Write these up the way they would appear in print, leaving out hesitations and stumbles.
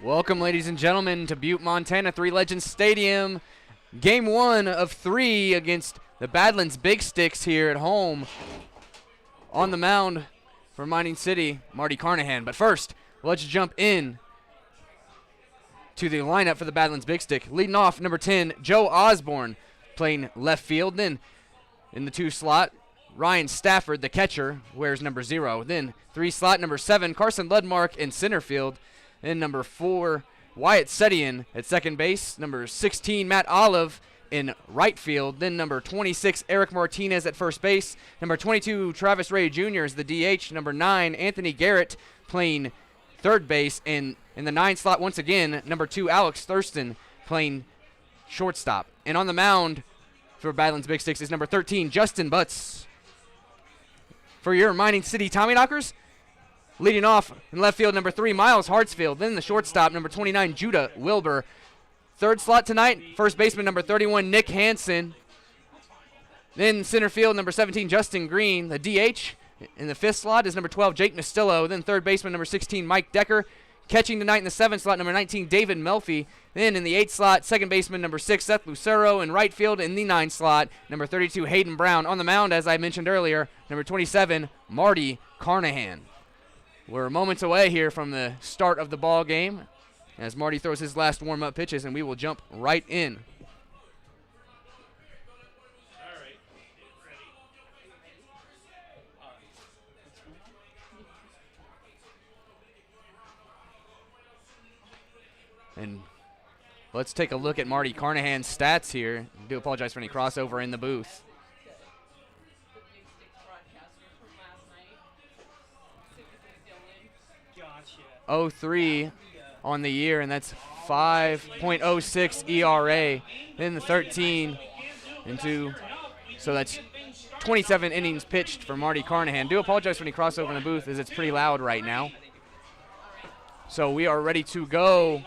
Welcome, ladies and gentlemen, to Butte, Montana, Three Legends Stadium. Game 1 of 3 against the Badlands Big Sticks here at home. On the mound for Mining City, Marty Carnahan. But first, let's jump in to the lineup for the Badlands Big Stick. Leading off, number 10, Joe Osborne, playing left field. Then in the 2 slot, Ryan Stafford, the catcher, wears number 0. Then 3 slot, number 7, Carson Ludmark in center field. Then number 4, Wyatt Setian at second base. Number 16, Matt Olive in right field. Then number 26, Eric Martinez at first base. Number 22, Travis Ray Jr. is the DH. Number 9, Anthony Garrett playing third base. And in the 9 slot, once again, number 2, Alex Thurston playing shortstop. And on the mound for Badlands Big Sticks is number 13, Justin Butts. For your Mining City Tommyknockers, leading off in left field, number 3, Miles Hartsfield. Then the shortstop, number 29, Judah Wilbur. Third slot tonight, first baseman, number 31, Nick Hansen. Then center field, number 17, Justin Green. The DH in the 5th slot is number 12, Jake Mastillo. Then third baseman, number 16, Mike Decker. Catching tonight in the 7th slot, number 19, David Melfi. Then in the 8th slot, second baseman, number 6, Seth Lucero. In right field in the 9th slot, number 32, Hayden Brown. On the mound, as I mentioned earlier, number 27, Marty Carnahan. We're moments away here from the start of the ball game as Marty throws his last warm-up pitches, and we will jump right in. And let's take a look at Marty Carnahan's stats here. I do apologize for any crossover in the booth. Gotcha. 03 on the year, and that's 5.06 ERA. Then the 13 and 2. So that's 27 innings pitched for Marty Carnahan. Do apologize for any crossover in the booth as it's pretty loud right now. So we are ready to go.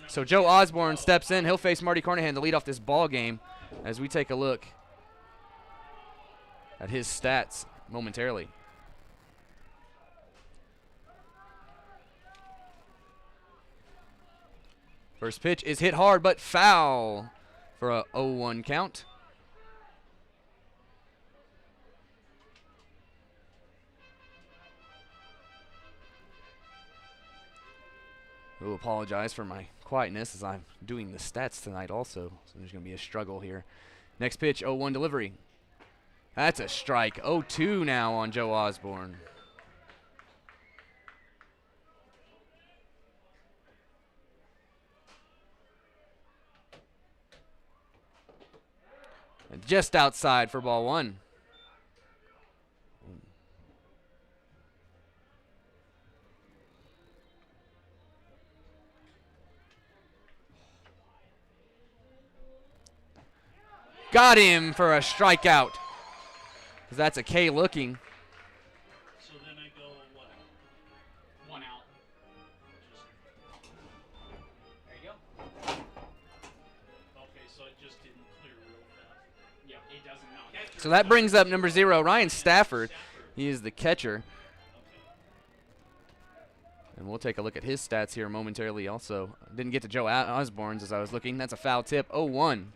So Joe Osborne steps in. He'll face Marty Carnahan to lead off this ball game as we take a look at his stats momentarily. First pitch is hit hard but foul for a 0-1 count. I will apologize for my quietness as I'm doing the stats tonight also, so there's going to be a struggle here. Next pitch, 0-1 delivery. That's a strike. 0-2 now on Joe Osborne. And just outside for ball 1. Got him for a strikeout. That's a K looking. So then I go, what? 1 out. There you go. Okay, so it just didn't clear real fast. Yeah, it doesn't know. So that brings up number 0, Ryan Stafford. He is the catcher. And we'll take a look at his stats here momentarily also. Didn't get to Joe Osborne's as I was looking. That's a foul tip. 0-1.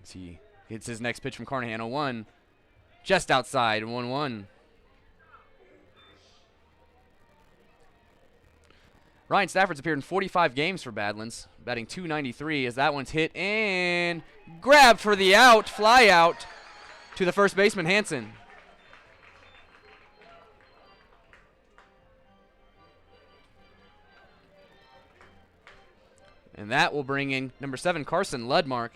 He hits his next pitch from Carnahan, 0-1. Just outside, 1-1. Ryan Stafford's appeared in 45 games for Badlands, batting .293 as that one's hit and grabbed for the out, fly out to the first baseman, Hansen. And that will bring in number 7, Carson Ludmark.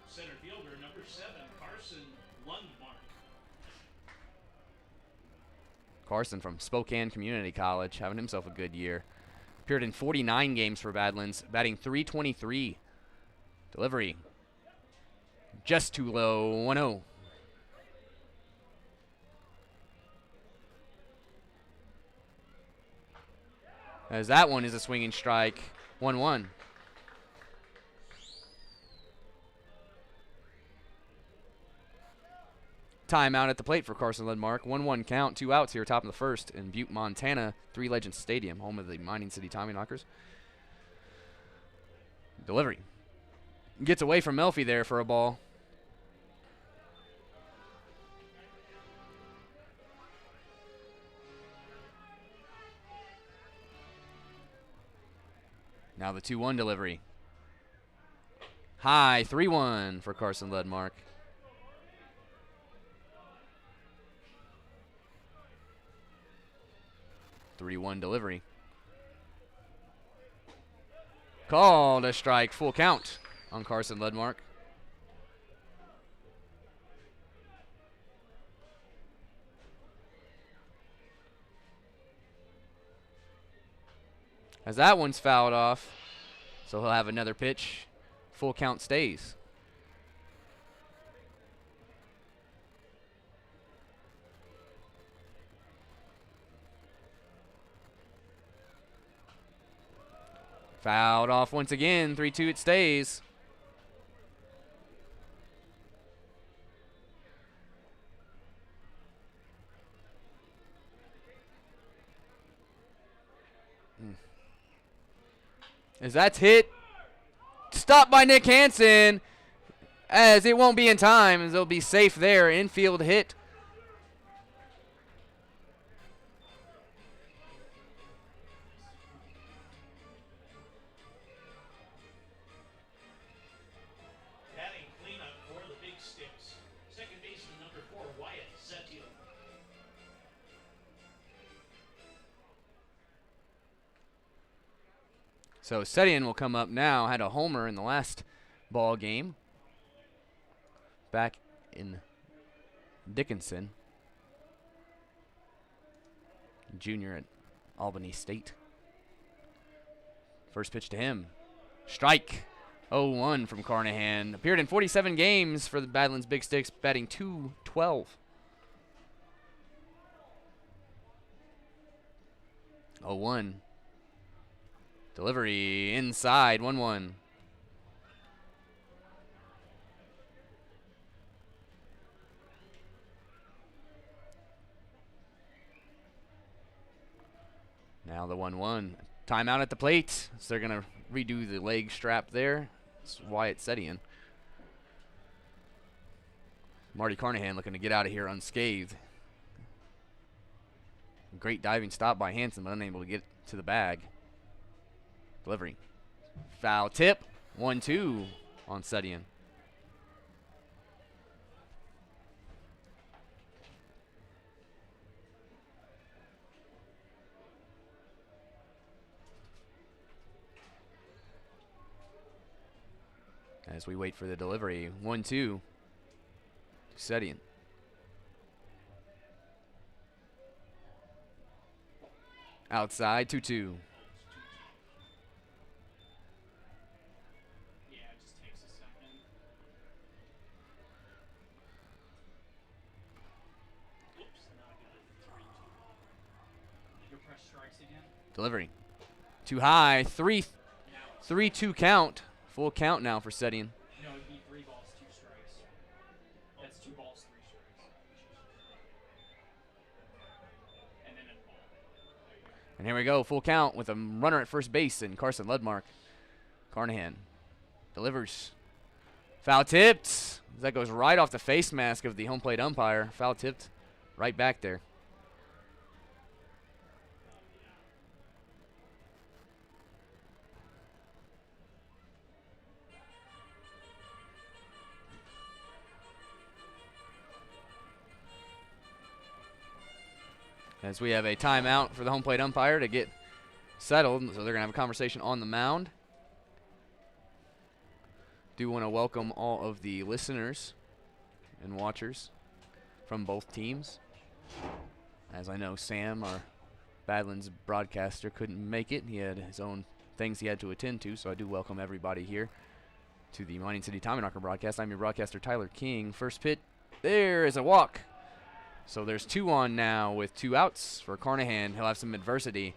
Center fielder, number 7, Carson Lundmark. Carson from Spokane Community College, having himself a good year. Appeared in 49 games for Badlands, batting .323. Delivery just too low, 1-0. As that one is a swinging strike, 1-1. timeout at the plate for Carson Ledmark. 1-1 count, 2 outs here, top of the first in Butte, Montana, Three Legends Stadium, home of the Mining City Tommyknockers. Delivery. Gets away from Melfi there for a ball. Now the 2-1 delivery. High, 3-1 for Carson Ledmark. Three-one delivery. Called a strike, full count on Carson Ledmark. As that one's fouled off, so he'll have another pitch. Full count stays. Fouled off once again. 3-2 it stays. As that's hit. Stopped by Nick Hansen. As it won't be in time, as they'll be safe there. Infield hit. So Setian will come up now. Had a homer in the last ball game. Back in Dickinson. Junior at Albany State. First pitch to him. Strike. 0-1 from Carnahan. Appeared in 47 games for the Badlands Big Sticks, batting .212. 0-1. Delivery inside, 1-1. Now the 1-1. Timeout at the plate. So they're going to redo the leg strap there. It's Wyatt Setian. Marty Carnahan looking to get out of here unscathed. Great diving stop by Hansen, but unable to get to the bag. Delivery. Foul tip. 1-2 on Setian. As we wait for the delivery. 1-2. Setian. Outside, 2-2. Delivery. Too high. 3-2 count. Full count now for Setian. No, it'd be 3 balls, 2 strikes. That's 2 balls, 3 strikes. And then a ball. And here we go. Full count with a runner at first base and Carson Ledmark. Carnahan delivers. Foul tipped. That goes right off the face mask of the home plate umpire. Foul tipped right back there. As we have a timeout for the home plate umpire to get settled. So they're going to have a conversation on the mound. Do want to welcome all of the listeners and watchers from both teams. As I know Sam, our Badlands broadcaster, couldn't make it. He had his own things he had to attend to. So I do welcome everybody here to the Mining City Tommyknocker broadcast. I'm your broadcaster, Tyler King. First pitch. There is a walk. So there's 2 on now with 2 outs for Carnahan. He'll have some adversity.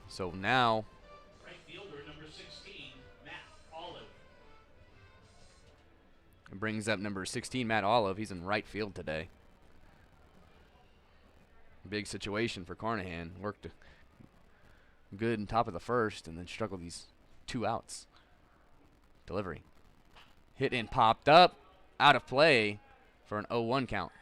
So now Brings up number 16, Matt Olive. He's in right field today. Big situation for Carnahan. Worked good in top of the first and then struggled these 2 outs. Delivery. Hit and popped up. Out of play for an 0-1 count.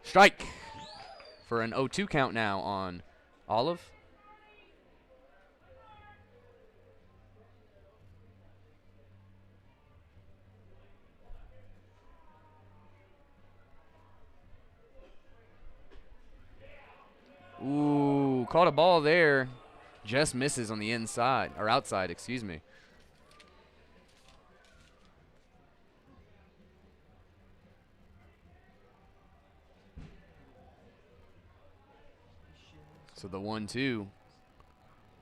Strike for an 0-2 count now on Olive. Ooh, caught a ball there. Just misses on the inside, or outside, excuse me. So the 1-2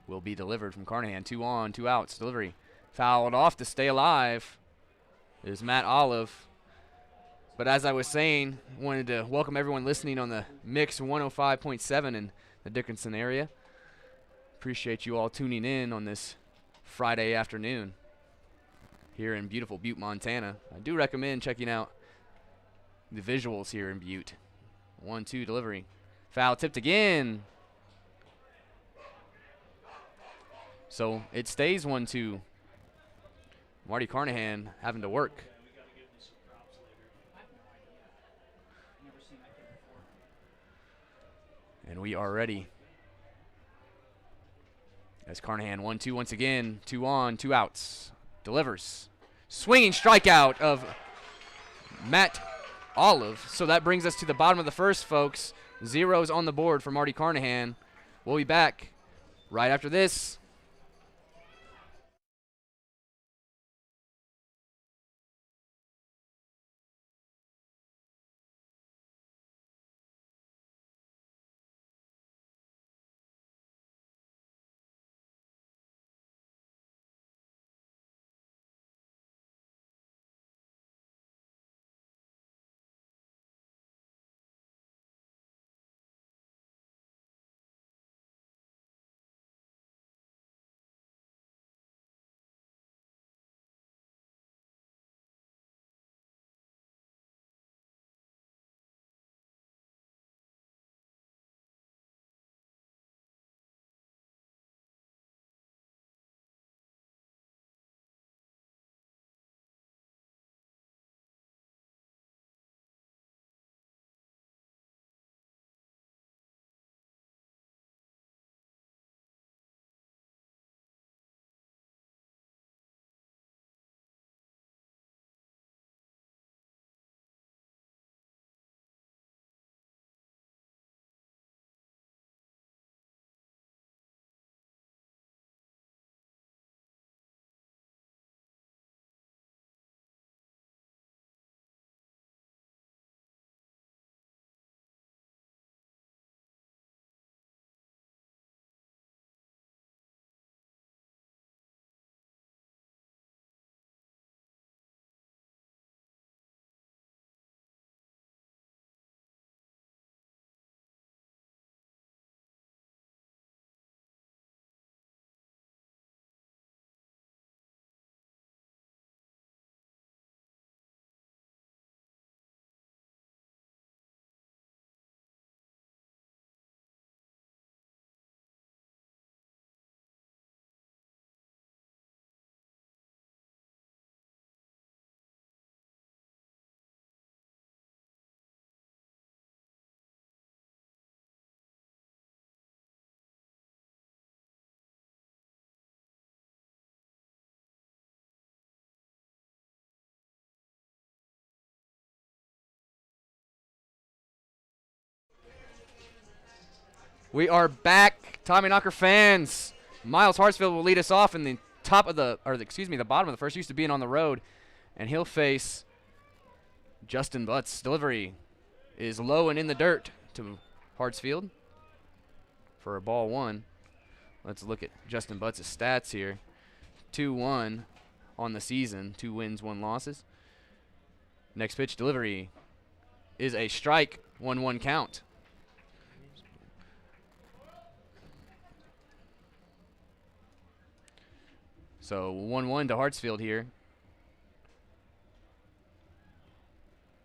will be delivered from Carnahan. 2 on, 2 outs. Delivery fouled off to stay alive is Matt Olive. But as I was saying, wanted to welcome everyone listening on the Mix 105.7 in the Dickinson area. Appreciate you all tuning in on this Friday afternoon here in beautiful Butte, Montana. I do recommend checking out the visuals here in Butte. 1-2 delivery. Foul tipped again. So it stays 1-2. Marty Carnahan having to work. Yeah, we got to give him some props later. I have no idea. I've never seen that kid before. And we are ready. As Carnahan 1-2 once again. 2 on, 2 outs. Delivers. Swinging strikeout of Matt Olive. So that brings us to the bottom of the first, folks. Zeros on the board for Marty Carnahan. We'll be back right after this. We are back, Tommyknocker fans. Miles Hartsfield will lead us off in the top of the, the bottom of the first, used to being on the road, and he'll face Justin Butts. Delivery is low and in the dirt to Hartsfield for a ball 1. Let's look at Justin Butts' stats here. 2-1 on the season. 2 wins, 1 losses. Next pitch delivery is a strike. 1-1 count. So 1-1 to Hartsfield here.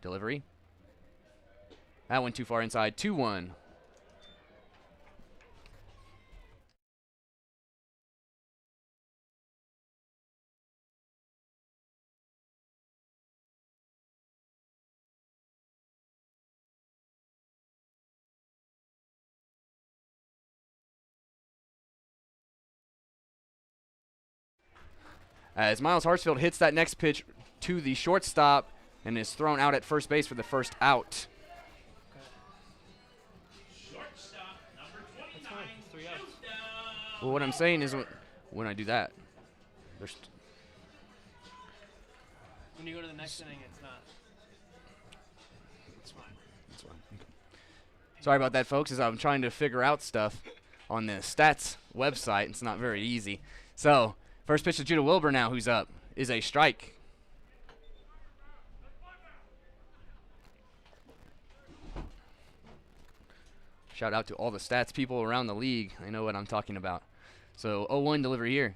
Delivery. That went too far inside. 2-1. As Miles Hartsfield hits that next pitch to the shortstop and is thrown out at first base for the first out. Shortstop, number 29. That's fine. 3 outs. Well, what I'm saying is when I do that, there's When you go to the next inning, it's not. It's fine. That's fine. Okay. Sorry about that, folks, as I'm trying to figure out stuff on the stats website. It's not very easy. So, first pitch to Judah Wilbur now, who's up, is a strike. Shout out to all the stats people around the league. I know what I'm talking about. So, 0-1 delivery here.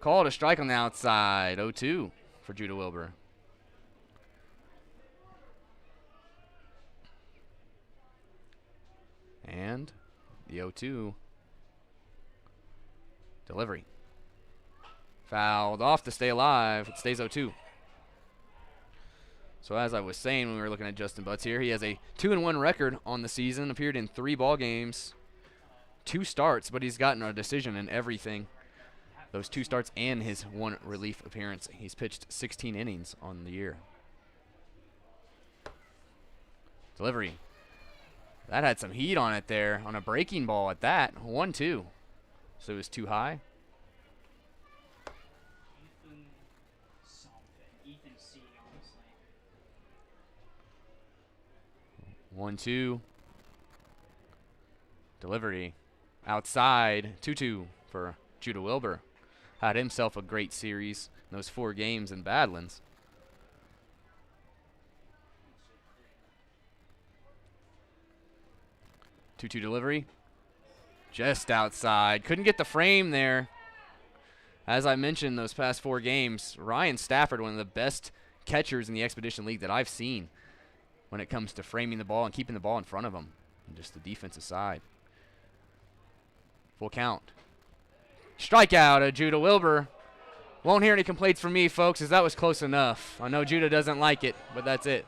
Called a strike on the outside. 0-2 for Judah Wilbur. And the 0-2 delivery. Fouled off to stay alive. It stays 0-2. So as I was saying when we were looking at Justin Butts here, he has a 2-1 record on the season, appeared in 3 ball games, 2 starts, but he's gotten a decision in everything. Those 2 starts and his 1 relief appearance. He's pitched 16 innings on the year. Delivery. That had some heat on it there, on a breaking ball at that. 1-2. So it was too high. Ethan something. Ethan C, honestly. 1-2. Delivery. Outside. 2-2 for Judah Wilbur. Had himself a great series in those 4 games in Badlands. Two-two delivery. Just outside. Couldn't get the frame there. As I mentioned, those past 4 games, Ryan Stafford, one of the best catchers in the Expedition League that I've seen when it comes to framing the ball and keeping the ball in front of him. And just the defensive side. Full count. Strikeout of Judah Wilbur. Won't hear any complaints from me, folks, as that was close enough. I know Judah doesn't like it, but that's it.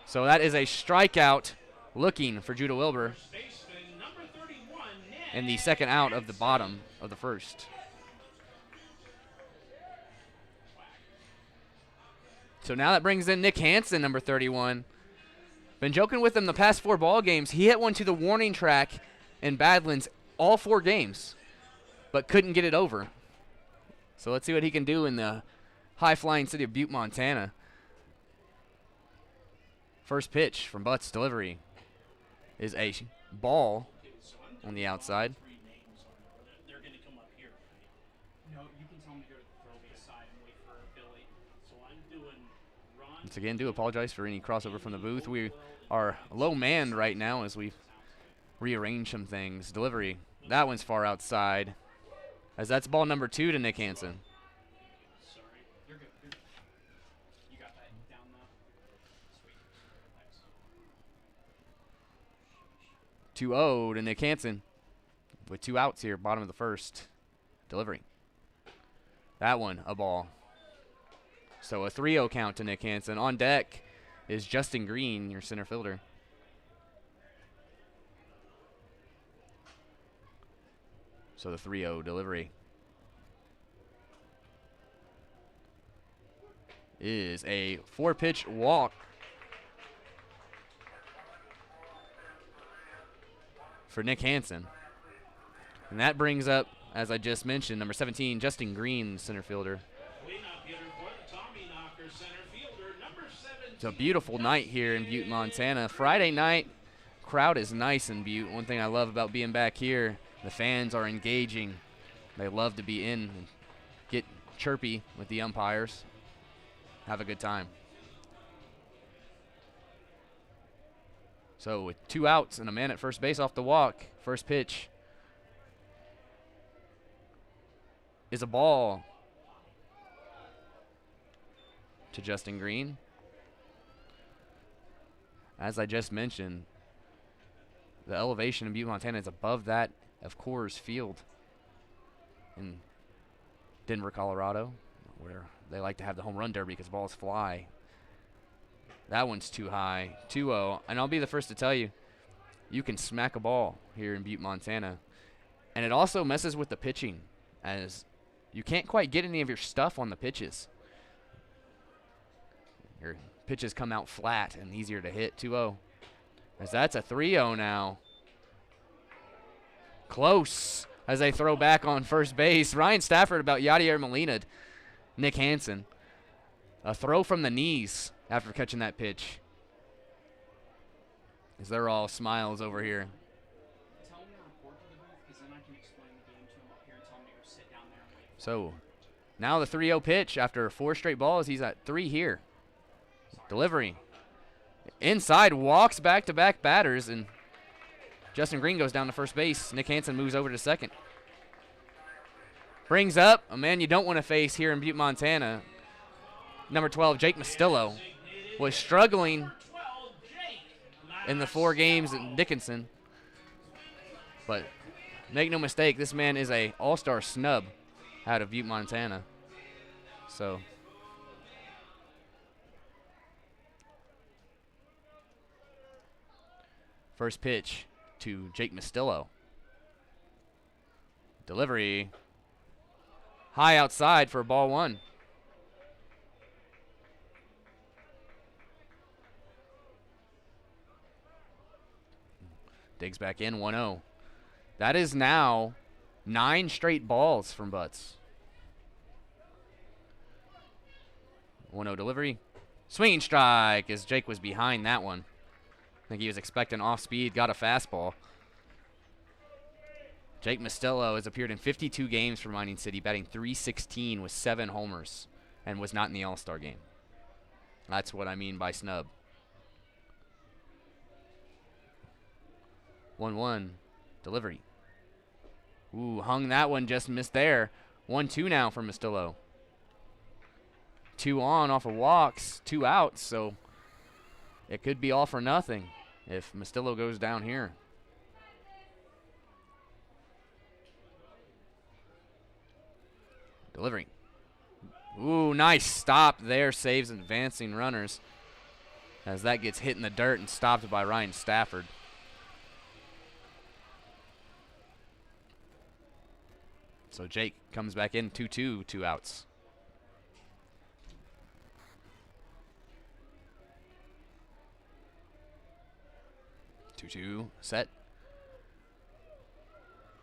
So that is a strikeout looking for Judah Wilbur. Baseman, number 31, And the second out of the bottom of the first. So now that brings in Nick Hansen, number 31. Been joking with him the past 4 ball games. He hit one to the warning track in Badlands all 4 games, but couldn't get it over. So let's see what he can do in the high-flying city of Butte, Montana. First pitch from Butts' delivery is a ball on the outside. 3 names on it. They're going to come up here, right? No, you can tell them to go to the throw side and wait for Billy. So I'm doing Ron. Once again, do apologize for any crossover from the booth. We are low-manned right now as we rearrange some things. Delivery. That one's far outside, as that's ball number 2 to Nick Hansen. Sorry. You're good. You're good. You got that down now? Sweet. Thanks. 2-0 to Nick Hansen with 2 outs here, bottom of the first. Delivery. That one, a ball. So a 3-0 count to Nick Hansen. On deck is Justin Green, your center fielder. So the 3-0 delivery is a 4-pitch walk for Nick Hansen. And that brings up, as I just mentioned, number 17, Justin Green, center fielder. Cleanup hitter for the Tommyknockers, center fielder, number 17. It's a beautiful night here in Butte, Montana. Friday night, crowd is nice in Butte. One thing I love about being back here, the fans are engaging. They love to be in and get chirpy with the umpires. Have a good time. So with 2 outs and a man at first base off the walk, first pitch is a ball to Justin Green. As I just mentioned, the elevation in Butte, Montana is above that of Coors Field in Denver, Colorado, where they like to have the home run derby because balls fly. That one's too high, 2-0. And I'll be the first to tell you, you can smack a ball here in Butte, Montana. And it also messes with the pitching, as you can't quite get any of your stuff on the pitches. Your pitches come out flat and easier to hit, 2-0. As that's a 3-0 now. Close as they throw back on first base. Ryan Stafford about Yadier Molina, Nick Hansen. A throw from the knees after catching that pitch. As they're all smiles over here. Tell him to report to the booth, because then I can explain the game to him up here and tell him to go sit down there and wait. So now the 3-0 pitch after 4 straight balls. He's at 3 here. Delivery. Inside, walks back-to-back batters, and Justin Green goes down to first base. Nick Hansen moves over to second. Brings up a man you don't want to face here in Butte, Montana. Number 12, Jake Mastillo, was struggling in the 4 games at Dickinson. But make no mistake, this man is a all-star snub out of Butte, Montana. So first pitch to Jake Mastillo. Delivery. High outside for ball 1. Digs back in, 1-0. That is now 9 straight balls from Butts. 1-0 delivery. Swinging strike as Jake was behind that one. I think he was expecting off speed, got a fastball. Jake Mastillo has appeared in 52 games for Mining City, batting .316 with 7 homers, and was not in the All-Star game. That's what I mean by snub. 1-1 delivery. Ooh, hung that one, just missed there. 1-2 now for Mastillo. 2 on off of walks, 2 outs, so it could be all for nothing if Mastillo goes down here. Delivery. Ooh, nice stop there. Saves advancing runners as that gets hit in the dirt and stopped by Ryan Stafford. So Jake comes back in 2-2, 2 outs. Two set.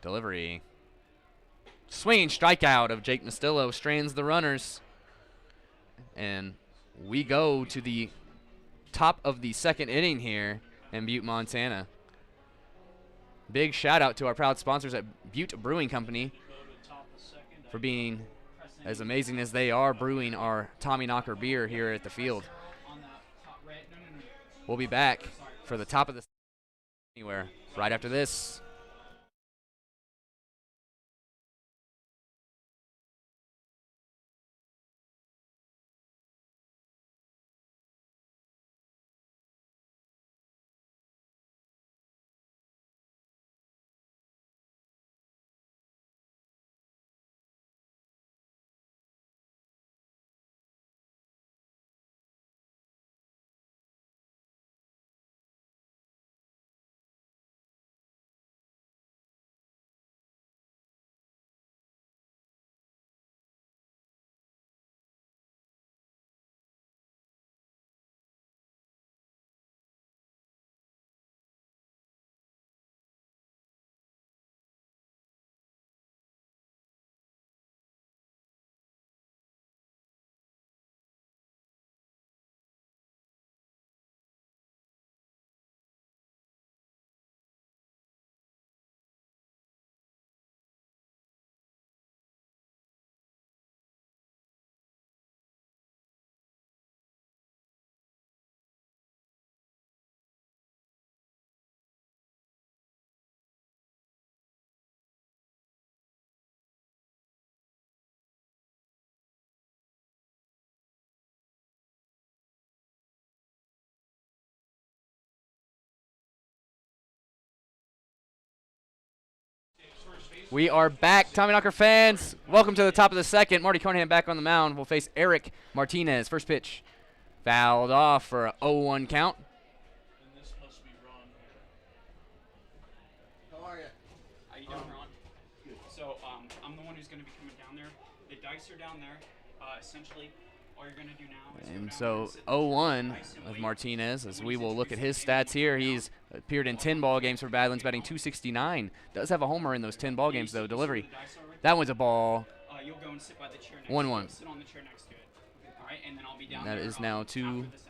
Delivery. Swinging strikeout of Jake Mastillo strands the runners. And we go to the top of the 2nd inning here in Butte, Montana. Big shout out to our proud sponsors at Butte Brewing Company for being as amazing as they are brewing our Tommyknocker beer here at the field. We'll be back for the top of the anywhere right after this. We are back, Tommyknocker fans. Welcome to the top of the second. Marty Carnahan back on the mound. Will face Eric Martinez. First pitch. Fouled off for a 0-1 count. And this must be Ron here. How are you? How you doing, Ron? Good. So I'm the one who's going to be coming down there. The dice are down there. Essentially, all you're going to do now is And go so down and sit 0-1 dice and of wait. Martinez, as And when we he's will look at his introducing stats here. He's appeared in 10 ball games for Badlands, batting .269. Does have a homer in those 10 ball games, though. You see where Delivery. the dice are right That one's a ball. there? You'll go and sit by the chair next 1-1. to it. Sit on the chair next to it. All right, and then I'll be down That there. is now after two. this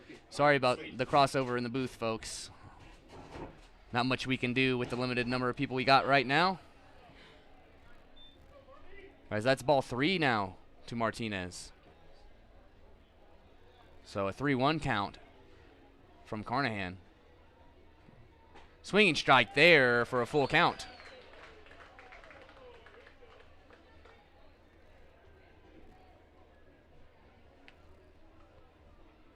inning. Sorry about the crossover in the booth, folks. Not much we can do with the limited number of people we got right now. As that's ball 3 now to Martinez. So a 3-1 count from Carnahan. Swinging strike there for a full count.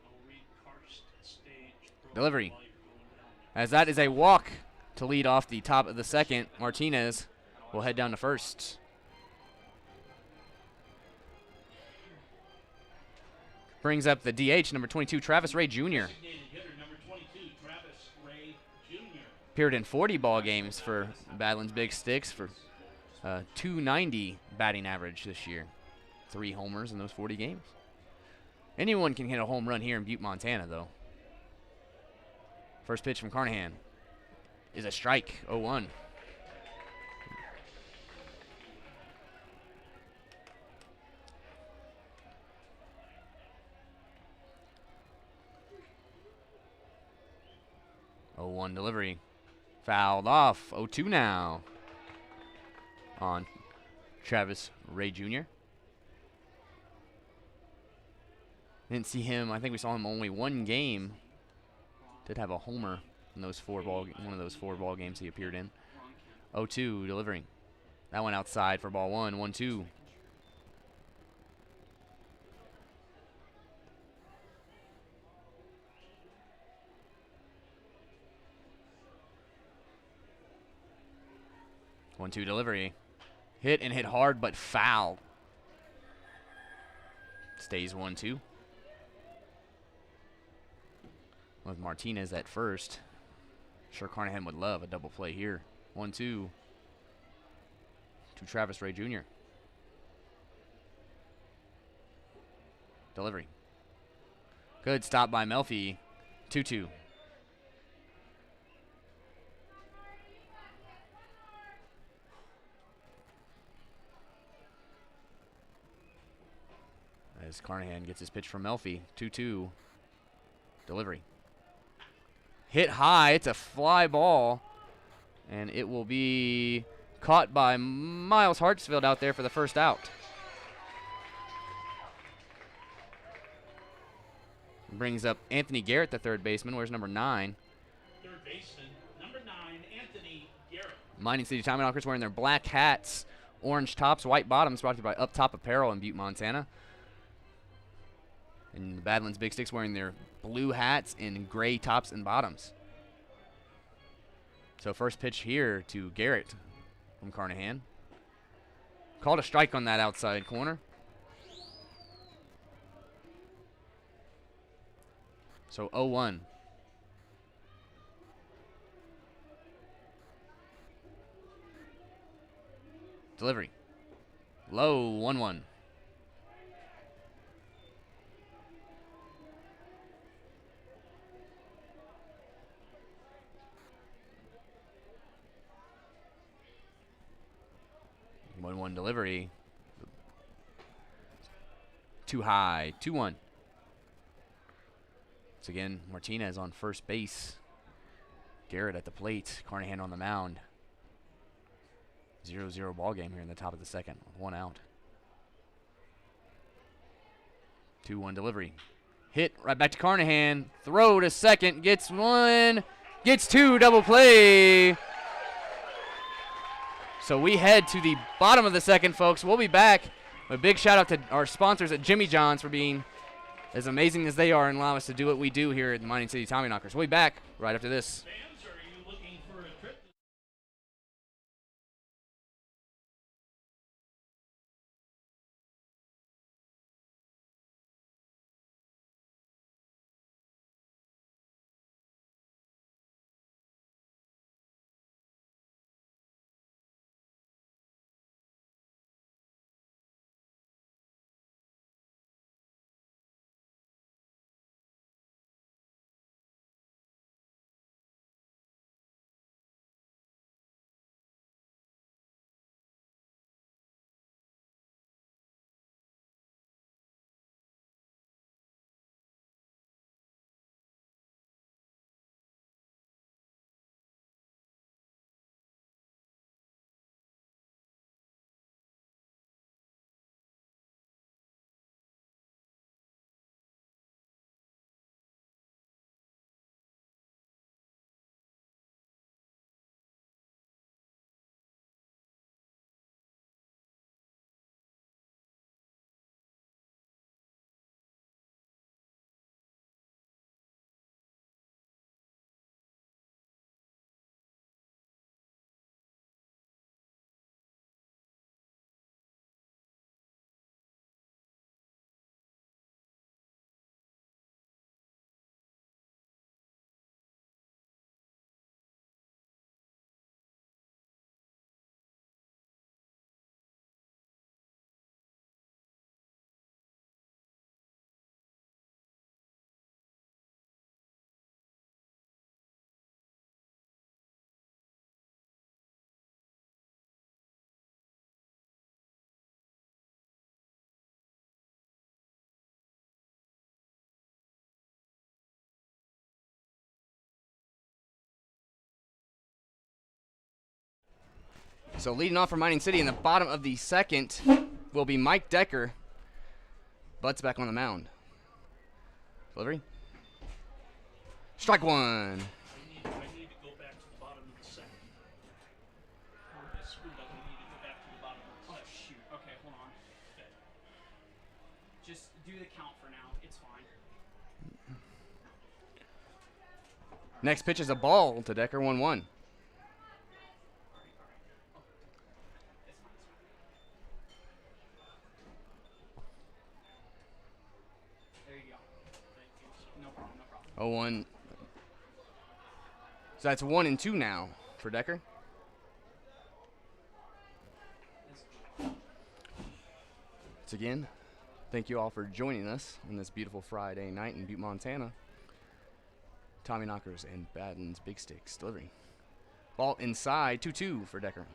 I'll read Karst stage. Delivery. While you're going down. As that is a walk to lead off the top of the second. Martinez will head down to first. Brings up the DH, number 22, Travis Ray Jr. Designated hitter number 22, Travis Ray Jr. Appeared in 40 ball games for Badlands Big Sticks for 290 batting average this year. 3 homers in those 40 games. Anyone can hit a home run here in Butte, Montana, though. First pitch from Carnahan is a strike, 0-1. One delivery. Fouled off. 0-2 now on Travis Ray Jr. Didn't see him. I think we saw him only one game. Did have a homer in those one of those 4 ball games he appeared in. 0-2 delivering. That one outside for ball 1. 1-2. One-two delivery. Hit and hit hard, but foul. Stays 1-2. With Martinez at first. Sure Carnahan would love a double play here. 1-2 to Travis Ray Jr. Delivery. Good stop by Melfi. 2-2. As Carnahan gets his pitch from Melfi. 2-2. Delivery. Hit high. It's a fly ball. And it will be caught by Miles Hartsfield out there for the first out. Brings up Anthony Garrett, the third baseman. Where's number 9? Third baseman number 9, Anthony Garrett. Mining City Tommyknockers wearing their black hats, orange tops, white bottoms, brought to you by Up Top Apparel in Butte, Montana. And the Badlands Big Sticks wearing their blue hats and gray tops and bottoms. So first pitch here to Garrett from Carnahan. Called a strike on that outside corner. So 0-1. Delivery. Low, 1-1. One delivery. Too high. 2-1. Once again, Martinez on first base. Garrett at the plate. Carnahan on the mound. 0-0 ball game here in the top of the second. 1 out. 2-1 delivery. Hit right back to Carnahan. Throw to second. Gets 1. Gets 2. Double play. So we head to the bottom of the second, folks. We'll be back. A big shout out to our sponsors at Jimmy John's for being as amazing as they are and allowing us to do what we do here at the Mining City Tommyknockers. We'll be back right after this. So leading off for Mining City in the bottom of the second will be Mike Decker. Butts back on the mound. Delivery. Strike one. I need to go back to the bottom of the second. I screwed up. I need to go back to the bottom of the second. Shoot. Okay, hold on. Okay. Just do the count for now. It's fine. Next pitch is a ball to Decker, 1-1. There you go. Thank you. No problem, no problem. 0-1. So that's 1 and 2 now for Decker. Once again, thank you all for joining us on this beautiful Friday night in Butte, Montana. Tommyknockers and Badlands Big Sticks delivery. Ball inside, 2-2 for Decker.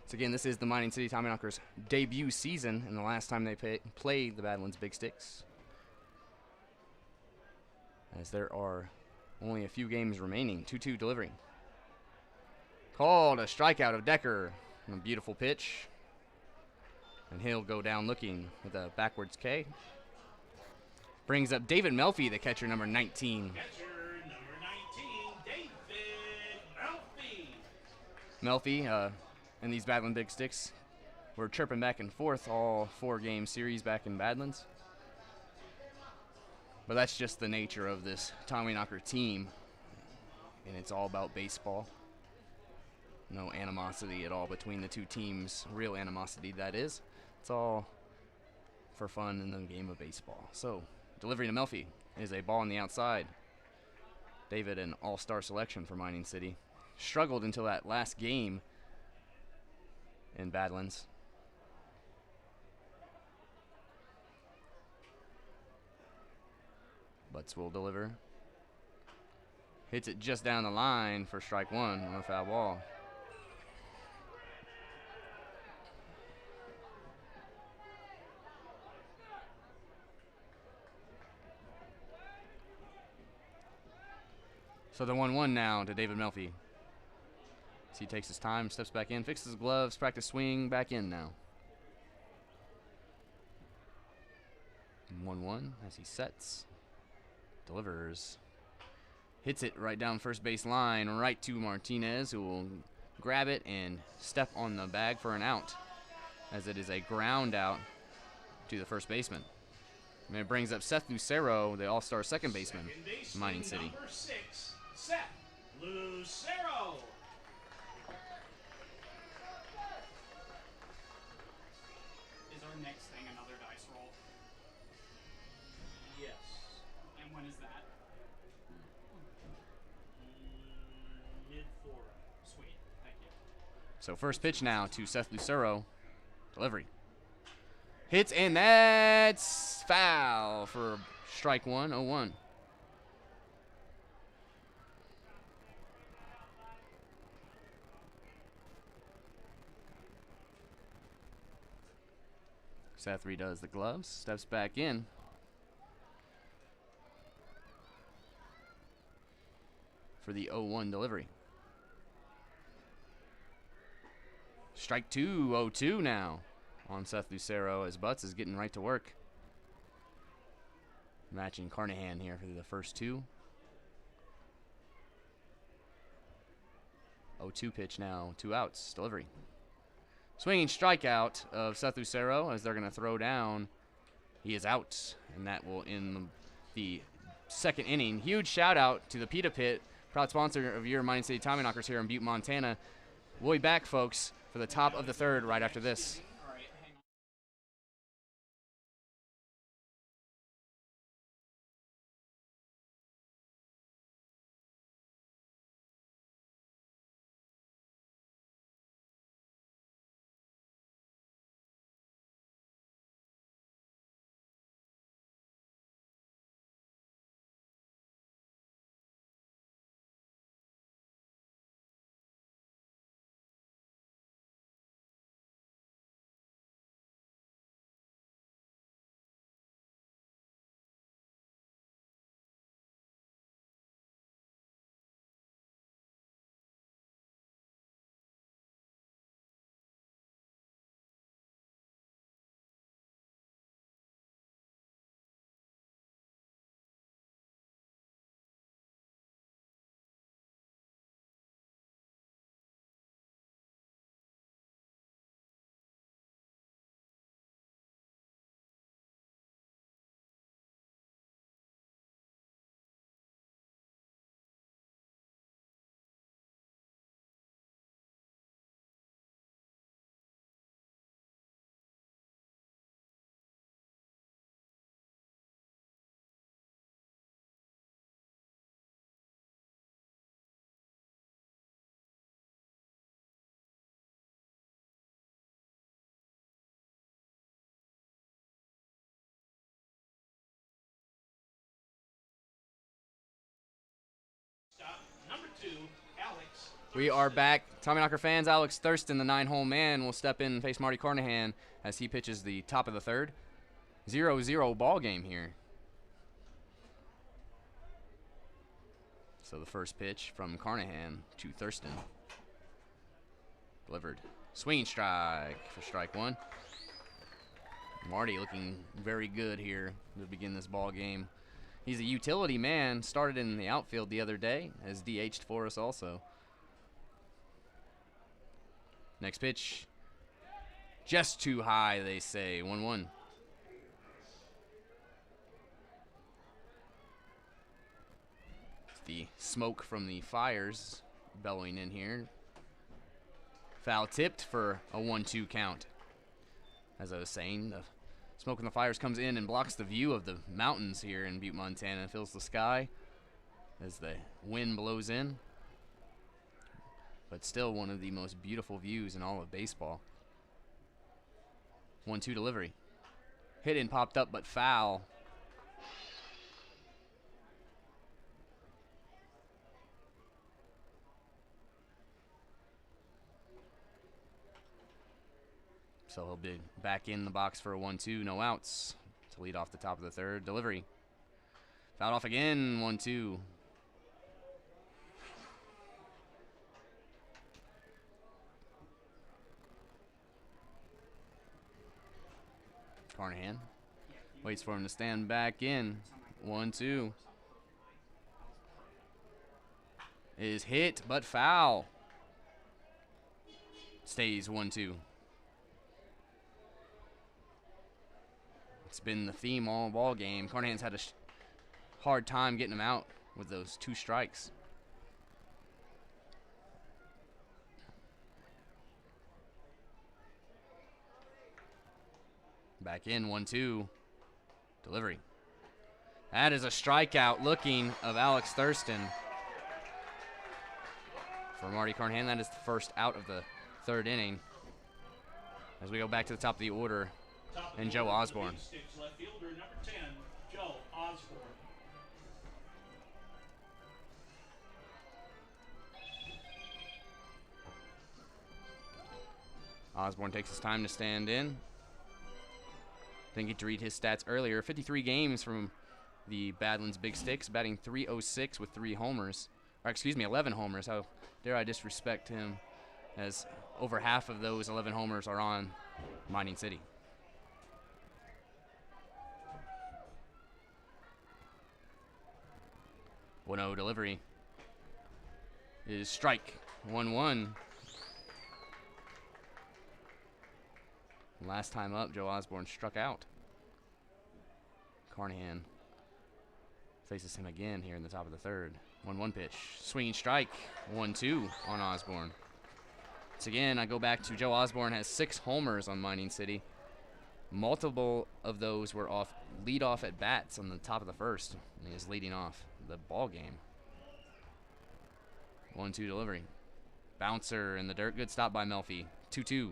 So again, this is the Mining City Tommyknockers debut season, and the last time they played the Badlands Big Sticks. As there are only a few games remaining. 2-2 delivery. Called a strikeout of Decker. A beautiful pitch. And he'll go down looking with a backwards K. Brings up David Melfi, the catcher, number 19. Catcher number 19, David Melfi. Melfi, and these Badlands Big Sticks were chirping back and forth all 4-game series back in Badlands. But that's just the nature of this Tommyknocker team, and it's all about baseball. No animosity at all between the two teams, real animosity that is. It's all for fun in the game of baseball. So, delivery to Melfi is a ball on the outside. David, an all-star selection for Mining City. Struggled until that last game in Badlands. Butts will deliver. Hits it just down the line for strike one on a foul ball. So the 1-1 now to David Melfi. So he takes his time, steps back in, fixes his gloves, practice swing, back in now. 1-1 as he sets, delivers, hits it right down first base line, right to Martinez, who will grab it and step on the bag for an out, as it is a ground out to the first baseman. And it brings up Seth Lucero, the all-star second baseman, Mining City. Number 6, Seth Lucero. Is our next thing another dice roll? Yes. And when is that? Mid-4. Sweet. Thank you. So first pitch now to Seth Lucero. Delivery. Hits, and that's foul for strike one, 0-1. Seth redoes the gloves, steps back in. For the 0-1 delivery. Strike two, 0-2 now on Seth Lucero as Butts is getting right to work. Matching Carnahan here for the first two. 0-2 pitch now, 2 outs, delivery. Swinging strikeout of Seth Lucero as they're going to throw down. He is out, and that will end the second inning. Huge shout out to the Pita Pit, proud sponsor of your Mining City Tommyknockers here in Butte, Montana. We'll be back, folks, for the top of the third right after this. We are back. Tommyknocker fans, Alex Thurston, the 9-hole man, will step in and face Marty Carnahan as he pitches the top of the third. 0-0 ball game here. So the first pitch from Carnahan to Thurston. Delivered. Swinging strike for strike one. Marty looking very good here to begin this ball game. He's a utility man. Started in the outfield the other day. Has DH'd for us also. Next pitch. Just too high, they say. 1-1. The smoke from the fires bellowing in here. Foul tipped for a 1-2 count. As I was saying, the smoke from the fires comes in and blocks the view of the mountains here in Butte, Montana. Fills the sky as the wind blows in. But still one of the most beautiful views in all of baseball. 1-2 delivery. Hit and popped up, but foul. So he'll be back in the box for a 1-2, no outs to lead off the top of the third. Delivery. Fouled off again, 1-2. Carnahan waits for him to stand back in. 1-2. Is hit, but foul. Stays 1-2. It's been the theme all ball game. Carnahan's had a hard time getting him out with those 2 strikes. Back in, 1-2. Delivery. That is a strikeout looking of Alex Thurston. For Marty Carnahan, that is the first out of the third inning. As we go back to the top of the order, and Joe Osborne. Left fielder number 10, Joe Osborne. Osborne takes his time to stand in. Didn't get to read his stats earlier. 53 games from the Badlands Big Sticks, batting .306 with 3 homers. Or excuse me, 11 homers. How dare I disrespect him, as over half of those 11 homers are on Mining City. 1-0 delivery is strike. 1-1. Last time up, Joe Osborne struck out. Carnahan faces him again here in the top of the third. 1-1 pitch. Swinging strike. 1-2 on Osborne. Once again, I go back to Joe Osborne has 6 homers on Mining City. Multiple of those were off lead-off at bats on the top of the first. And he is leading off the ball game. 1-2 delivery. Bouncer in the dirt. Good stop by Melfi. 2-2.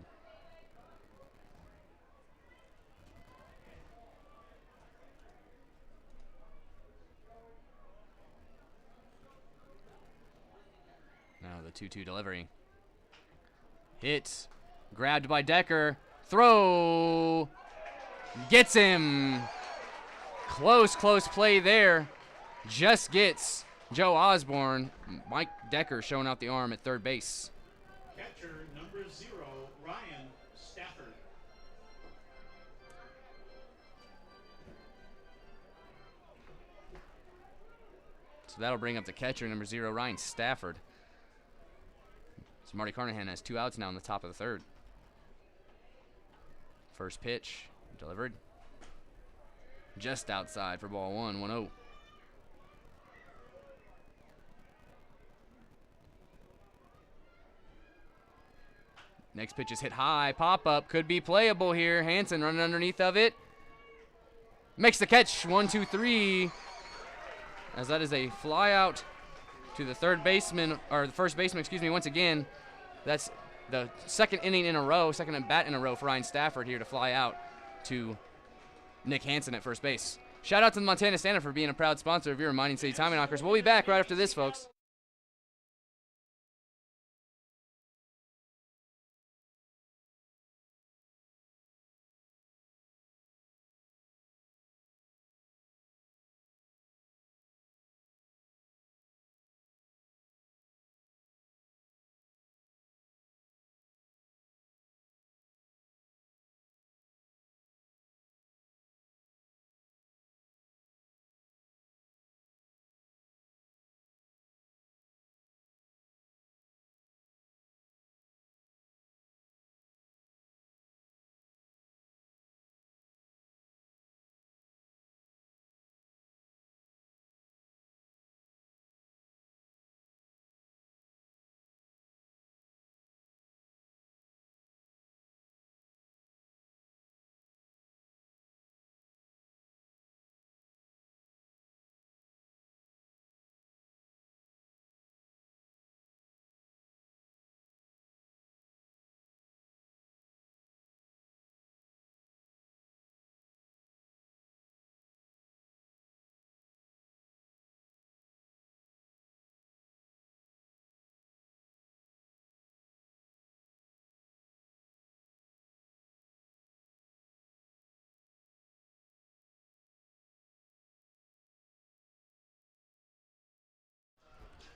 Now the 2-2 delivery. Hit. Grabbed by Decker. Throw. Gets him. Close play there. Just gets Joe Osborne. Mike Decker showing out the arm at third base. Catcher number 0, Ryan Stafford. So that'll bring up the catcher number 0, Ryan Stafford. So Marty Carnahan has 2 outs now in the top of the third. First pitch delivered. Just outside for ball 1, 1-0. Next pitch is hit high. Pop-up could be playable here. Hansen running underneath of it. Makes the catch. 1, 2, 3. As that is a fly out to the third baseman, or the first baseman, excuse me, once again. That's the second inning in a row, second at bat in a row for Ryan Stafford here to fly out to Nick Hansen at first base. Shout out to the Montana Standard for being a proud sponsor of your Mining City Tommyknockers. We'll be back right after this, folks.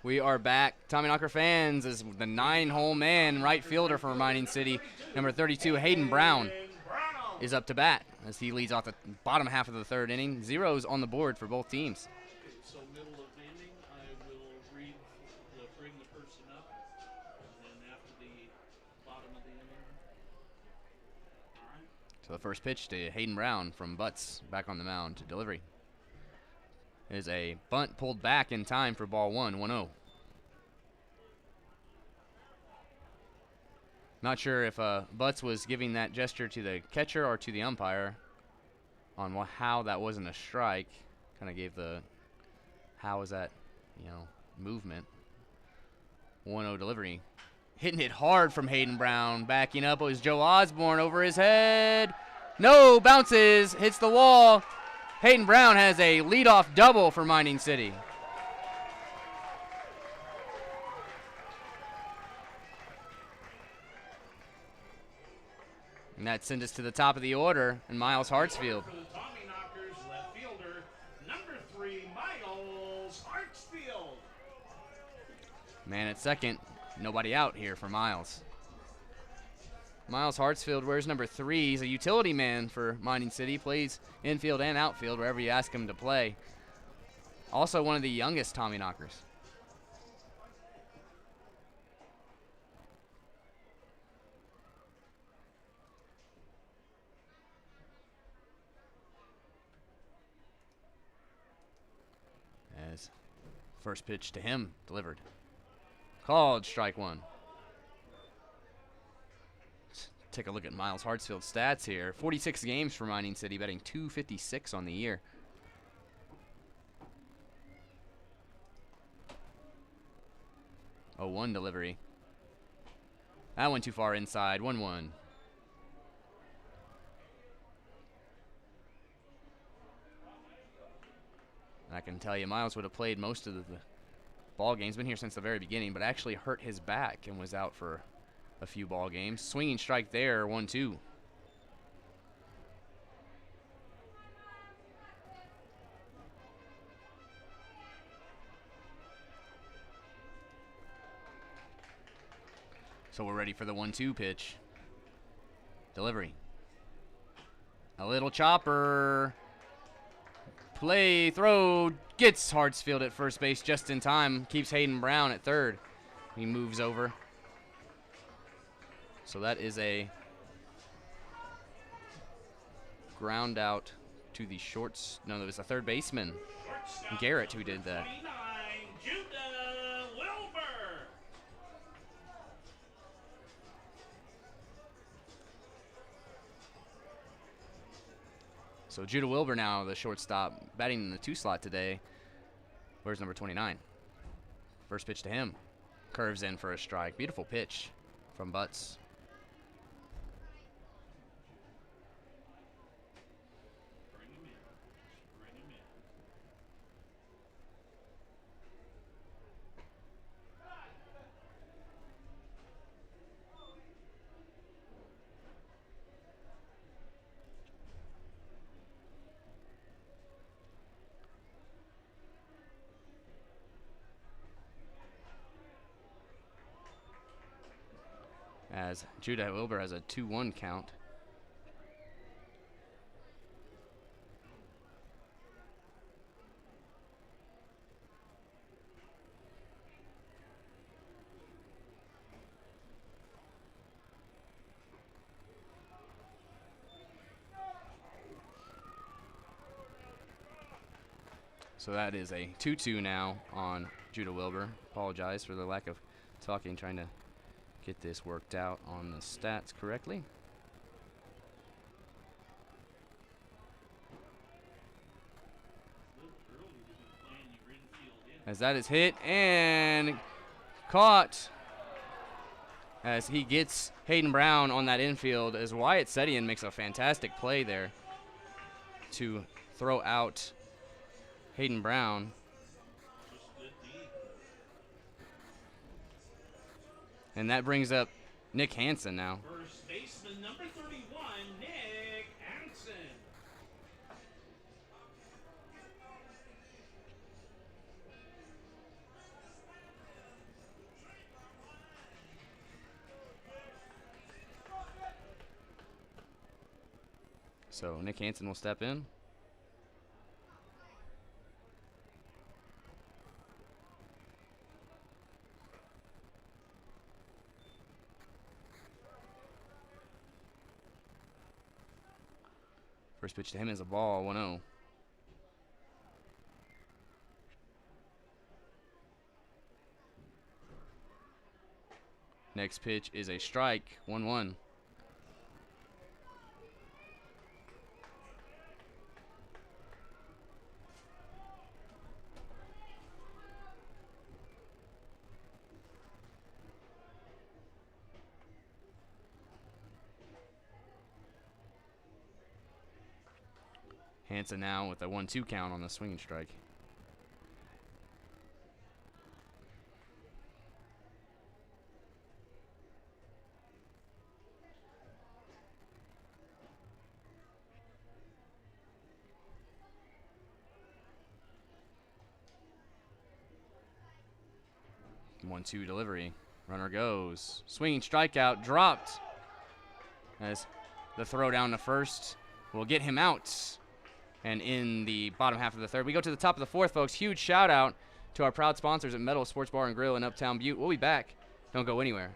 We are back. Tommyknocker fans is the 9-hole man, right fielder for Mining City. Number 32, Hayden Brown, is up to bat as he leads off the bottom half of the third inning. Zeros on the board for both teams. So middle of the inning, I will bring the person up, and then after the bottom of the inning. All right. So the first pitch to Hayden Brown from Butts, back on the mound to delivery. Is a bunt pulled back in time for ball 1-0. Not sure if Butts was giving that gesture to the catcher or to the umpire on how that wasn't a strike. Kind of gave the how is that, movement. 1-0 delivery. Hitting it hard from Hayden Brown. Backing up was Joe Osborne over his head. No, bounces, hits the wall. Hayden Brown has a leadoff double for Mining City. And that sends us to the top of the order, and Miles Hartsfield. For the Tommyknockers, left fielder, number 3, Miles Hartsfield. Man at second, nobody out here for Miles. Miles Hartsfield wears number 3. He's a utility man for Mining City. Plays infield and outfield wherever you ask him to play. Also one of the youngest Tommyknockers. As first pitch to him delivered. Called strike 1. Take a look at Miles Hartsfield's stats here. 46 games for Mining City, batting .256 on the year. Oh, 1 delivery. That went too far inside. 1-1. I can tell you, Miles would have played most of the ball games. Been here since the very beginning, but actually hurt his back and was out for a few ball games. Swinging strike there, 1-2. So we're ready for the 1-2 pitch. Delivery. A little chopper. Play, throw, gets Hartsfield at first base just in time. Keeps Hayden Brown at third. He moves over. So that is a ground out to the shorts. No, it was a third baseman, Garrett, who did that. 29, Judah Wilbur. So Judah Wilbur now the shortstop, batting in the 2 slot today. Where's number 29? First pitch to him. Curves in for a strike. Beautiful pitch from Butts. Bring him in. Bring him in. As Judah Wilbur has a 2-1 count. So that is a 2-2 now on Judah Wilbur. Apologize for the lack of talking, trying to get this worked out on the stats correctly. As that is hit and caught as he gets Hayden Brown on that infield, as Wyatt Setian makes a fantastic play there to throw out Hayden Brown. And that brings up Nick Hansen now. First baseman number 31, Nick Hansen. So Nick Hansen will step in. First pitch to him is a ball, 1-0. Next pitch is a strike, 1-1. Hansen now with a 1-2 count on the swinging strike. One-two delivery. Runner goes. Swinging strikeout, dropped. As the throw down to first will get him out. And in the bottom half of the third, we go to the top of the fourth, folks. Huge shout out to our proud sponsors at Metal Sports Bar and Grill in Uptown Butte. We'll be back. Don't go anywhere.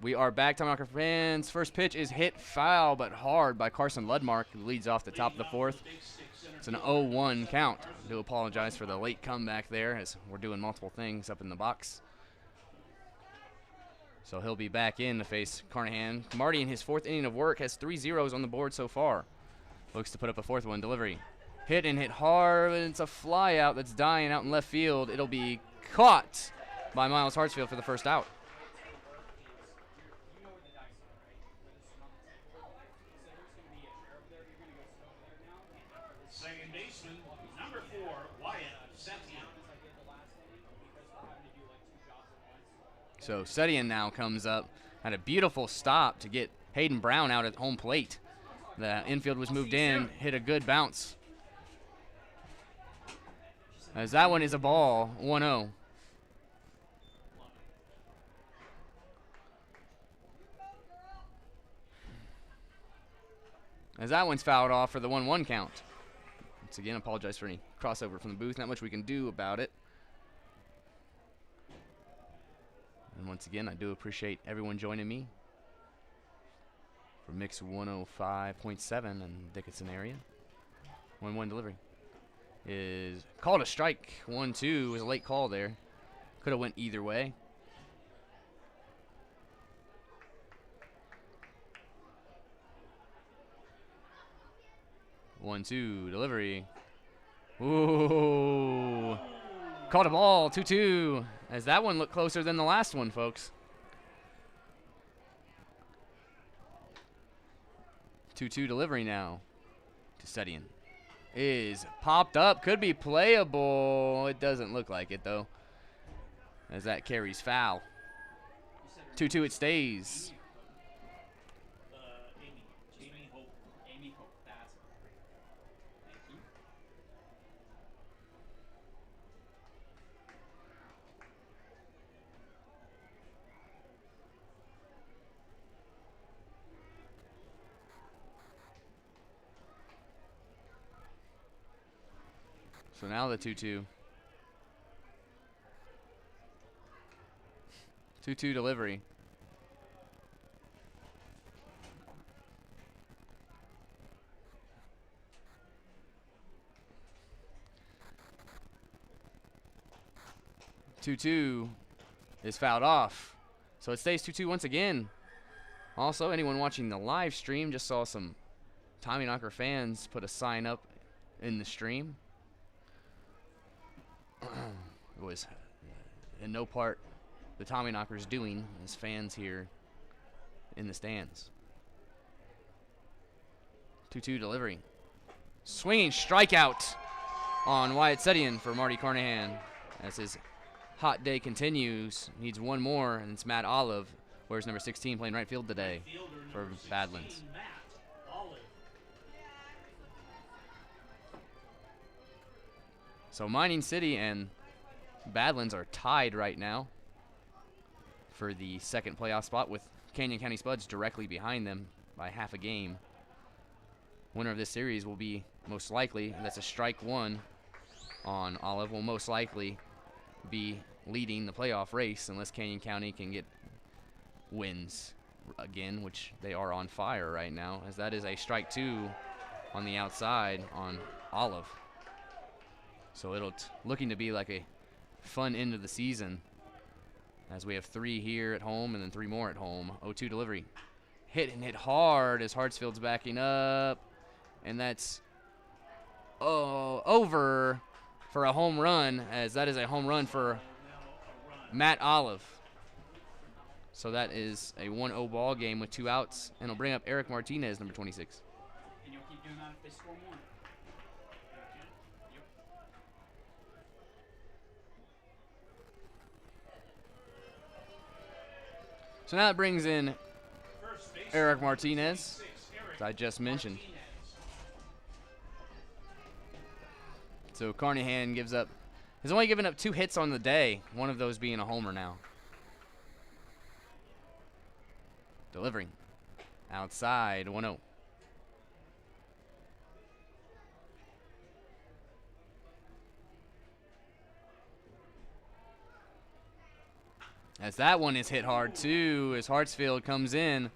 We are back, Tommyknockers fans. First pitch is hit foul, but hard by Carson Ludmark, who leads off the top of the fourth. It's an 0-1 count. I do apologize for the late comeback there, as we're doing multiple things up in the box. So he'll be back in to face Carnahan. Marty, in his fourth inning of work, has 3 zeros on the board so far. Looks to put up a fourth one. Delivery. Hit and hit hard, and it's a fly out that's dying out in left field. It'll be caught by Miles Hartsfield for the first out. Second baseman, number 4, Wyatt Setian. So Setian now comes up. Had a beautiful stop to get Hayden Brown out at home plate. The infield was moved in, hit a good bounce. As that one is a ball, 1-0. As that one's fouled off for the 1-1 count. Once again, apologize for any crossover from the booth. Not much we can do about it. And once again, I do appreciate everyone joining me for Mix 105.7 in Dickinson area. 1-1 delivery is called a strike. 1-2 was a late call there. Could have went either way. One-two delivery. Ooh. Caught a ball, 2-2. As that one looked closer than the last one, folks. 2-2 delivery now to Setian. Is popped up, could be playable. It doesn't look like it, though. as that carries foul. You said her 2-2 it stays. Amy. Amy Hope. Amy Hope. That's it. Thank you. So now the 2-2. 2-2 delivery. Two is fouled off. So it stays 2-2 once again. Also, anyone watching the live stream just saw some Tommyknocker fans put a sign up in the stream. It was in no part the Tommyknockers doing as fans here in the stands. 2-2 delivery. Swinging strikeout on Wyatt Sedian for Marty Carnahan as his hot day continues. Needs one more, and it's Matt Olive. Where's number 16 playing right field today for Badlands. Matt Olive. So Mining City and Badlands are tied right now for the second playoff spot, with Canyon County Spuds directly behind them by half a game. Winner of this series will be most likely, and that's a strike one on Olive, will most likely be leading the playoff race unless Canyon County can get wins again, which they are on fire right now, as that is a strike two on the outside on Olive. So it'll looking to be like a fun end of the season, as we have 3 here at home and then 3 more at home. 0-2 delivery. Hit and hit hard as Hartsfield's backing up, and that's over for a home run, as that is a home run for Matt Olive. So that is a 1-0 ball game with 2 outs, and it'll bring up Eric Martinez, number 26. And you'll keep doing that if they score more. Yep. So now it brings in First base, Eric Martinez, 26, Eric as I just mentioned. Martinez. So Carnahan has only given up 2 hits on the day, one of those being a homer now. Delivering. Outside, 1-0. As that one is hit hard too, as Hartsfield comes in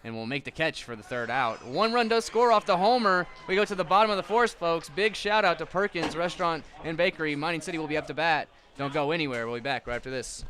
and will make the catch for the 3rd out. 1 run does score off the homer. We go to the bottom of the 4th, folks. Big shout out to Perkins Restaurant and Bakery. Mining City will be up to bat. Don't go anywhere. We'll be back right after this.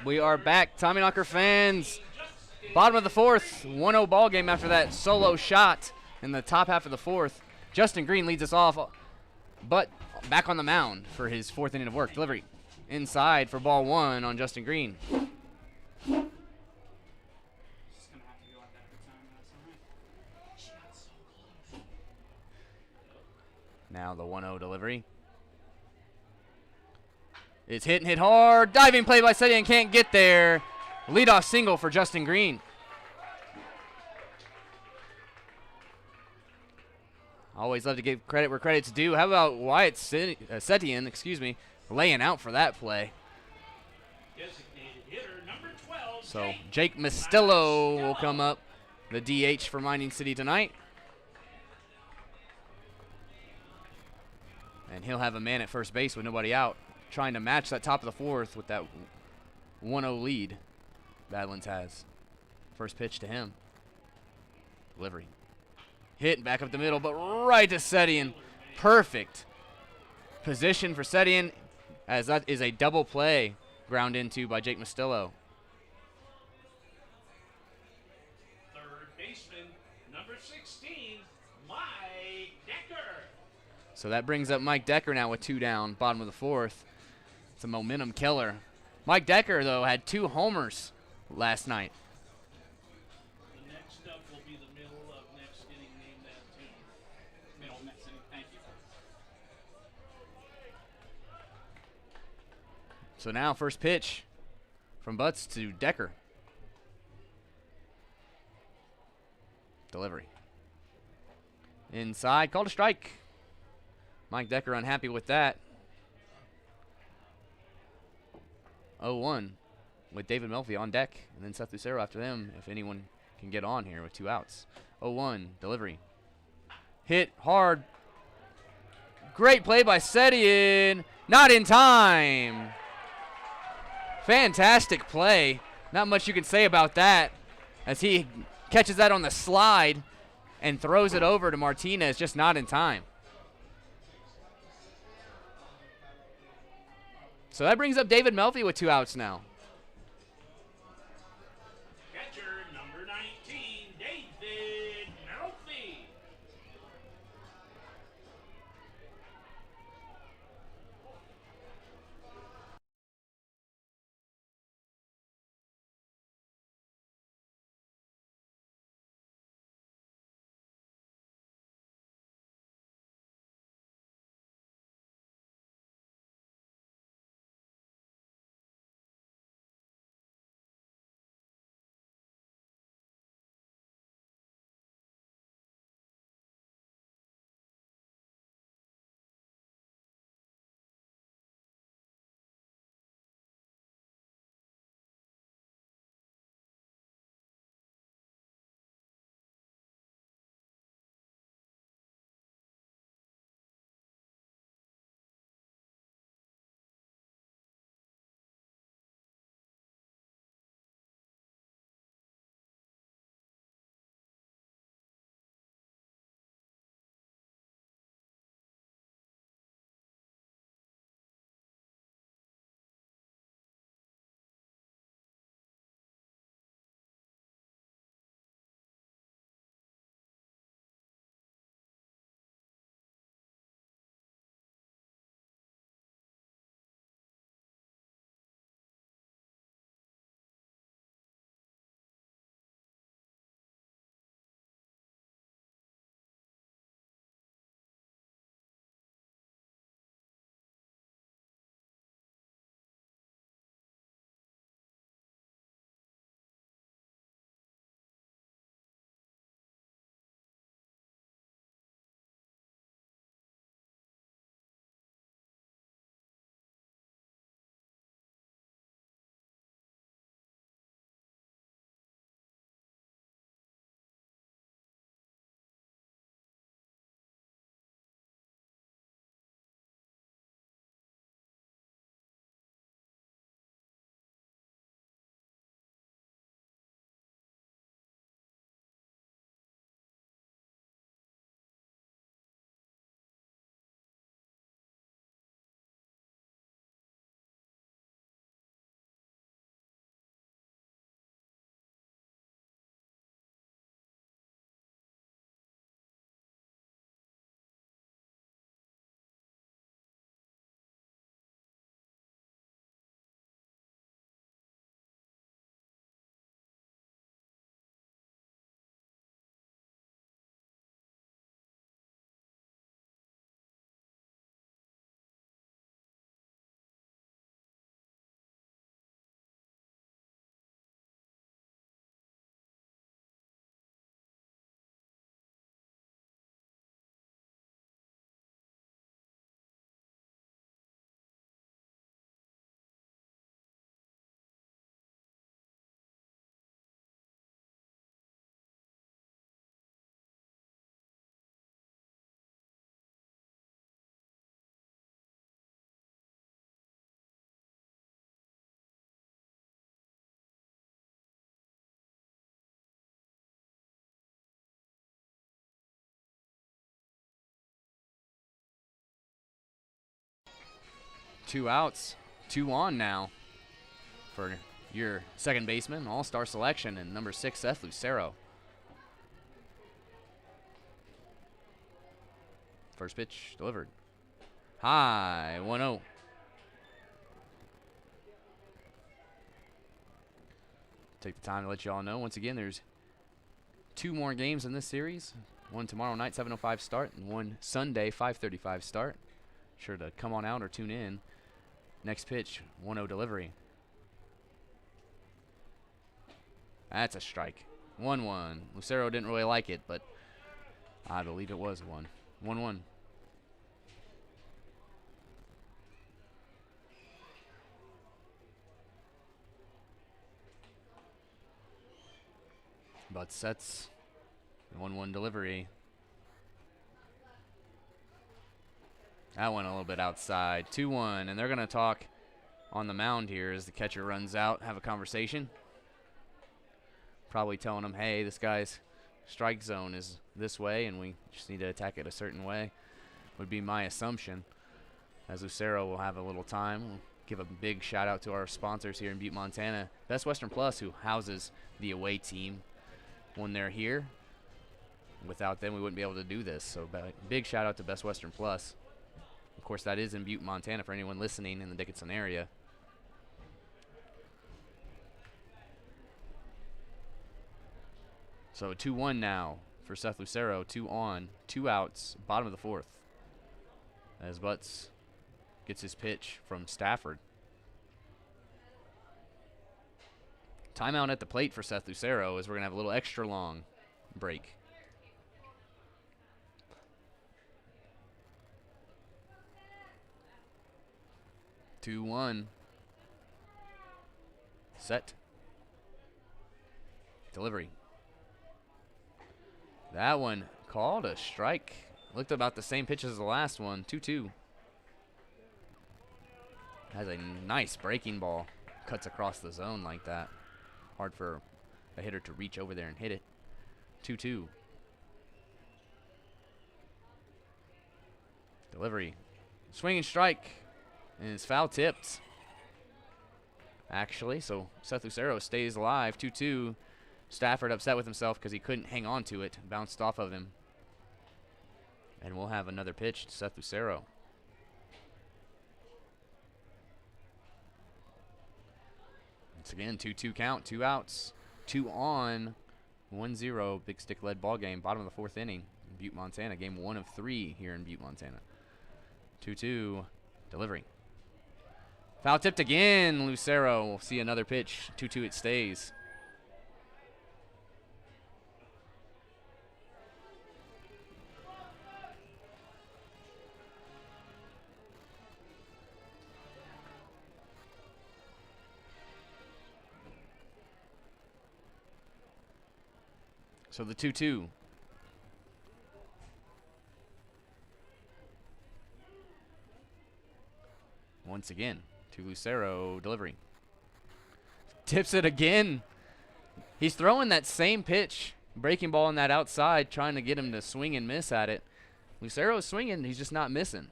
We are back, Tommyknocker fans. Bottom of the fourth, 1-0 ball game after that solo shot in the top half of the fourth. Justin Green leads us off, but back on the mound for his fourth inning of work. Delivery inside for ball one on Justin Green. Just gonna have to go at that every time. That's all right. She got so close. Now the 1-0 delivery. It's hit and hit hard. Diving play by Setian, can't get there. Leadoff single for Justin Green. Always love to give credit where credit's due. How about Wyatt Setian, laying out for that play. Designated hitter number 12. So Jake Mastillo will come up, the DH for Mining City tonight. And he'll have a man at first base with nobody out, trying to match that top of the fourth with that 1-0 lead Badlands has. First pitch to him. Delivery. Hit back up the middle, but right to Setian. Perfect position for Setian, as that is a double play ground into by Jake Mastillo. Third baseman number 16, Mike Decker. So that brings up Mike Decker now with 2 down, bottom of the fourth. It's a momentum killer. Mike Decker, though, had 2 homers last night. The next up will be the middle of next inning. Name that too. Middle of next inning. Thank you. So now first pitch from Butts to Decker. Delivery. Inside, called a strike. Mike Decker unhappy with that. 0-1 with David Melfi on deck, and then Seth Lucero after them, if anyone can get on here with 2 outs. 0-1, delivery. Hit hard. Great play by Setian. Not in time. Fantastic play. Not much you can say about that, as he catches that on the slide and throws it over to Martinez, just not in time. So that brings up David Melfi with 2 outs now. 2 outs, 2 on now for your second baseman, all-star selection, and number 6, Seth Lucero. First pitch delivered. High, 1-0. Take the time to let you all know, once again, there's 2 more games in this series. One tomorrow night, 7:05 start, and one Sunday, 5:35 start. Sure to come on out or tune in. Next pitch, 1-0 delivery. That's a strike. 1-1. Lucero didn't really like it, but I believe it was 1-1. But sets 1-1 delivery. That went a little bit outside. 2-1, and they're going to talk on the mound here as the catcher runs out, have a conversation. Probably telling him, hey, this guy's strike zone is this way, and we just need to attack it a certain way, would be my assumption. As Lucero will have a little time. We'll give a big shout out to our sponsors here in Butte, Montana. Best Western Plus, who houses the away team when they're here. Without them, we wouldn't be able to do this. So big shout out to Best Western Plus. Of course, that is in Butte, Montana for anyone listening in the Dickinson area. So 2-1 now for Seth Lucero. 2 on, 2 outs, bottom of the 4th. As Butts gets his pitch from Stafford. Timeout at the plate for Seth Lucero as we're going to have a little extra long break. Two, 1. Set. Delivery. That one called a strike. Looked about the same pitch as the last one. 2-2. Has a nice breaking ball. Cuts across the zone like that. Hard for a hitter to reach over there and hit it. 2-2. Delivery. Swinging strike. And it's foul tipped. Actually, so Seth Lucero stays alive. 2-2. Stafford upset with himself because he couldn't hang on to it. Bounced off of him. And we'll have another pitch to Seth Lucero. Once again, 2-2 count, 2 outs, 2 on, 1-0. Big stick led ball game, bottom of the 4th inning in Butte, Montana. Game 1 of 3 here in Butte, Montana. 2-2, delivery. Foul tipped again, Lucero. We'll see another pitch. 2-2 it stays. So the 2-2. Once again, to Lucero, delivery. Tips it again. He's throwing that same pitch, breaking ball on that outside, trying to get him to swing and miss at it. Lucero's swinging, he's just not missing.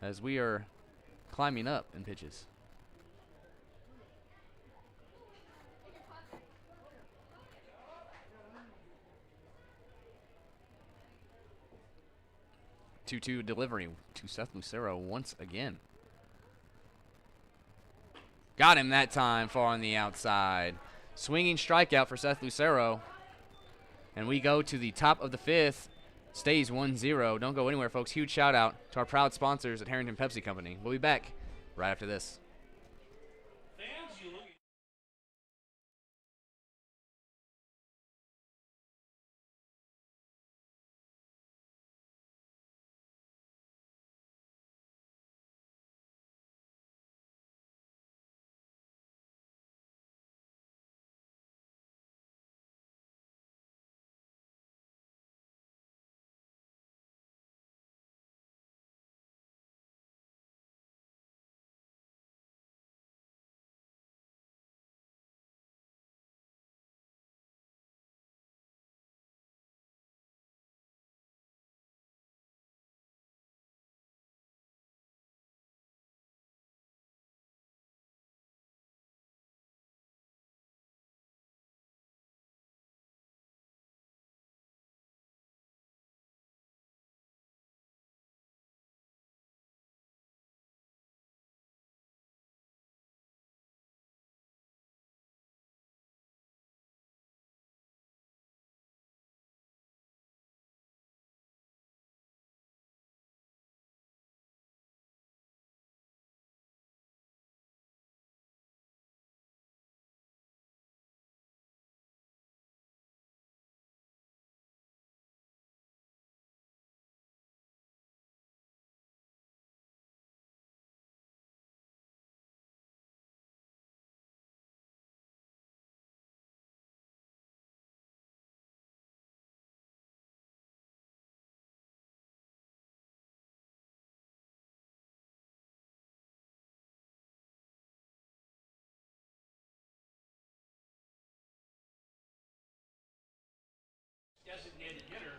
As we are climbing up in pitches. Two delivery to Seth Lucero once again. Got him that time, far on the outside. Swinging strikeout for Seth Lucero. And we go to the top of the 5th. Stays 1-0. Don't go anywhere, folks. Huge shout out to our proud sponsors at Harrington Pepsi Company. We'll be back right after this.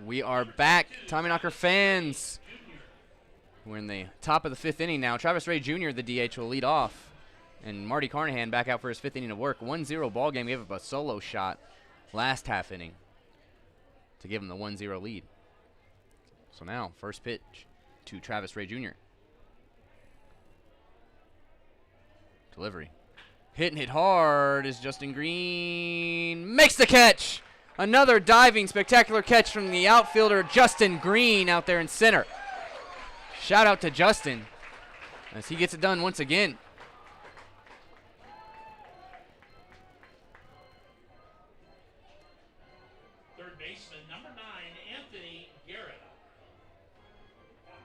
We are back, Tommyknocker fans. We're in the top of the 5th inning now. Travis Ray Jr., the DH, will lead off. And Marty Carnahan back out for his 5th inning of work. 1-0 ball game. Gave up a solo shot last half inning to give him the 1-0 lead. So now, first pitch to Travis Ray Jr. Delivery. Hitting it hard is Justin Green. Makes the catch. Another diving, spectacular catch from the outfielder Justin Green out there in center. Shout out to Justin as he gets it done once again. Third baseman, number 9, Anthony Garrett.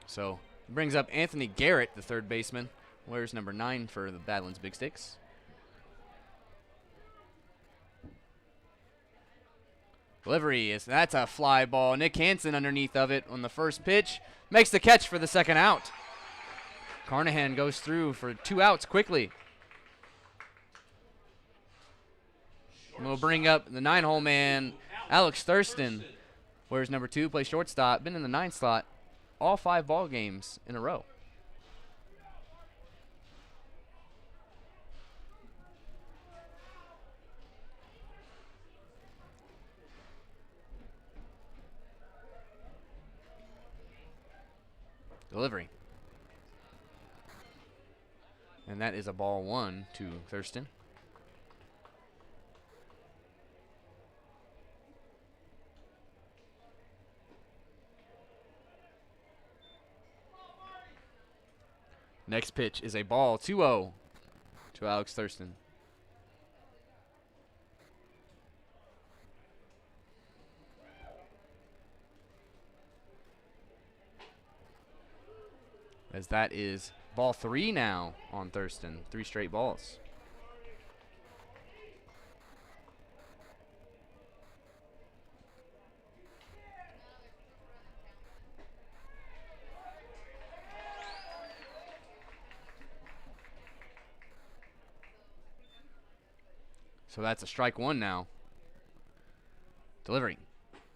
So brings up Anthony Garrett, the third baseman. Wears number 9 for the Badlands Big Sticks. Delivery that's a fly ball. Nick Hansen underneath of it on the first pitch. Makes the catch for the second out. Carnahan goes through for 2 outs quickly. And we'll bring up the 9-hole man, Alex Thurston. Wears number 2, plays shortstop. Been in the 9 slot all 5 ball games in a row. Delivery. And that is a ball 1 to Thurston. Next pitch is a ball 2-0 to Alex Thurston. As that is ball 3 now on Thurston. 3 straight balls. So that's a strike 1 now. Delivering.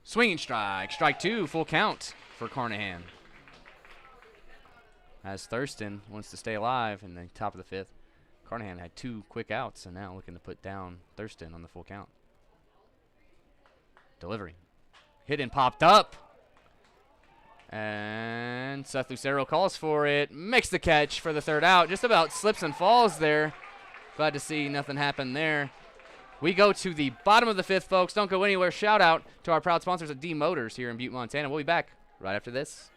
Swinging strike. Strike 2. Full count for Carnahan. As Thurston wants to stay alive in the top of the 5th. Carnahan had 2 quick outs and now looking to put down Thurston on the full count. Delivery. Hit and popped up. And Seth Lucero calls for it. Makes the catch for the 3rd out. Just about slips and falls there. Glad to see nothing happen there. We go to the bottom of the 5th, folks. Don't go anywhere. Shout out to our proud sponsors at D Motors here in Butte, Montana. We'll be back right after this.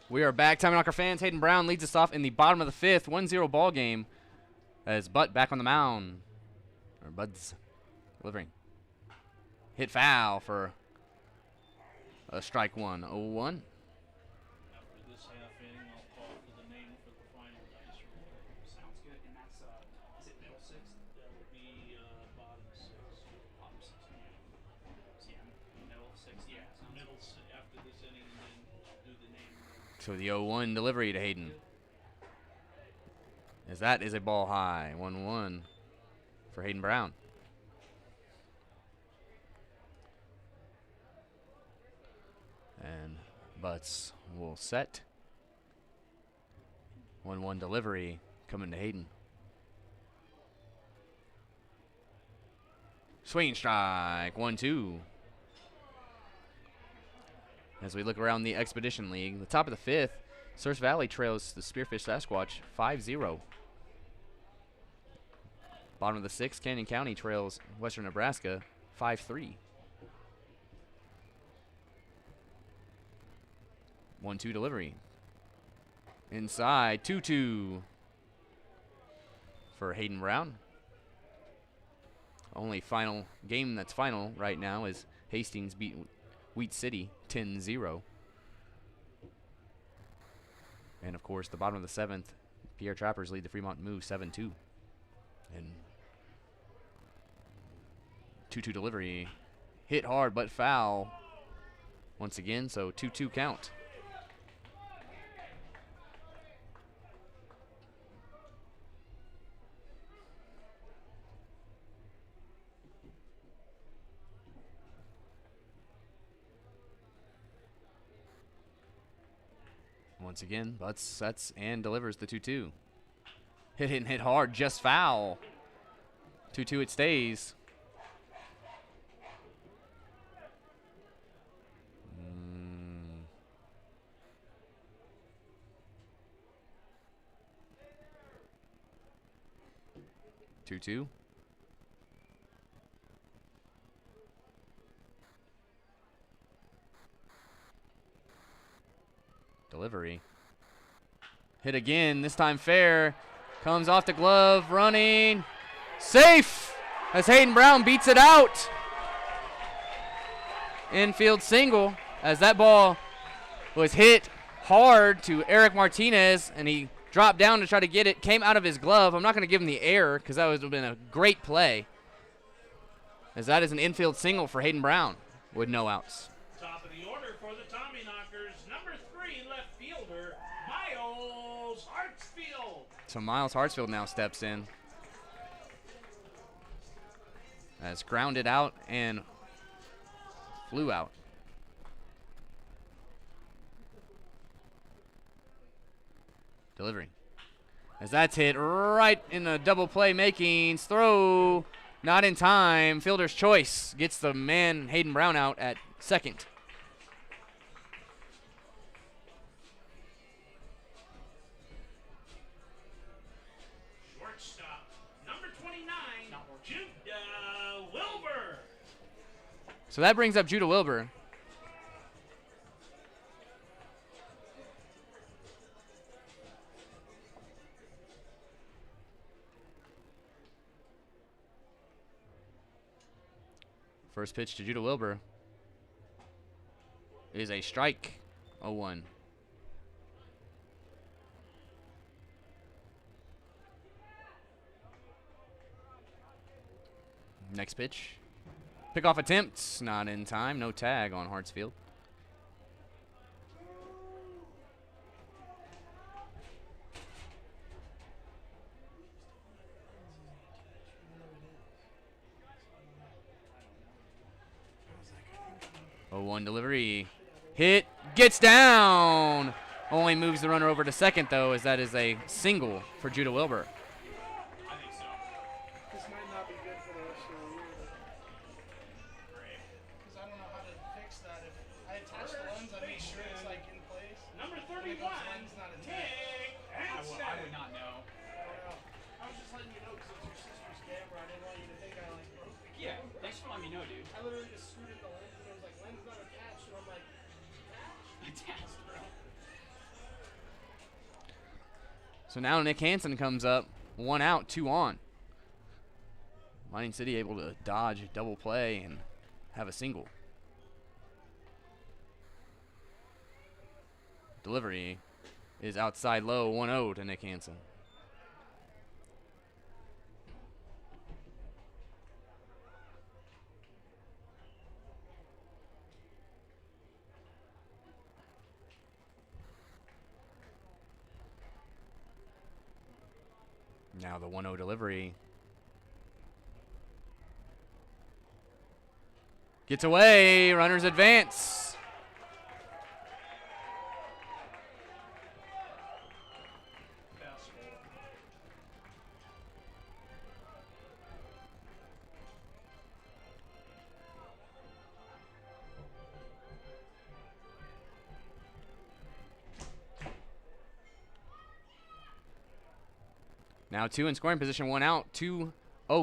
We are back. Tommyknocker fans. Hayden Brown leads us off in the bottom of the fifth. 1-0 ball game. As Butt back on the mound. Or Bud's delivering. Hit foul for a strike one. 0-1. After this half inning, I'll call for the name for the final dice roll. Sounds good. And that's is it middle six? That would be bottom six. Bottom six. Yeah, middle six. Yeah, sounds Middle after this inning, and then do the name. So the 0-1 delivery to Hayden. As that is a ball high. 1-1 for Hayden Brown. And Butts will set. 1-1 delivery coming to Hayden. Swing strike. 1-2. As we look around the Expedition League, the top of the fifth, Source Valley trails the Spearfish Sasquatch 5-0. Bottom of the sixth, Canyon County trails Western Nebraska 5-3. 1-2 delivery. Inside, 2-2 for Hayden Brown. Only final game that's final right now is Hastings beat Wheat City 10-0. And of course, the bottom of the seventh, Pierre Trappers lead the Fremont Move 7-2. And 2-2 delivery. Hit hard but foul once again, so 2-2 count. Once again, Butts sets and delivers the 2-2. Hit and hit hard, just foul. 2-2 it stays. 2-2. Delivery. Hit again, this time fair. Comes off the glove, running. Safe! As Hayden Brown beats it out. Infield single as that ball was hit hard to Eric Martinez, and he dropped down to try to get it. Came out of his glove. I'm not going to give him the error because that would have been a great play, as that is an infield single for Hayden Brown with no outs. Top of the order for the Tommyknockers, number 3 left fielder, Miles Hartsfield. So Miles Hartsfield now steps in. As grounded out and flew out. Delivery. As that's hit right in the double play makings. Throw not in time. Fielder's choice gets the man Hayden Brown out at second. Shortstop, number 29, Judah Wilbur. So that brings up Judah Wilbur. First pitch to Judah Wilbur is a strike. 0-1. Next pitch. Pickoff attempt. Not in time. No tag on Hartsfield. One delivery. Hit. Gets down. Only moves the runner over to second, though, as that is a single for Judah Wilbur. I think so. This might not be good for the rest of the year. Great. Because I don't know how to fix that. If I attach the lens, I make sure it's like in place. Number But if 31, the lens not attached, Nick I Hansen. would not know. I don't know. I was just letting you know because it's your sister's camera. I didn't want you to think I like broke the Yeah, camera. thanks for letting me know, dude. I literally just screwed in the lens and it was like lens not attached. And I'm like, Attached, bro. So now Nick Hansen comes up, 1 out, 2 on. Mining City able to dodge a double play and have a single. Delivery is outside low, 1-0 to Nick Hansen. Now the 1-0 delivery. Gets away, runners advance. Pass ball. Now 2 in scoring position, 1 out, 2-0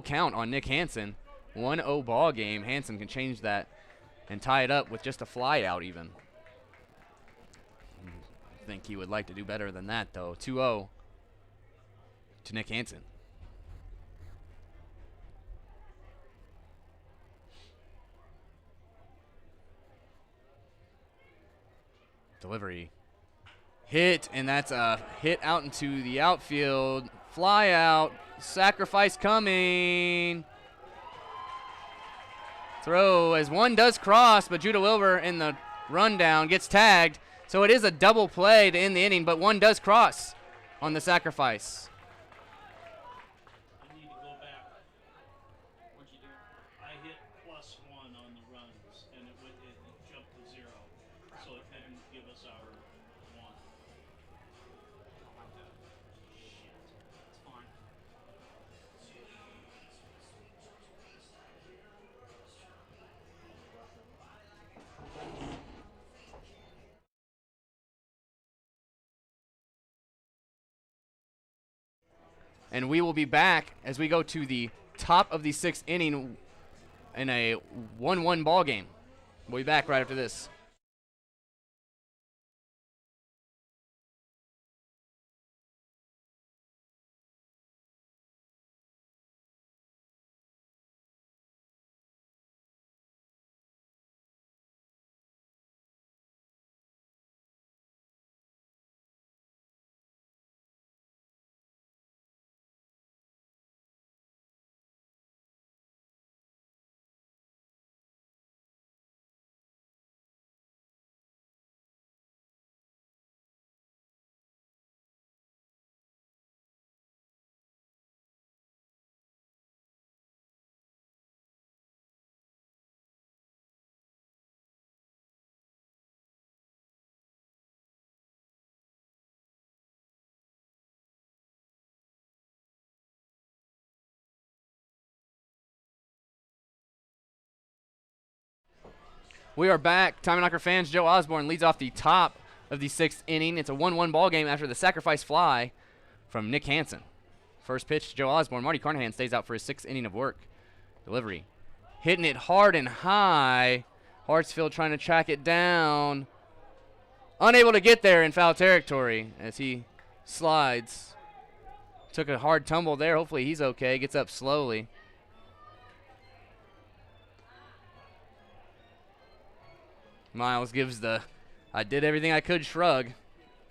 count on Nick Hansen. 1-0 ball game. Hansen can change that and tie it up with just a fly out even. I think he would like to do better than that though. 2-0 to Nick Hansen. Delivery. Hit, and that's a hit out into the outfield. Fly out. Sacrifice coming. Throw as one does cross, but Judah Wilbur in the rundown gets tagged. So it is a double play to end the inning, but one does cross on the sacrifice. I need to go back. What'd you do? I hit +1 on the runs, and it jumped to 0. So it didn't give us our 1. I'll have to. Shit. It's fine. And we will be back as we go to the top of the 6th inning in a 1-1 ball game. We'll be back right after this. We are back. Tommyknocker fans, Joe Osborne leads off the top of the 6th inning. It's a 1-1 ball game after the sacrifice fly from Nick Hansen. First pitch to Joe Osborne. Marty Carnahan stays out for his 6th inning of work. Delivery. Hitting it hard and high. Hartsfield trying to track it down. Unable to get there in foul territory as he slides. Took a hard tumble there. Hopefully he's okay. Gets up slowly. Miles gives the I did everything I could shrug.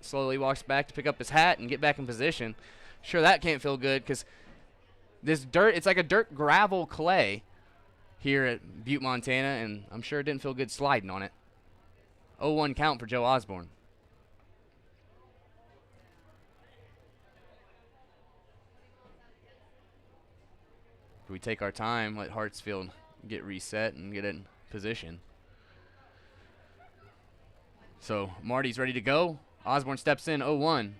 Slowly walks back to pick up his hat and get back in position. Sure, that can't feel good because this dirt, it's like a dirt gravel clay here at Butte, Montana, and I'm sure it didn't feel good sliding on it. 0-1 count for Joe Osborne. We take our time, let Hartsfield get reset and get in position. So Marty's ready to go. Osborne steps in, 0-1.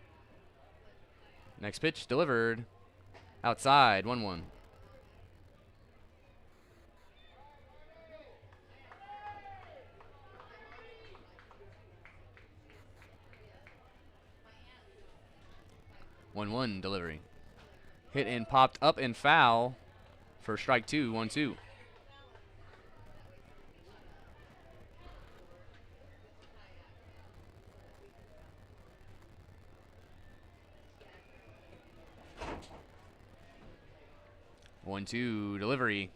Next pitch delivered. Outside, 1-1. One delivery. Hit and popped up and foul for strike 2, 1-2. 1-2 delivery.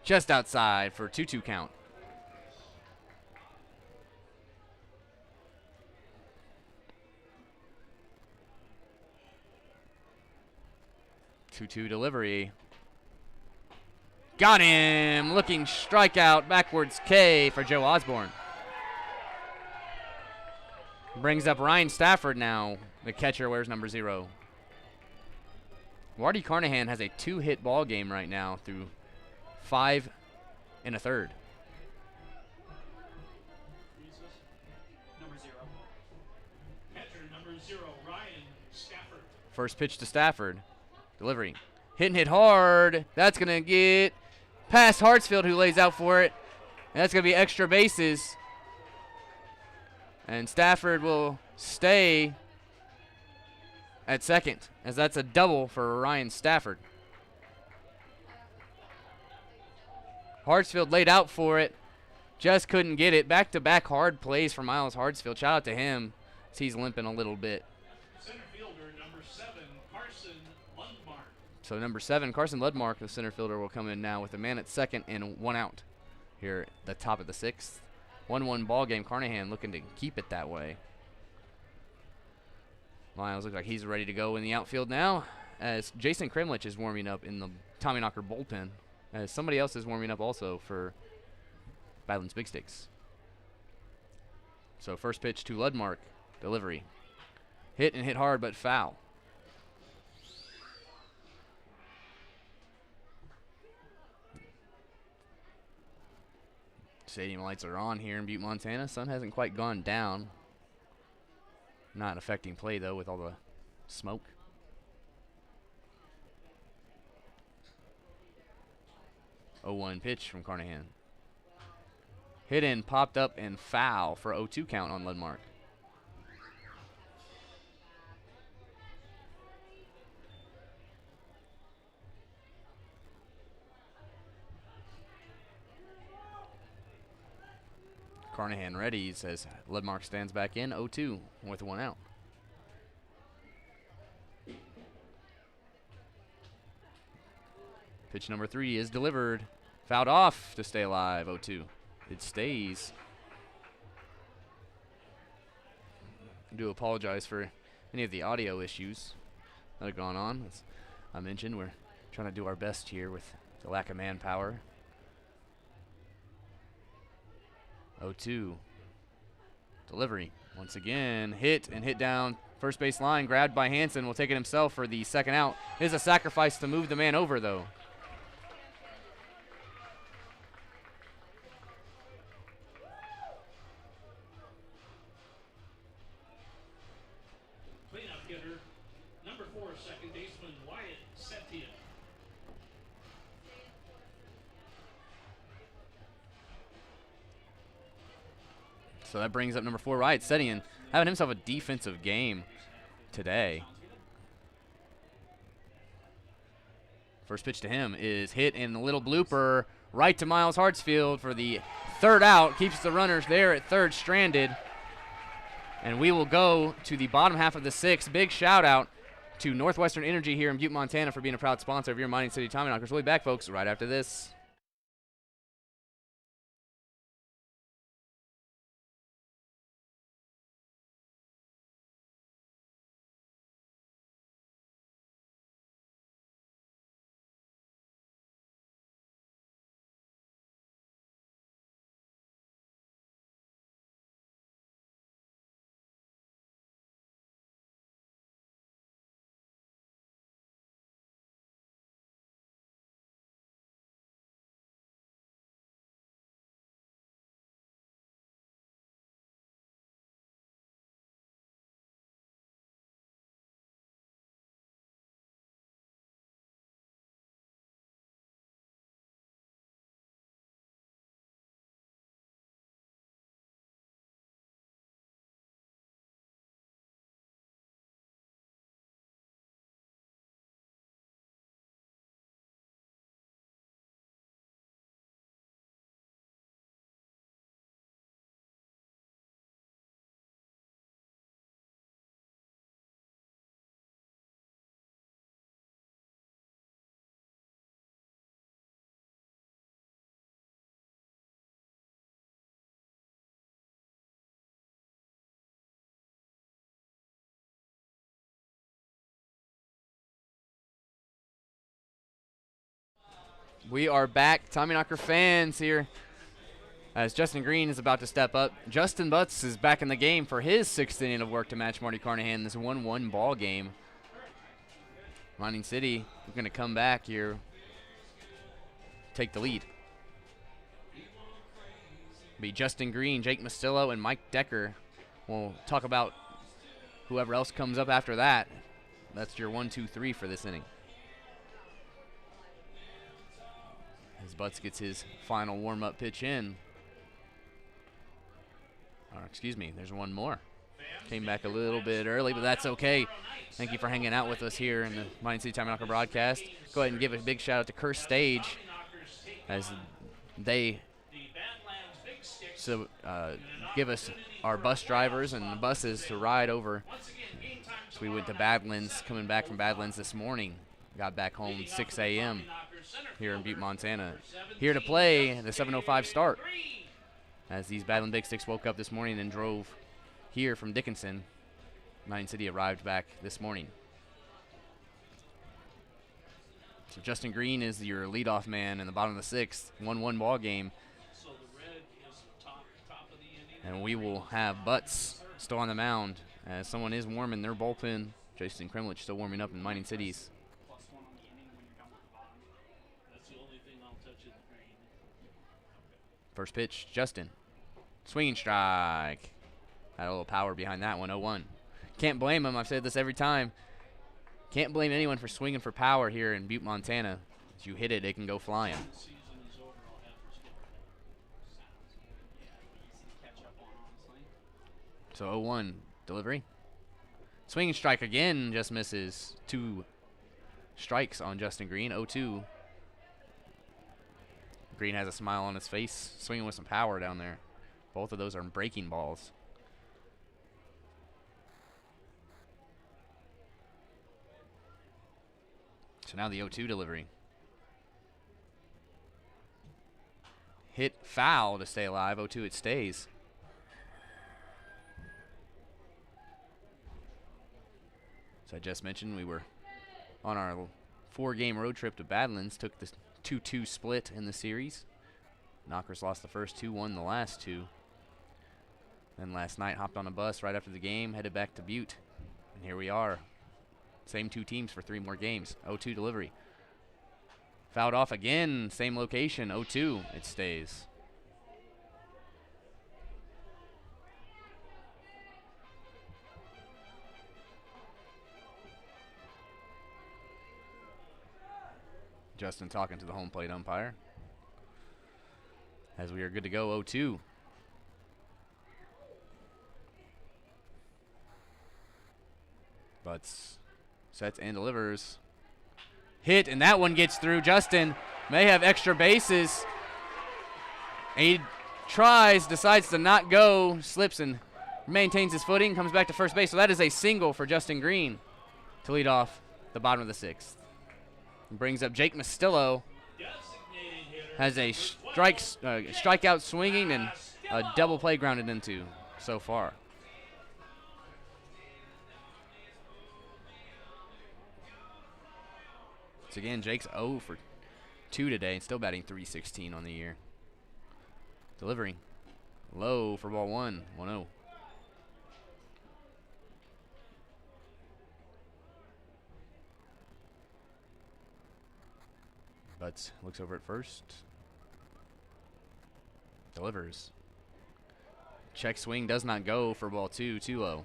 Just outside for 2-2 count. Two delivery. Got him. Looking strikeout. Backwards K for Joe Osborne. Brings up Ryan Stafford now. The catcher wears number 0. Wardy Carnahan has a 2-hit ball game right now through 5 1/3. Number 0. Catcher number 0, Ryan Stafford. First pitch to Stafford. Delivery. Hit hard. That's going to get past Hartsfield, who lays out for it. And that's going to be extra bases. And Stafford will stay at second, as that's a double for Ryan Stafford. Hartsfield laid out for it. Just couldn't get it. Back-to-back hard plays for Miles Hartsfield. Shout out to him as he's limping a little bit. Center fielder number 7, Carson Lundmark. So number 7, Carson Ludmark, the center fielder, will come in now with a man at second and 1 out here at the top of the 6th. 1-1 ball game. Carnahan looking to keep it that way. Miles looks like he's ready to go in the outfield now, as Jason Kremlich is warming up in the Tommyknocker bullpen, as somebody else is warming up also for Badlands Big Sticks. So first pitch to Ludmark. Delivery. Hit hard, but foul. Stadium lights are on here in Butte, Montana. Sun hasn't quite gone down. Not affecting play, though, with all the smoke. Oh, 1 pitch from Carnahan. Hit in, popped up, and foul for 0-2 count on Ludmark. Carnahan readies as Ludmark stands back in 0-2 with 1 out. Pitch number 3 is delivered. Fouled off to stay alive, 0-2. It stays. I do apologize for any of the audio issues that have gone on. As I mentioned, we're trying to do our best here with the lack of manpower. 0-2. Delivery. Once again, hit down first base line. Grabbed by Hansen. Will take it himself for the second out. It is a sacrifice to move the man over, though. Cleanup hitter number 4, second baseman Wyatt Septia. So that brings up number 4, Wyatt Setian, having himself a defensive game today. First pitch to him is hit in the little blooper right to Miles Hartsfield for the 3rd out. Keeps the runners there at 3rd stranded. And we will go to the bottom half of the 6th. Big shout out to Northwestern Energy here in Butte, Montana for being a proud sponsor of your Mining City Tommyknockers. We'll be back, folks, right after this. We are back, Tommyknocker fans here, as Justin Green is about to step up. Justin Butts is back in the game for his 6th inning of work to match Marty Carnahan. This 1-1 ball game. Mining City, we're going to come back here, take the lead. Be Justin Green, Jake Mastillo, and Mike Decker. We'll talk about whoever else comes up after that. That's your 1, 2, 3 for this inning. As Butts gets his final warm-up pitch in. Excuse me, there's one more. Came back a little bit early, but that's okay. Thank you for hanging out with us here in the Mining City Tommyknocker broadcast. Go ahead and give a big shout out to Curse Stage as they give us our bus drivers and the buses to ride over. So we went to Badlands, coming back from Badlands this morning. Got back home 6 a.m. here in Butte, Montana. Here to play the 7:05 start. As these Badland Big Sticks woke up this morning and drove here from Dickinson. Mining City arrived back this morning. So Justin Green is your leadoff man in the bottom of the 6th. 1-1 ball game. So the red is the top of the inning. And we will have Butts still on the mound as someone is warming their bullpen. Jason Kremlich still warming up in Mining Cities. +1 on the inning when you're done with the bottom. That's the only thing I'll touch in the green. First pitch, Justin. Swinging strike. Had a little power behind that one, 0-1. Can't blame him. I've said this every time. Can't blame anyone for swinging for power here in Butte, Montana. As you hit it, it can go flying. The season is over. I'll have to skip it. Easy to catch up on, honestly. So 0-1 delivery. Swinging strike again, just misses. 2 strikes on Justin Green, 0-2. Green has a smile on his face, swinging with some power down there. Both of those are breaking balls. So now the 0-2 delivery. Hit foul to stay alive. 0-2 it stays. So I just mentioned we were on our 4-game road trip to Badlands. Took the 2-2 split in the series. Knockers lost the first 2, won the last 2. Then last night hopped on a bus right after the game, headed back to Butte. And here we are. Same 2 teams for 3 more games. 0-2 delivery. Fouled off again, same location, 0-2, it stays. Justin talking to the home plate umpire. As we are good to go, 0-2. Butts sets and delivers. Hit, and that one gets through. Justin may have extra bases. He tries, decides to not go, slips and maintains his footing, comes back to first base. So that is a single for Justin Green to lead off the bottom of the 6th. Brings up Jake Mastillo. Has a strikeout swinging and a double play grounded into so far. So again, Jake's 0 for 2 today and still batting .316 on the year. Delivering low for ball 1, 1-0. Butts looks over at first. Delivers. Check swing does not go for ball 2, too low. What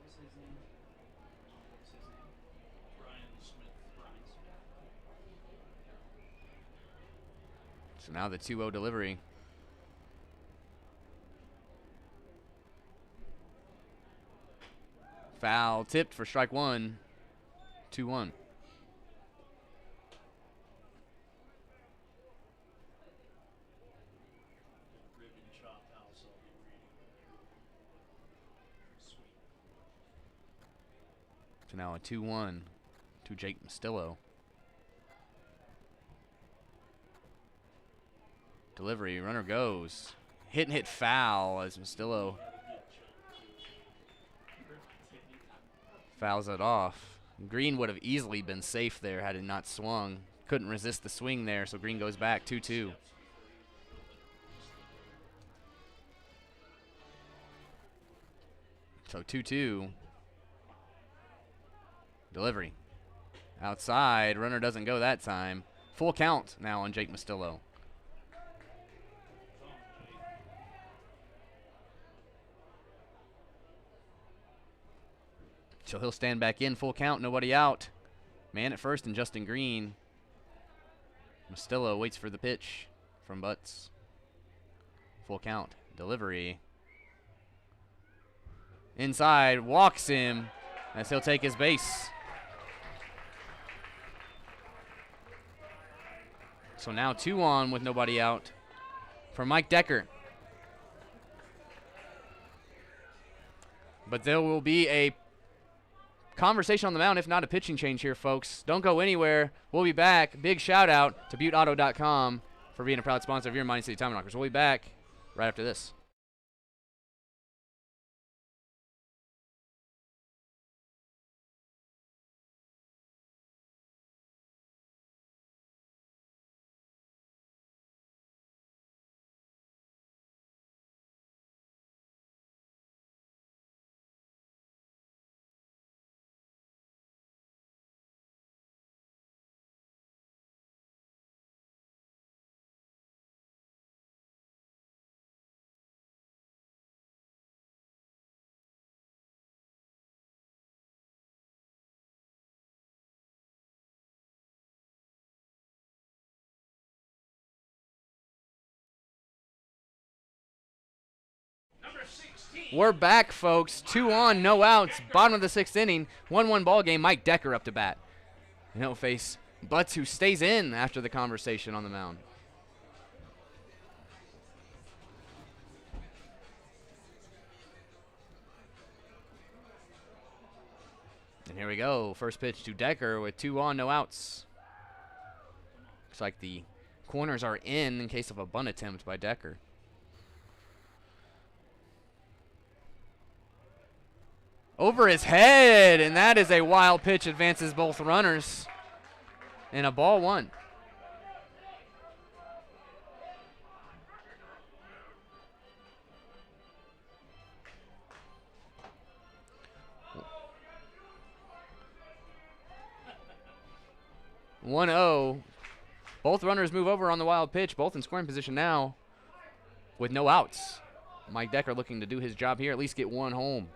was his name? Brian Smith. So now the 2-0 delivery. Foul tipped for strike 1, 2-1. Ribbon chop house I'll be reading. Sweet. So now a 2-1 to Jake Mastillo. Delivery, runner goes. Hit and hit foul as Mastillo fouls it off. Green would have easily been safe there had it not swung. couldn't resist the swing there, so green goes back 2-2. So 2-2. Delivery. Outside. Runner doesn't go that time. Full count now on Jake Mastillo. So he'll stand back in. Full count. Nobody out. Man at first and Justin Green. Mastillo waits for the pitch from Butts. Full count. Delivery. Inside. Walks him as he'll take his base. So now 2 on with nobody out for Mike Decker. But there will be a conversation on the mound, if not a pitching change here, folks. Don't go anywhere. We'll be back. Big shout out to ButteAuto.com for being a proud sponsor of your Mining City Tommyknockers. We'll be back right after this. We're back, folks. 2 on, no outs. Bottom of the 6th inning. 1-1 ball game. Mike Decker up to bat. And he'll face Butts, who stays in after the conversation on the mound. And here we go. First pitch to Decker with 2 on, no outs. Looks like the corners are in case of a bunt attempt by Decker. Over his head, and that is a wild pitch. Advances both runners. And a ball 1. (1-0). Both runners move over on the wild pitch, both in scoring position now with no outs. Mike Decker looking to do his job here, at least get 1 home.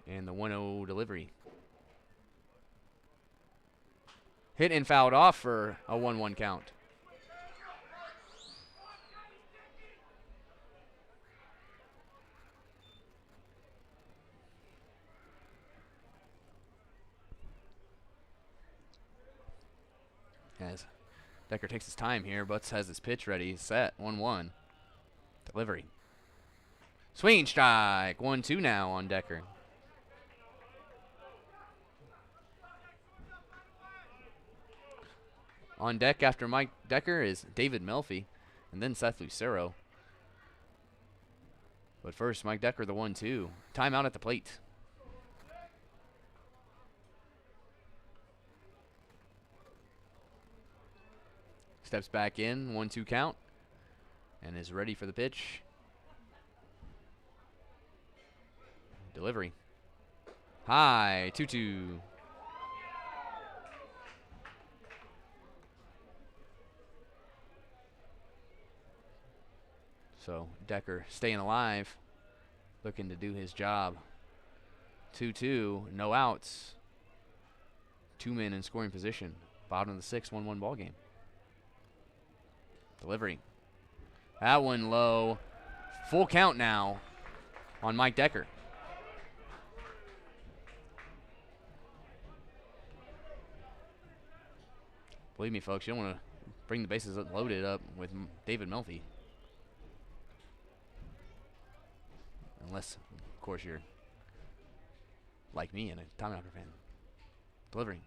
And the 1-0 delivery. Hit and fouled off for a 1-1 count. As Decker takes his time here, Butts has his pitch ready. He's set. 1-1. Delivery. Swinging strike. 1-2 now on Decker. On deck after Mike Decker is David Melfi and then Seth Lucero. But first, Mike Decker, the 1-2. Timeout at the plate. Steps back in, 1-2 count, and is ready for the pitch. Delivery. High, 2-2. So Decker staying alive, looking to do his job. 2-2, no outs. 2 men in scoring position. Bottom of the 6th, 1-1 ball game. Delivery. That one low. Full count now on Mike Decker. Believe me, folks, you don't want to bring the bases loaded up with David Melfi. Unless, of course, you're like me and a Tommyknocker fan. Delivering.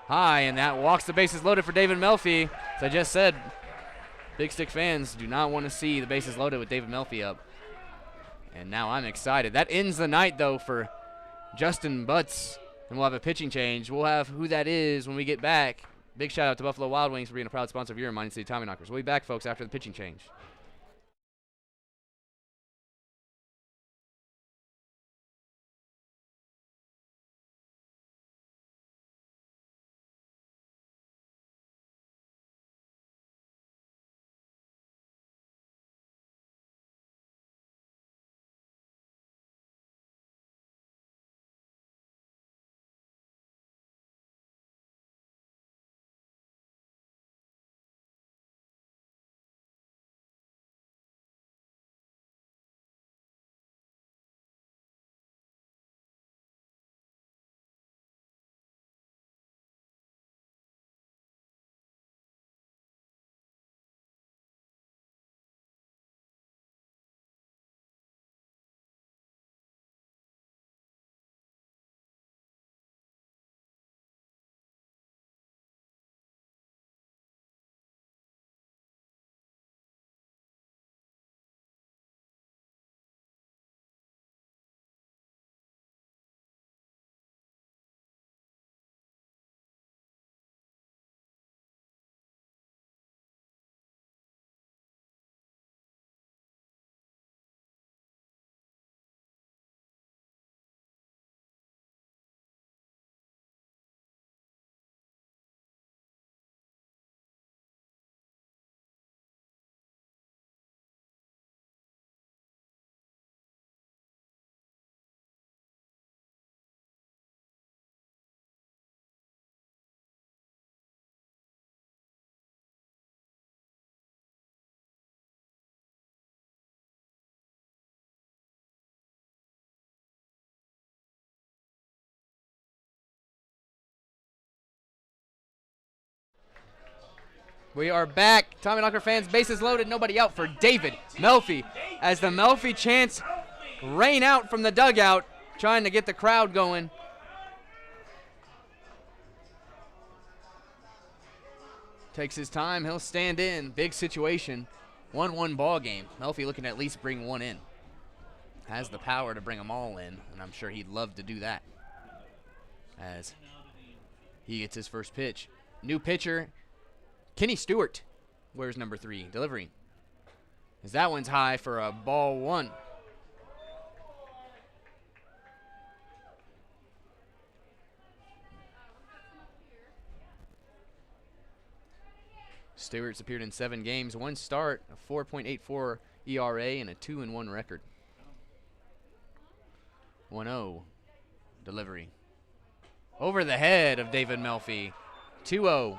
High, and that walks the bases loaded for David Melfi. As I just said, Big Stick fans do not want to see the bases loaded with David Melfi up. And now I'm excited. That ends the night, though, for Justin Butts. And we'll have a pitching change. We'll have who that is when we get back. Big shout out to Buffalo Wild Wings for being a proud sponsor of your Mining City Tommyknockers. We'll be back, folks, after the pitching change. We are back. Tommyknocker fans, bases loaded, nobody out for David Melfi. As the Melfi chants rain out from the dugout, trying to get the crowd going. Takes his time, he'll stand in. Big situation. 1-1 ball game. Melfi looking to at least bring one in. Has the power to bring them all in, and I'm sure he'd love to do that. As he gets his first pitch. New pitcher, Kenny Stewart. Where's number 3? Delivering. As that one's high for a ball 1. Stewart's appeared in 7 games, 1 start, a 4.84 ERA, and a 2-1 record. 1-0. Delivery. Over the head of David Melfi. 2-0.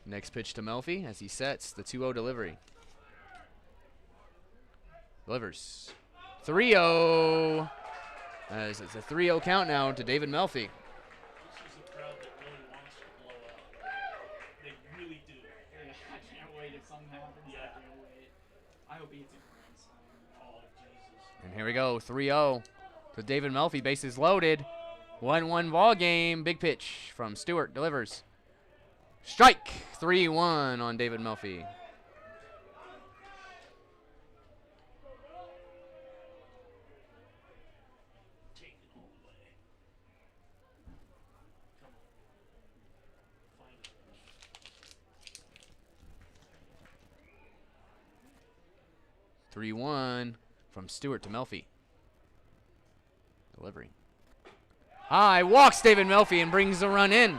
Next pitch to Melfi as he sets the 2-0 delivery. Delivers. 3-0. As it's a 3-0 count now to David Melfi. This is a crowd that really wants to blow out. They really do. I can't wait if something happens. Yeah. I can't wait. I hope he hits a grand slam. Oh, Jesus. And here we go, 3-0 to David Melfi. Bases loaded. 1-1 ball game. Big pitch from Stewart. Delivers. Strike. 3-1 on David Melfi. Take it all away. Come on. Find it. 3-1 from Stewart to Melfi. Delivery. High, walks David Melfi and brings the run in. So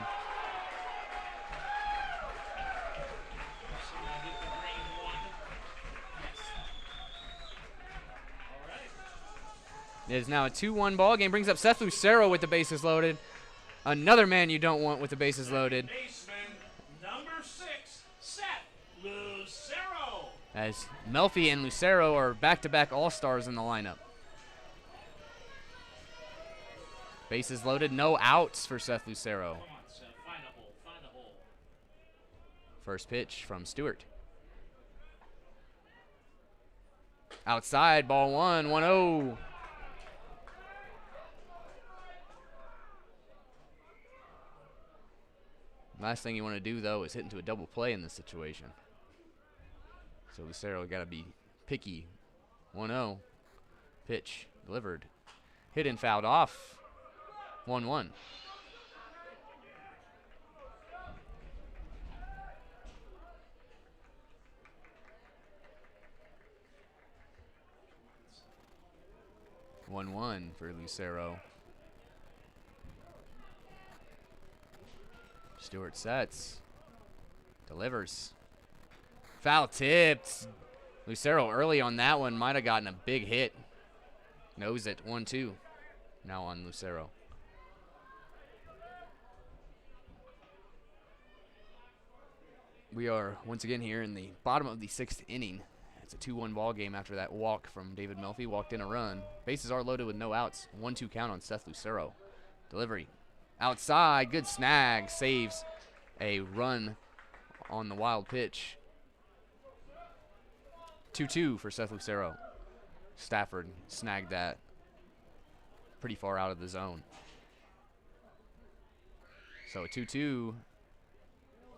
I get the green one. Yes. All right. It is now a 2-1 ball game. Brings up Seth Lucero with the bases loaded. Another man you don't want with the bases loaded. Baseman number 6, Seth Lucero. As Melfi and Lucero are back-to-back all-stars in the lineup. Bases loaded, no outs for Seth Lucero. Come on, Seth. Find a hole. Find a hole. First pitch from Stewart. Outside, ball 1, 1-0. Last thing you want to do, though, is hit into a double play in this situation. So Lucero got to be picky. 1-0. Pitch delivered. Hit and fouled off. 1-1. For Lucero. Stewart sets. Delivers. Foul tipped. Lucero early on that one might have gotten a big hit. Knows it. 1-2. Now on Lucero. We are once again here in the bottom of the 6th inning. It's a 2-1 ball game after that walk from David Melfi. Walked in a run. Bases are loaded with no outs. 1-2 count on Seth Lucero. Delivery. Outside. Good snag. Saves a run on the wild pitch. 2-2 for Seth Lucero. Stafford snagged that pretty far out of the zone. So a 2-2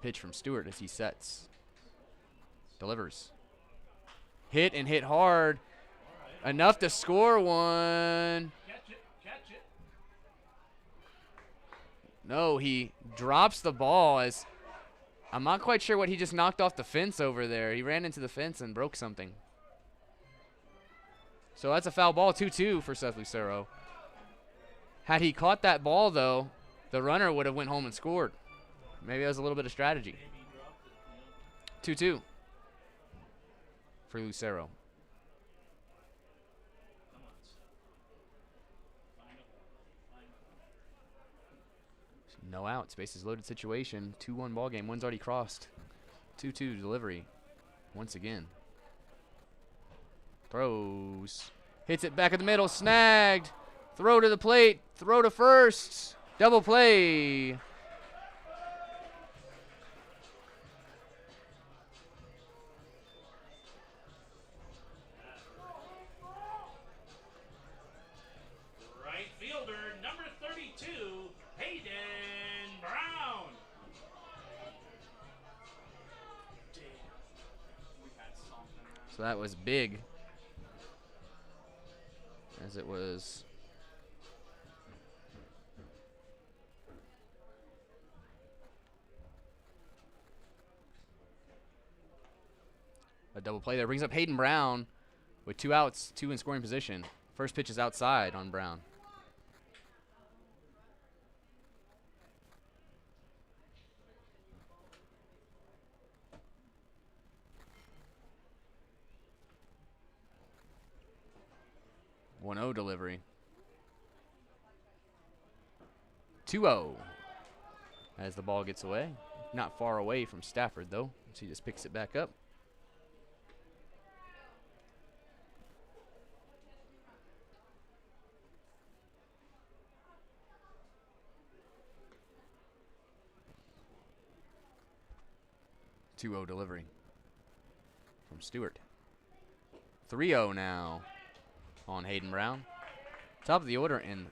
pitch from Stewart as he sets. Delivers. Hit and hit hard. Enough to score one. Catch it. No, he drops the ball as I'm not quite sure what he just knocked off the fence over there. He ran into the fence and broke something. So that's a foul ball, 2-2 for Seth Lucero. Had he caught that ball, though, the runner would have went home and scored. Maybe that was a little bit of strategy. 2-2 for Lucero. No outs, bases loaded situation. 2-1 ball game. One's already crossed. 2-2 delivery. Once again. Throws. Hits it back at the middle. Snagged. Throw to the plate. Throw to first. Double play. Right fielder, number 32, Hayden Brown. So that was big. As it was a double play there. Brings up Hayden Brown with 2 outs, 2 in scoring position. First pitch is outside on Brown. Delivery. 2-0 as the ball gets away. Not far away from Stafford, though, so he just picks it back up. Delivery from Stewart. 3-0 now on Hayden Brown. Top of the order, and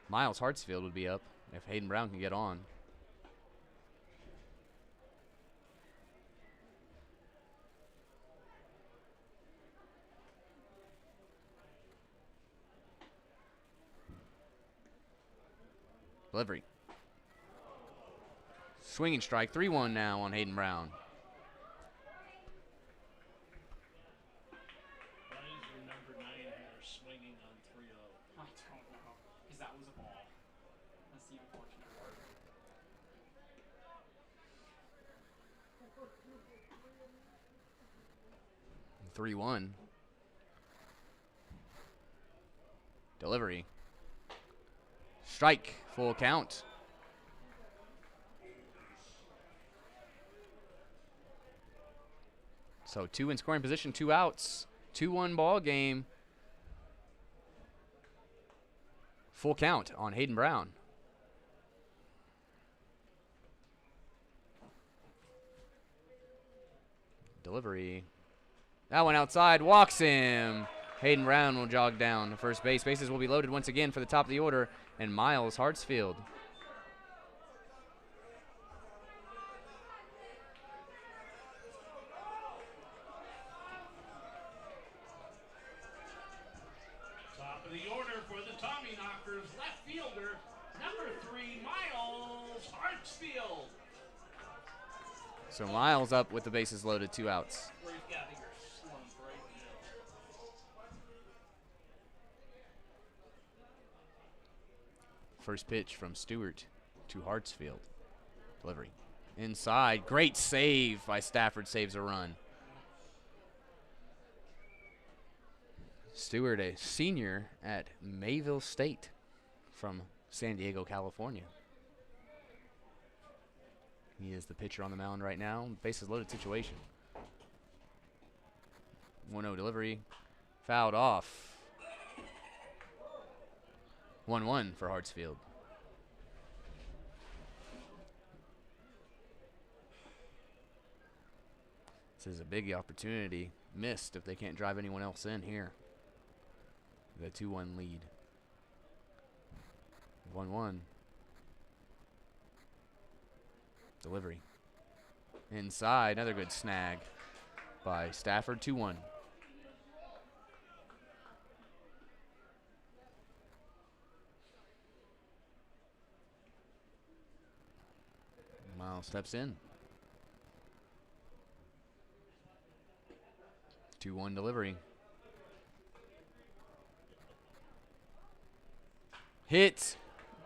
Miles Hartsfield would be up if Hayden Brown can get on. Delivery. Swinging strike. 3-1 now on Hayden Brown. Why is your number 9 here swinging on 3-0? I don't know, because that was a ball. That's the unfortunate part. 3-1. Delivery. Strike. Full count. So 2 in scoring position, 2 outs. 2-1 ball game. Full count on Hayden Brown. Delivery. That one outside. Walks him. Hayden Brown will jog down to first base. Bases will be loaded once again for the top of the order. And Miles Hartsfield. Hartsfield. So Miles up with the bases loaded, 2 outs. Where you've got your slump right now. First pitch from Stewart to Hartsfield. Delivery. Inside. Great save by Stafford. Saves a run. Stewart, a senior at Mayville State from San Diego, California. He is the pitcher on the mound right now. Bases loaded situation. 1-0 delivery. Fouled off. 1-1 for Hartsfield. This is a big opportunity. Missed if they can't drive anyone else in here. The 2-1 lead. 1-1. Delivery. Inside. Another good snag by Stafford. 2-1. Miles steps in. 2-1 delivery. Hits.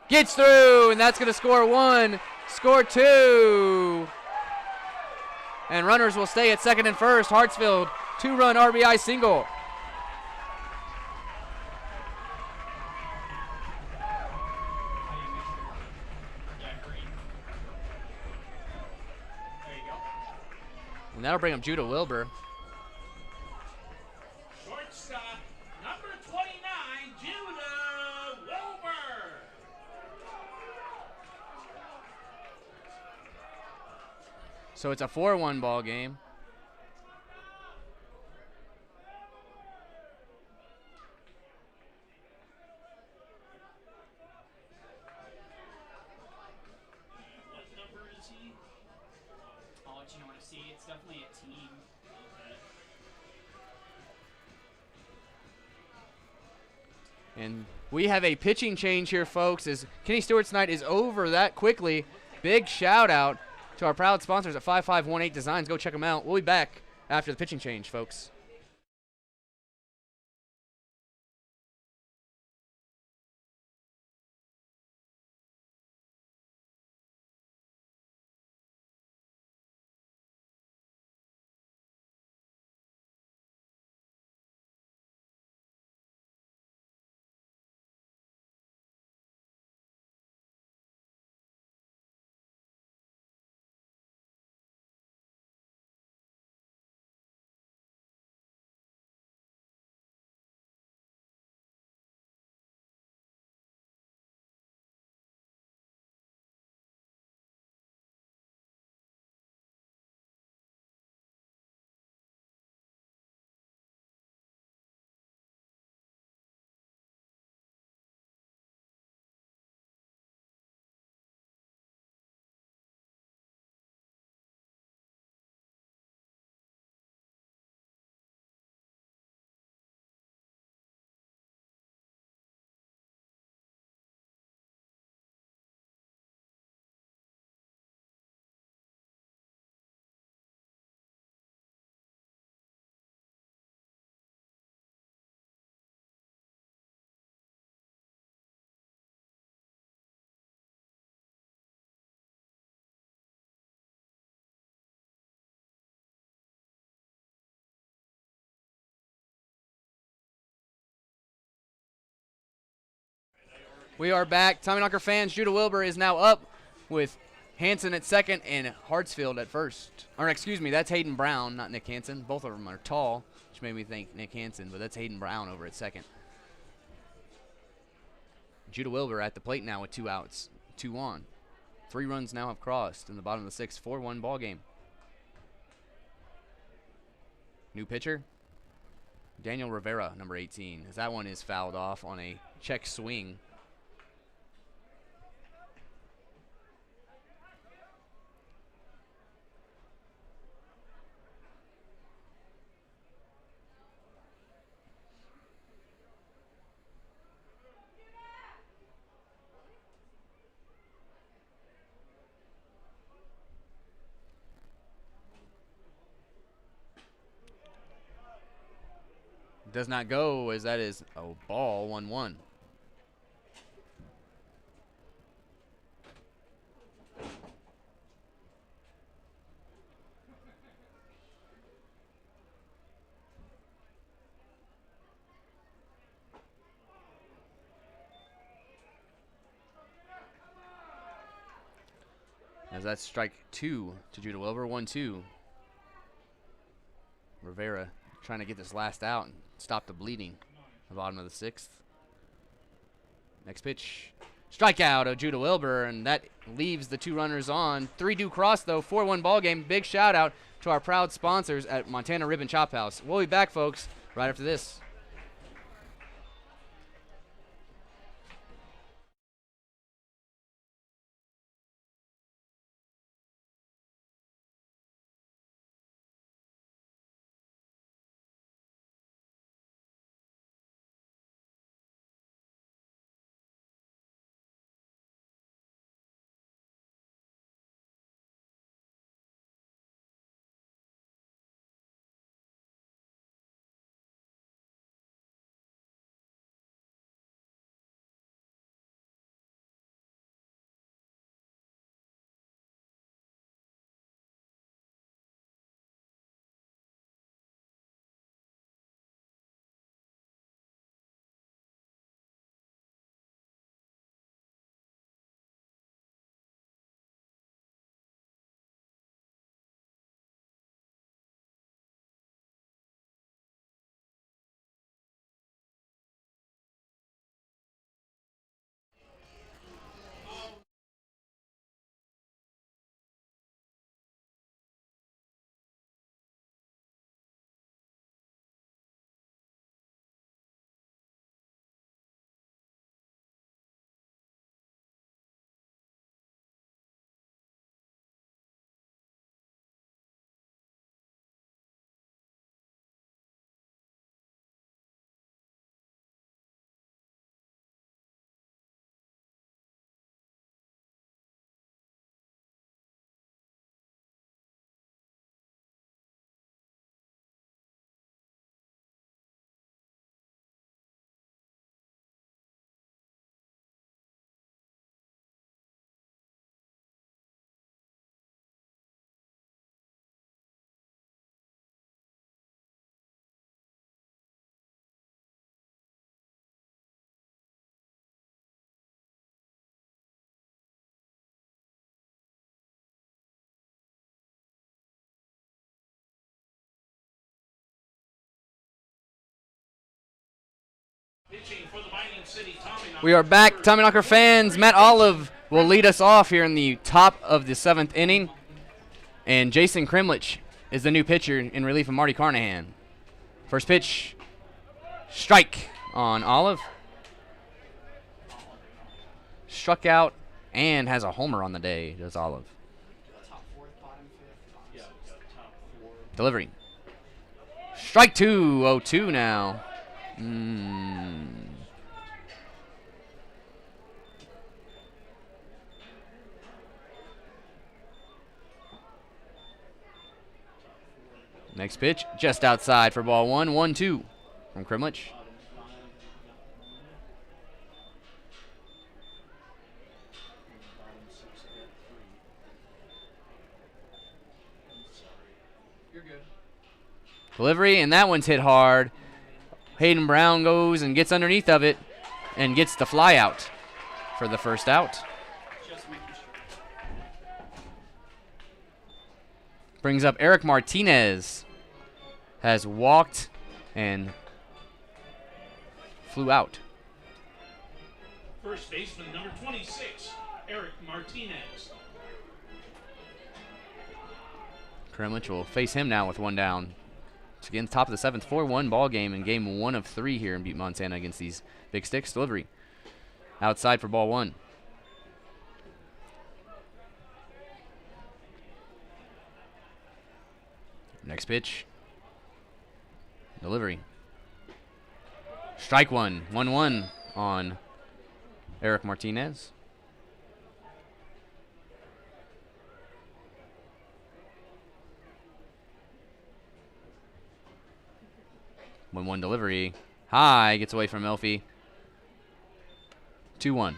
Gets through, and that's going to score 1. Score 2. And runners will stay at second and first. Hartsfield, 2-run RBI single. And that'll bring up Judah Wilbur. Shortstop, number 29, Judah Wilbur. So it's a 4-1 ball game. What number is he? I'll let you know when I see. It's definitely a team. And we have a pitching change here, folks, as Kenny Stewart's night is over that quickly. Big shout out to our proud sponsors at 5518 Designs. Go check them out. We'll be back after the pitching change, folks. We are back. Tommyknocker fans, Judah Wilbur is now up with Hansen at second and Hartsfield at first. Or excuse me, that's Hayden Brown, not Nick Hansen. Both of them are tall, which made me think Nick Hansen, but that's Hayden Brown over at second. Judah Wilbur at the plate now with 2 outs, 2 on. 3 runs now have crossed in the bottom of the 6th, 4-1 ball game. New pitcher, Daniel Rivera, number 18, as that one is fouled off on a check swing. Does not go, as that is a ball, 1-1. As that's strike 2 to Judah Wilbur, 1-2. Rivera trying to get this last out and stop the bleeding. The bottom of the 6th. Next pitch. Strikeout of Judah Wilbur, and that leaves the 2 runners on. 3-2 cross, though. 4-1 ball game. Big shout out to our proud sponsors at Montana Rib and Chop House. We'll be back, folks, right after this. Pitching for the Mining City Tommyknockers. We are back. Tommyknocker fans, Matt Olive will lead us off here in the top of the 7th inning. And Jason Kremlich is the new pitcher in relief of Marty Carnahan. First pitch, strike on Olive. Struck out and has a homer on the day, does Olive. Delivery. Strike 2, 0-2 now. Next pitch, just outside for ball 1, 1-2 from Kremlich. Delivery, and that one's hit hard. Hayden Brown goes and gets underneath of it and gets the fly out for the first out. Just making sure. Brings up Eric Martinez. Has walked and flew out. First baseman number 26, Eric Martinez. Kremlich will face him now with 1 down. So again, top of the 7th, 4-1 ball game in game 1 of 3 here in Butte, Montana against these Big Sticks. Delivery outside for ball 1. Next pitch. Delivery. Strike 1, 1-1 on Eric Martinez. 1-1 delivery. High, gets away from Elfie. 2-1.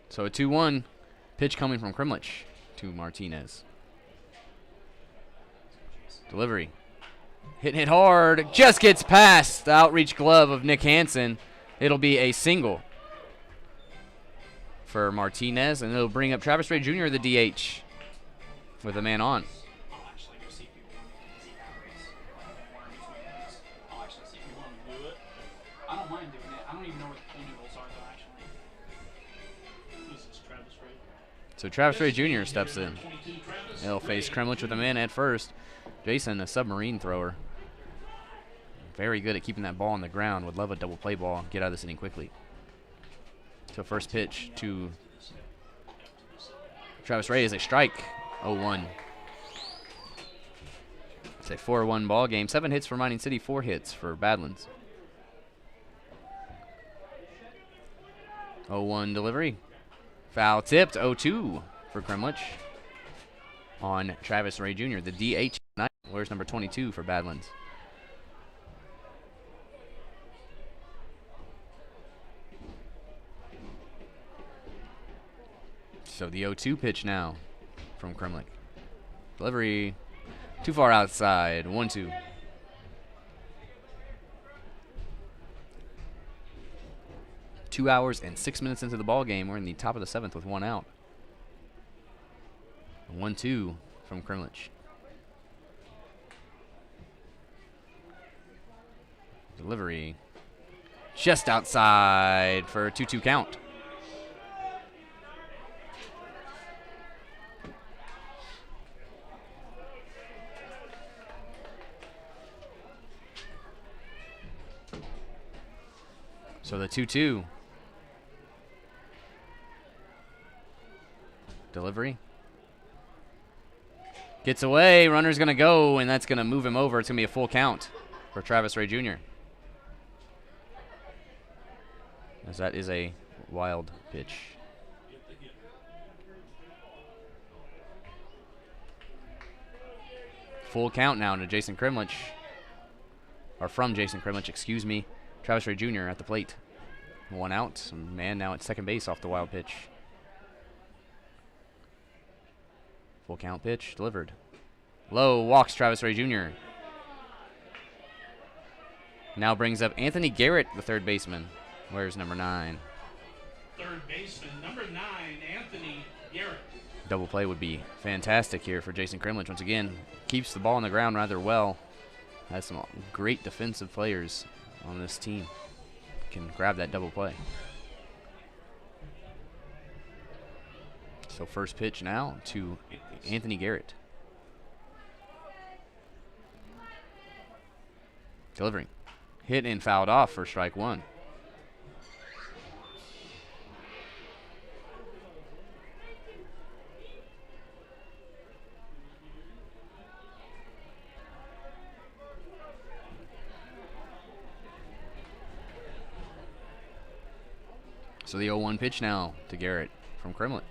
So a 2-1 pitch coming from Krimlich to Martinez. Delivery. Hit hard. Just gets past the outreach glove of Nick Hansen. It'll be a single for Martinez, and it'll bring up Travis Ray Jr., the DH, with a man on. I'll actually go see if people want to see that race. Like, in between innings. I'll actually see if people want to do it. I don't mind doing it. I don't even know what the cleaning rules are, though, actually. This is Travis Ray. So Travis Ray Jr. steps in. 22 Travis He'll face Ray. Krimlich with a man at first. Jason, a submarine thrower. Very good at keeping that ball on the ground. Would love a double play ball. Get out of this inning quickly. So first pitch to Travis Ray is a strike. 0-1. It's a 4-1 ball game. 7 hits for Mining City, 4 hits for Badlands. 0-1 delivery. Foul tipped. 0-2 for Krimlich on Travis Ray Jr., the DH tonight. Where's number 22 for Badlands? So the 0-2 pitch now from Krimlich. Delivery too far outside. 1-2. Two hours and 6 minutes into the ball game. We're in the top of the 7th with 1 out. 1-2 from Krimlich. Delivery just outside for a 2-2 count. So the 2-2. Delivery. Gets away. Runner's going to go, and that's going to move him over. It's going to be a full count for Travis Ray Jr. As that is a wild pitch. Full count now to Jason Krimlich. Or from Jason Krimlich, excuse me. Travis Ray Jr. at the plate. 1 out. Man now at second base off the wild pitch. Full count pitch delivered. Low, walks Travis Ray Jr. Now brings up Anthony Garrett, the third baseman. Where's number 9? Third baseman, number 9, Anthony Garrett. Double play would be fantastic here for Jason Krimlich. Once again, keeps the ball on the ground rather well. Has some great defensive players on this team. Can grab that double play. So first pitch now to Anthony Garrett. Delivering. Hit and fouled off for strike 1. So the 0-1 pitch now to Garrett from Krimlich.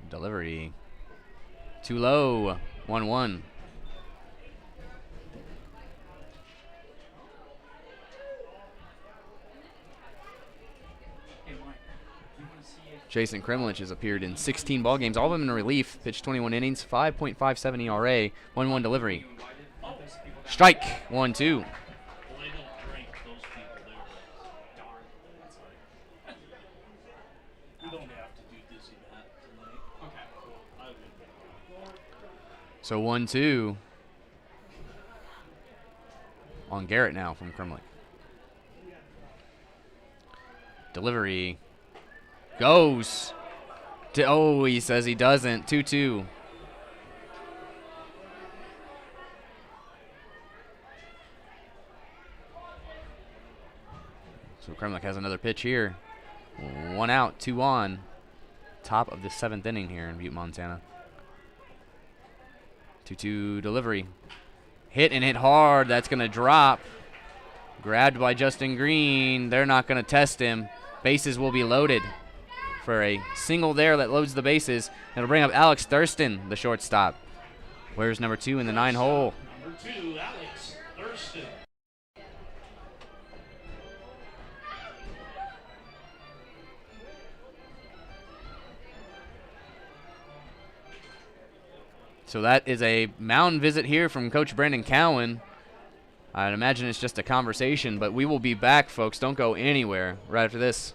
Delivery. Too low. 1-1. Jason Krimlich has appeared in 16 ball games, all of them in relief. Pitched 21 innings, 5.57 ERA, 1-1 delivery. Strike. 1-2. Well, they don't drink, those people there. Darn. That's like, we don't have to do Dizzy Matt tonight. Okay. I would. So 1-2 on Garrett now from Krimlich. Delivery goes to, oh, he says he doesn't. 2-2. So Krimlich has another pitch here. 1 out, 2 on. Top of the 7th inning here in Butte, Montana. 2-2 delivery. Hit and hit hard. That's going to drop. Grabbed by Justin Green. They're not going to test him. Bases will be loaded for a single there that loads the bases. It'll bring up Alex Thurston, the shortstop. Where's number 2 in the 9 hole? Number 2, Alex Thurston. So that is a mound visit here from Coach Brandon Cowan. I'd imagine it's just a conversation, but we will be back, folks. Don't go anywhere right after this.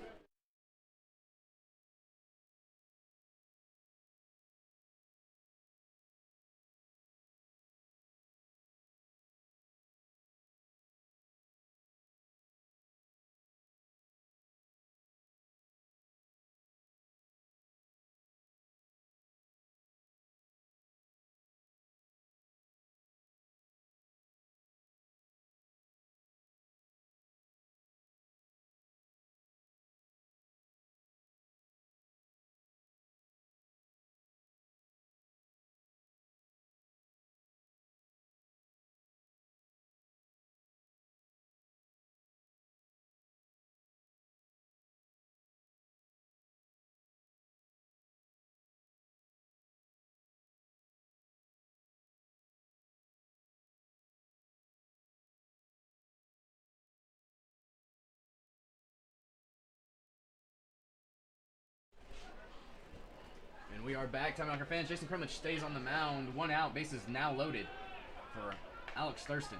We are back. Tommyknockers fans. Jason Kremlich stays on the mound. 1 out. Bases now loaded for Alex Thurston.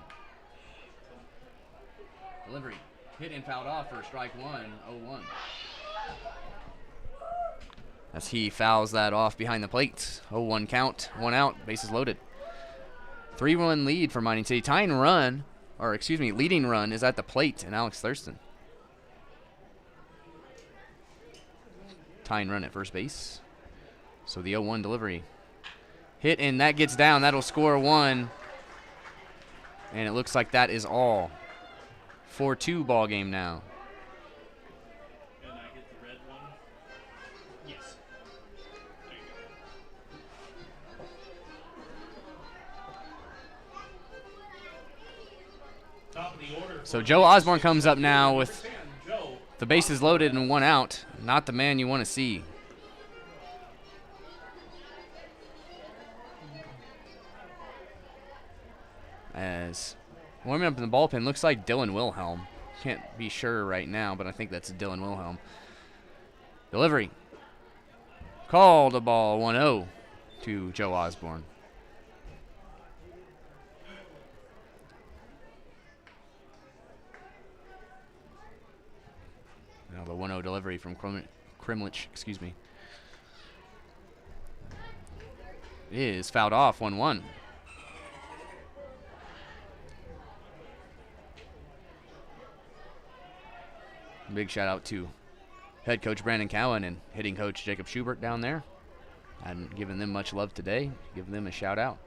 Delivery. Hit and fouled off for strike 1. 0-1. As he fouls that off behind the plate. 0-1 count. 1 out. Bases loaded. 3-1 lead for Mining City. Leading run is at the plate and Alex Thurston. Tying run at first base. So the 0-1 delivery. Hit, and that gets down. That'll score 1. And it looks like that is all. 4-2 ball game now. Can I get the red one? Yes. There you go. Top of the order. So Joe Osborne comes up now with Joe. the bases loaded and 1 out. Not the man you want to see. As warming up in the bullpen, looks like Dylan Wilhelm. Can't be sure right now, but I think that's Dylan Wilhelm. Delivery. Called a ball 1-0 to Joe Osborne. Now the 1-0 delivery from Kremlich, excuse me. It is fouled off 1-1. Big shout out to head coach Brandon Cowan and hitting coach Jacob Schubert down there. Hadn't given them much love today. Give them a shout out.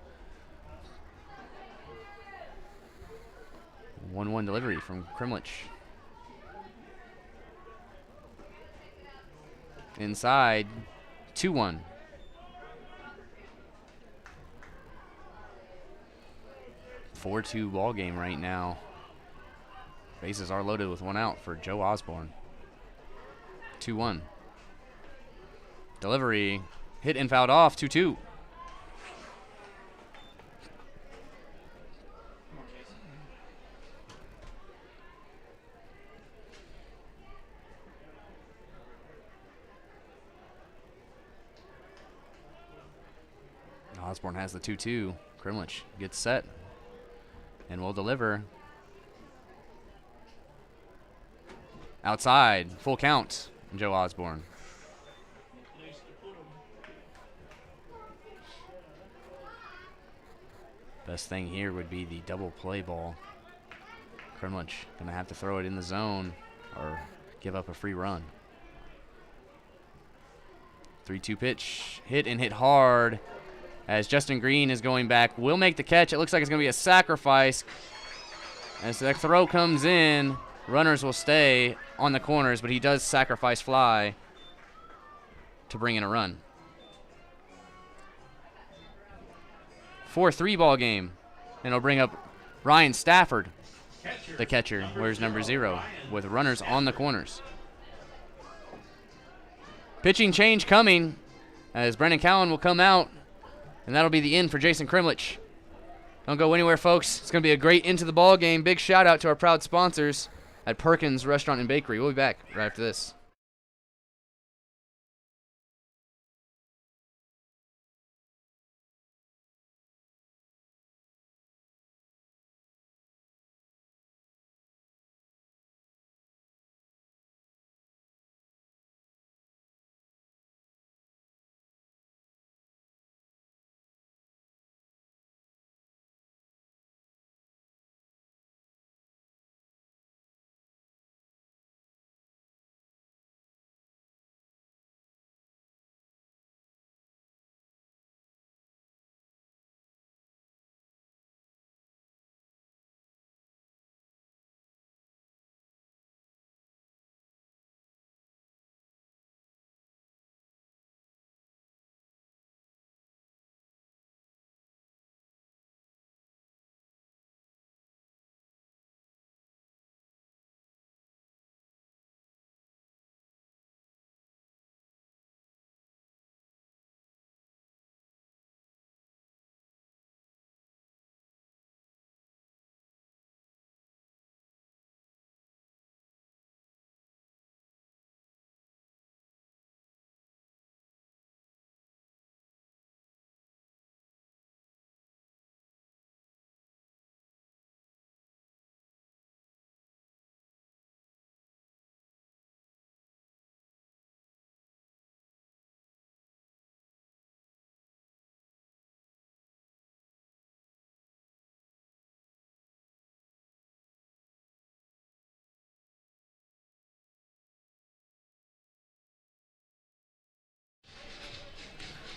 1-1 delivery from Kremlich. Inside, 2-1. Four-2 ball game right now. Bases are loaded with 1 out for Joe Osborne. 2-1. Delivery. Hit and fouled off. 2-2. Osborne has the 2-2. Kremlich gets set and will deliver. Outside, full count, Joe Osborne. Place to put 'em. Best thing here would be the double play ball. Kremlich gonna have to throw it in the zone or give up a free run. 3-2 pitch, hit and hit hard as Justin Green is going back. Will make the catch. It looks like it's gonna be a sacrifice. As the throw comes in, runners will stay on the corners, but he does sacrifice fly to bring in a run. 4-3 ball game, and it'll bring up Ryan Stafford the catcher. Where's number 0 with runners on the corners. Pitching change coming as Brendan Cowan will come out, and that'll be the end for Jason Krimlich. Don't go anywhere, folks. It's going to be a great into the ball game. Big shout out to our proud sponsors at Perkins Restaurant and Bakery. We'll be back right after this.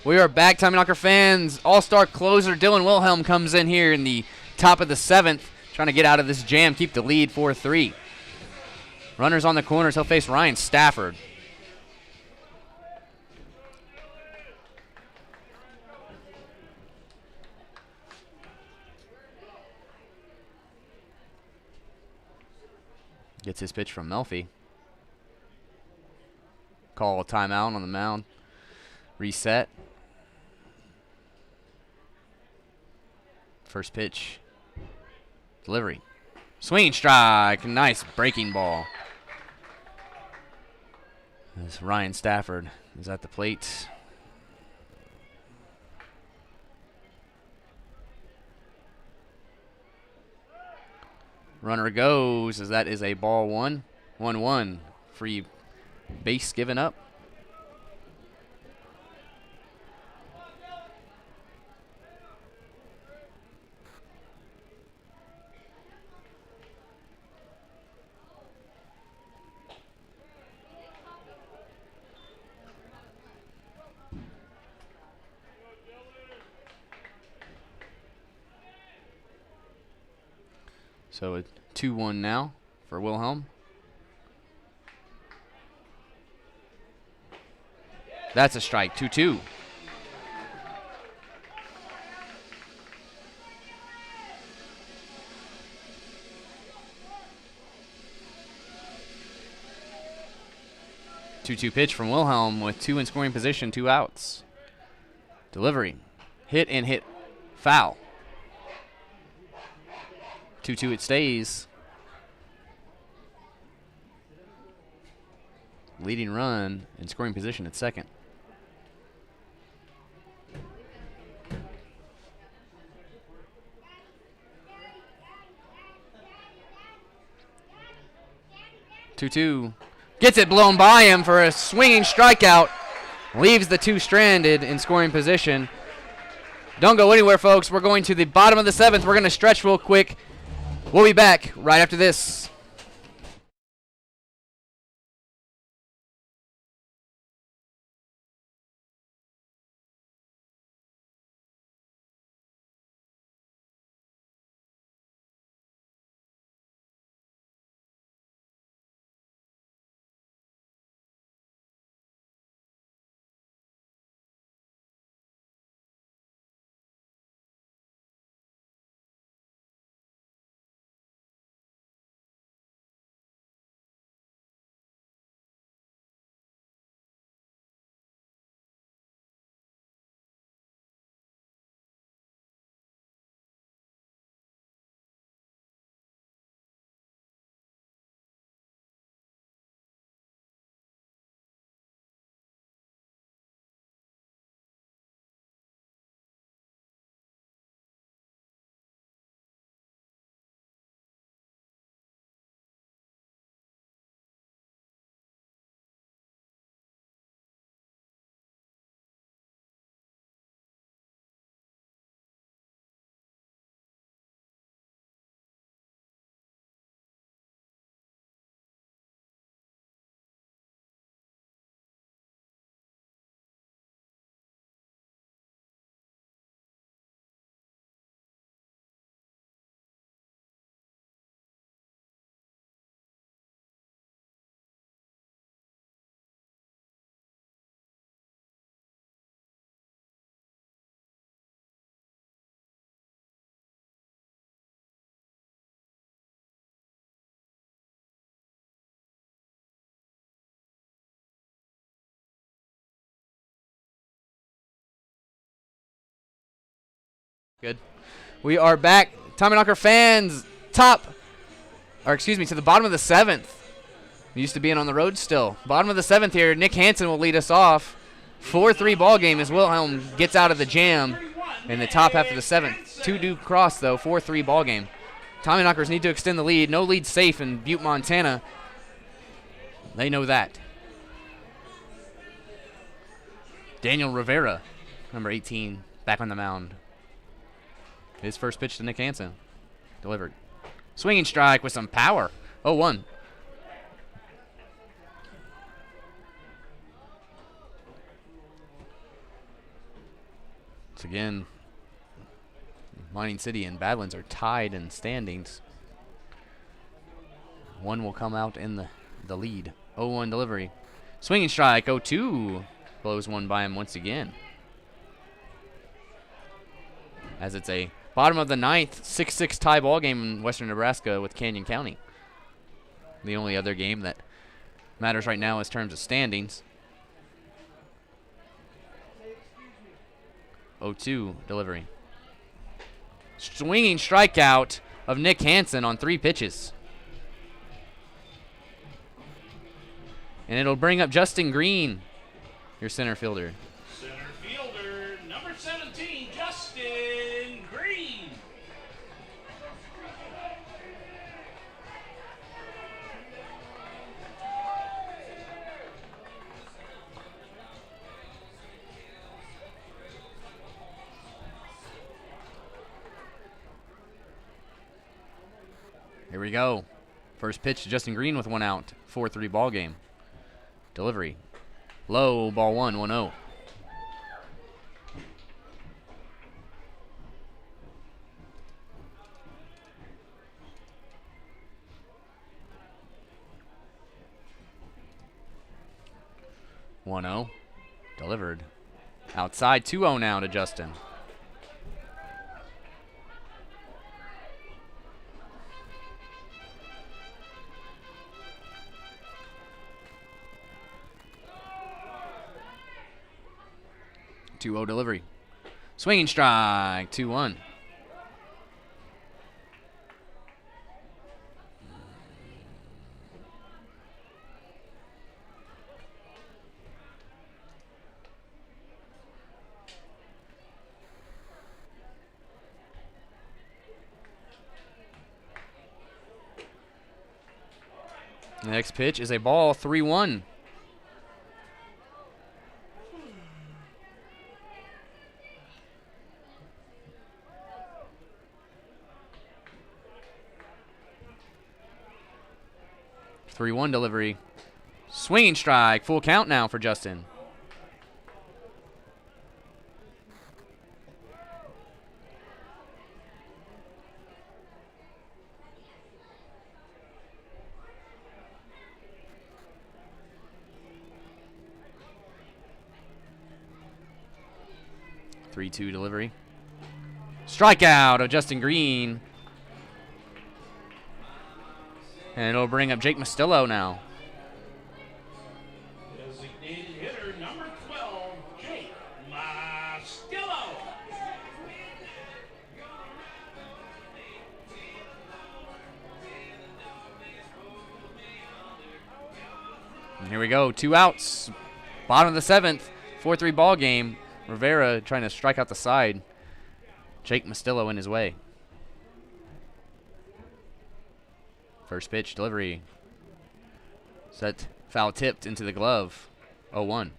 We are back, Tommyknocker fans. All-star closer Dylan Wilhelm comes in here in the top of the 7th, trying to get out of this jam, keep the lead 4-3. Runners on the corners. He'll face Ryan Stafford. Gets his pitch from Melfi. Call a timeout on the mound. Reset. First pitch. Delivery. Swinging strike. Nice breaking ball. As Ryan Stafford is at the plate. Runner goes as that is a ball 1. 1-1. Free base given up. So a 2-1 now for Wilhelm. That's a strike. 2-2. Two-two pitch from Wilhelm with 2 in scoring position, 2 outs. Delivery. Hit and hit foul. 2-2 it stays. Leading run in scoring position at second. Two-two. Gets it blown by him for a swinging strikeout. Leaves the 2 stranded in scoring position. Don't go anywhere, folks. We're going to the bottom of the 7th. We're going to stretch real quick. We'll be back right after this. Good. We are back. Tommyknocker fans, to the bottom of the 7th. Used to being on the road still. Bottom of the 7th here. Nick Hansen will lead us off. 4-3 ball game as Wilhelm gets out of the jam in the top half of the 7th. 2-2 cross, though. 4-3 ball game. Tommyknockers need to extend the lead. No lead safe in Butte, Montana. They know that. Daniel Rivera, number 18, back on the mound. His first pitch to Nick Hansen. Delivered. Swinging strike with some power. 0-1. Once again, Mining City and Badlands are tied in standings. One will come out in the lead. 0-1 delivery. Swinging strike. 0-2. Blows one by him once again. As it's a bottom of the 9th, 6-6 tie ball game in western Nebraska with Canyon County. The only other game that matters right now in terms of standings. 0-2 delivery. Swinging strikeout of Nick Hansen on 3 pitches. And it'll bring up Justin Green, your center fielder. Center fielder, number 17, Justin Green. Here we go. First pitch to Justin Green with 1 out. 4-3 ball game. Delivery. Low, ball 1, 1-0. Delivered. Outside, 2-0 now to Justin. Delivery. Swinging strike. 2-1. The next pitch is a ball. 3-1. Delivery. Swinging strike. Full count now for Justin. Three-two delivery. Strikeout of Justin Green. And it'll bring up Jake Mastillo now. Designated hitter, number 12, Jake Mastillo. And here we go. 2 outs. Bottom of the 7th. 4-3 ball game. Rivera trying to strike out the side. Jake Mastillo in his way. First pitch, delivery. Set, foul tipped into the glove. 0-1.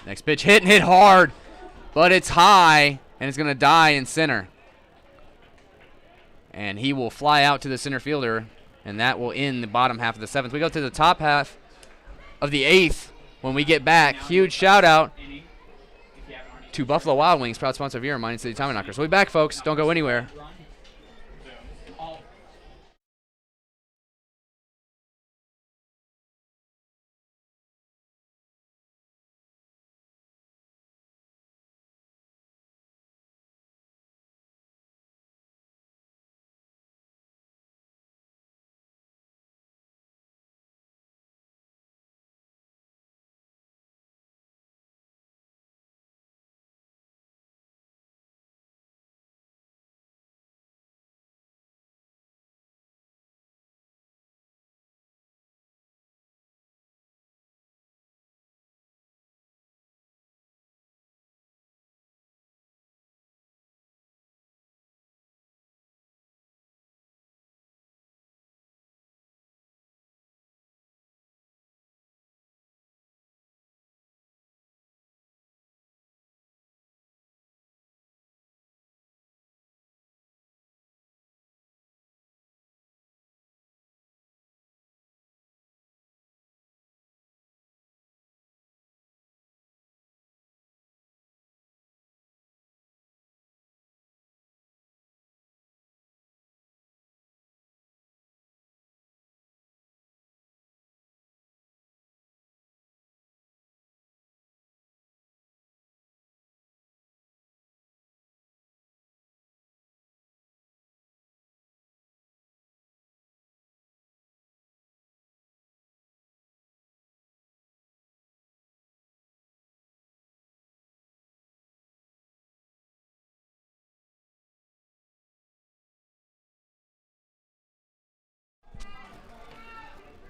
Next pitch, hit and hit hard, but it's high, and it's going to die in center. And he will fly out to the center fielder, and that will end the bottom half of the 7th. We go to the top half of the 8th when we get back. Huge shout out to Buffalo Wild Wings, proud sponsor of your Mining City Tommyknockers. We'll be back, folks. Don't go anywhere.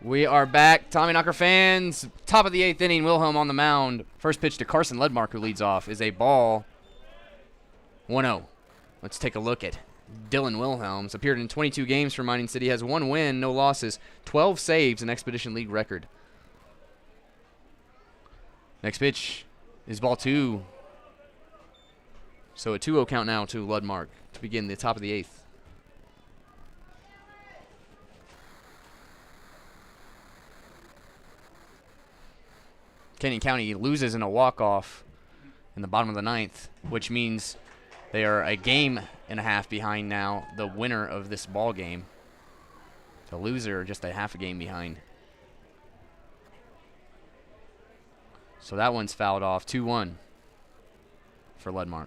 We are back. Tommyknocker fans, top of the 8th inning, Wilhelm on the mound. First pitch to Carson Ledmark, who leads off, is a ball. 1-0. Let's take a look at Dylan Wilhelms. Appeared in 22 games for Mining City, has 1 win, no losses, 12 saves, an Expedition League record. Next pitch is ball 2. So a 2-0 count now to Ledmark to begin the top of the 8th. Canyon County loses in a walk-off in the bottom of the 9th, which means they are a game and a half behind now, the winner of this ball game. The loser just a half a game behind. So that one's fouled off. 2-1 for Ledmark.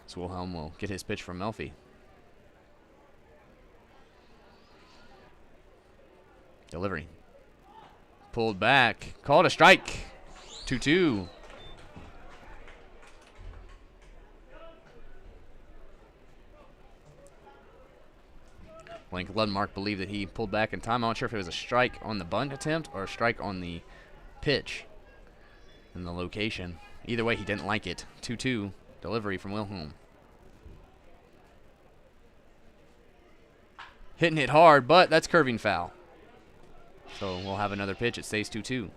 So Wilhelm will get his pitch from Melfi. Delivery. Pulled back. Called a strike. 2-2. Like Ledmark believed that he pulled back in time. I'm not sure if it was a strike on the bunt attempt or a strike on the pitch and the location. Either way, he didn't like it. 2-2. Delivery from Wilhelm. Hitting it hard, but that's curving foul. So we'll have another pitch. It stays 2-2.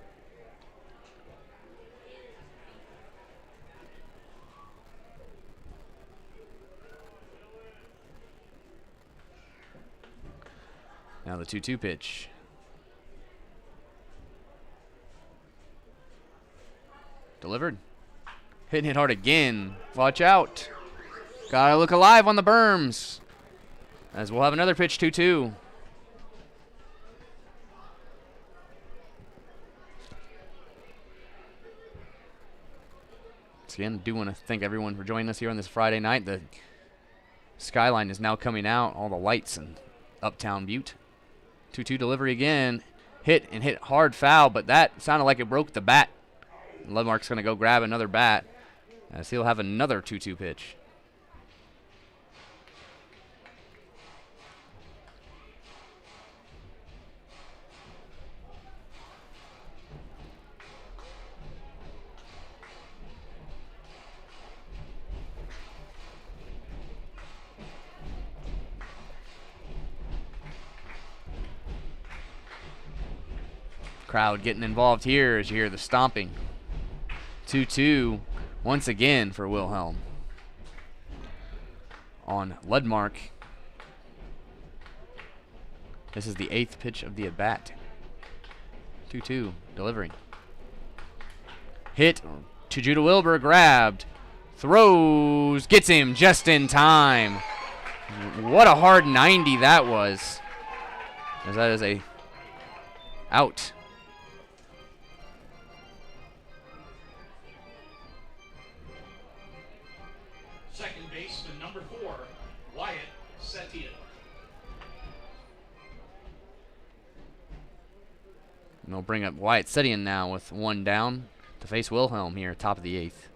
Now the 2-2 pitch. Delivered. Hitting it hard again. Watch out. Gotta look alive on the berms. As we'll have another pitch, 2-2. Again, do want to thank everyone for joining us here on this Friday night. The skyline is now coming out, all the lights in Uptown Butte. 2-2 delivery again. Hit hard foul, but that sounded like it broke the bat. Ledmark's going to go grab another bat as he'll have another 2-2 pitch. Crowd getting involved here as you hear the stomping. 2-2 once again for Wilhelm. On Ledmark. This is the 8th pitch of the at-bat. 2-2 delivery. Hit to Judah Wilbur, grabbed. Throws, gets him just in time. What a hard 90 that was. As that is a out. Second baseman, number 4, Wyatt Setian. And they'll bring up Wyatt Setian now with 1 down to face Wilhelm here, top of the 8th.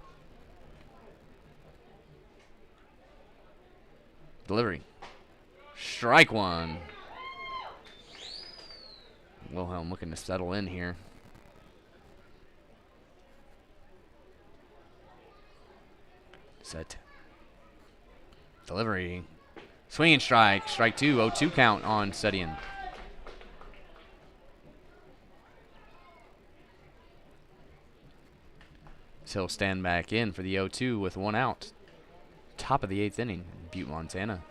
Delivery. Strike 1. Wilhelm looking to settle in here. Set. Delivery. Swinging strike. Strike 2. 0-2 count on Setian. So he'll stand back in for the 0-2 with 1 out. Top of the 8th inning, Butte, Montana.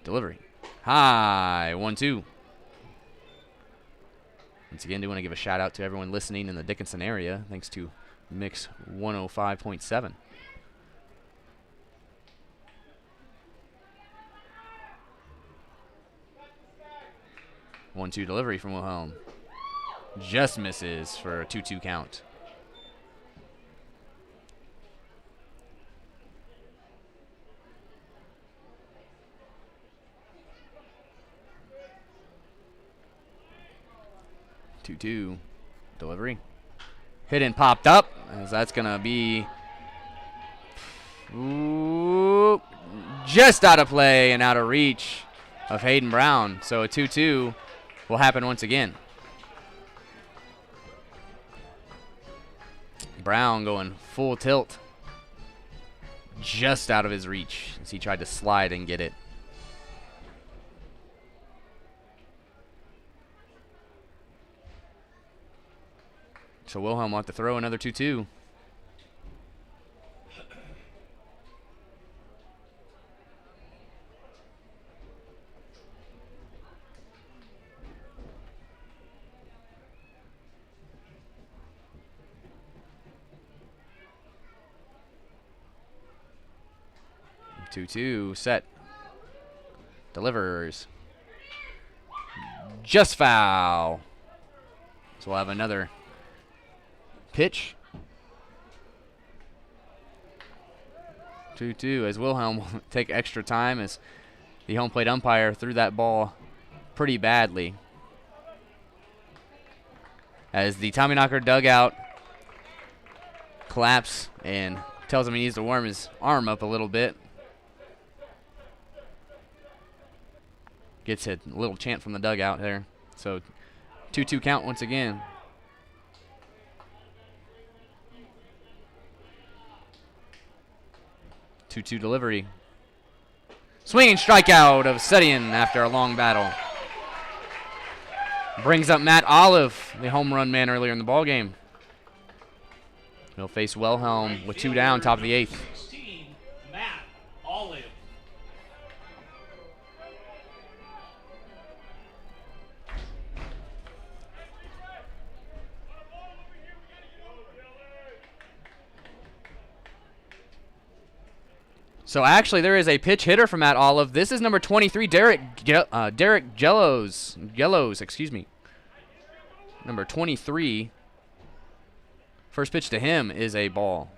Delivery. High. 1-2. Once again, do want to give a shout out to everyone listening in the Dickinson area. Thanks to Mix 105.7. 1-2 delivery from Wilhelm. Just misses for a 2-2 count. Two delivery. Hit and popped up, as that's gonna be just out of play and out of reach. of Hayden Brown. So a 2-2 will happen once again. Brown going full tilt. Just out of his reach as he tried to slide and get it. So Wilhelm will have to throw another 2-2. Two set. Delivers. Just foul. So we'll have another pitch. 2-2 as Wilhelm will take extra time as the home plate umpire threw that ball pretty badly. As the Tommyknocker dugout collapses and tells him he needs to warm his arm up a little bit. Gets a little chant from the dugout there. So 2-2 count once again. 2-2 delivery. Swinging strikeout of Setian after a long battle. Brings up Matt Olive, the home run man earlier in the ball game. He'll face Wilhelm with 2 down, top of the 8th. 16, Matt Olive. So actually, there is a pitch hitter for Matt Olive. This is number 23, Derek Gellos, excuse me. Number 23. First pitch to him is a ball.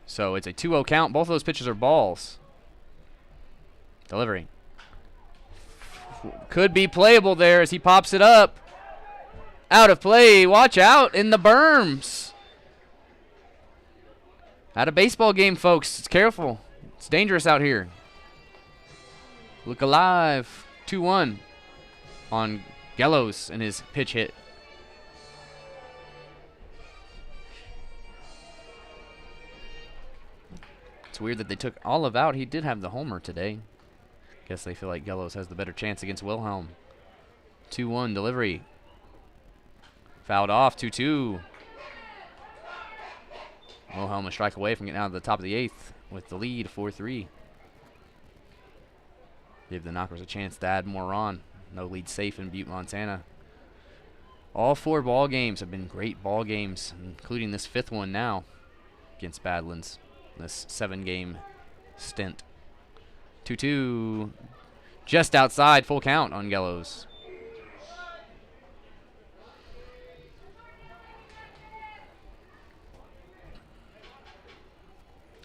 So it's a 2-0 count. Both of those pitches are balls. Delivery. Could be playable there as he pops it up. Out of play. Watch out in the berms. At a baseball game, folks. It's careful. It's dangerous out here. Look alive. 2-1 on Gellos and his pitch hit. It's weird that they took Olive out. He did have the homer today. Guess they feel like Gellos has the better chance against Wilhelm. 2-1 delivery. Fouled off. 2-2. Wilhelm a strike away from getting out of the top of the 8th with the lead 4-3. Give the Knockers a chance to add more on. No lead safe in Butte, Montana. All 4 ball games have been great ball games, including this 5th one now against Badlands. This 7-game stint. 2-2. Just outside, full count on Gellos.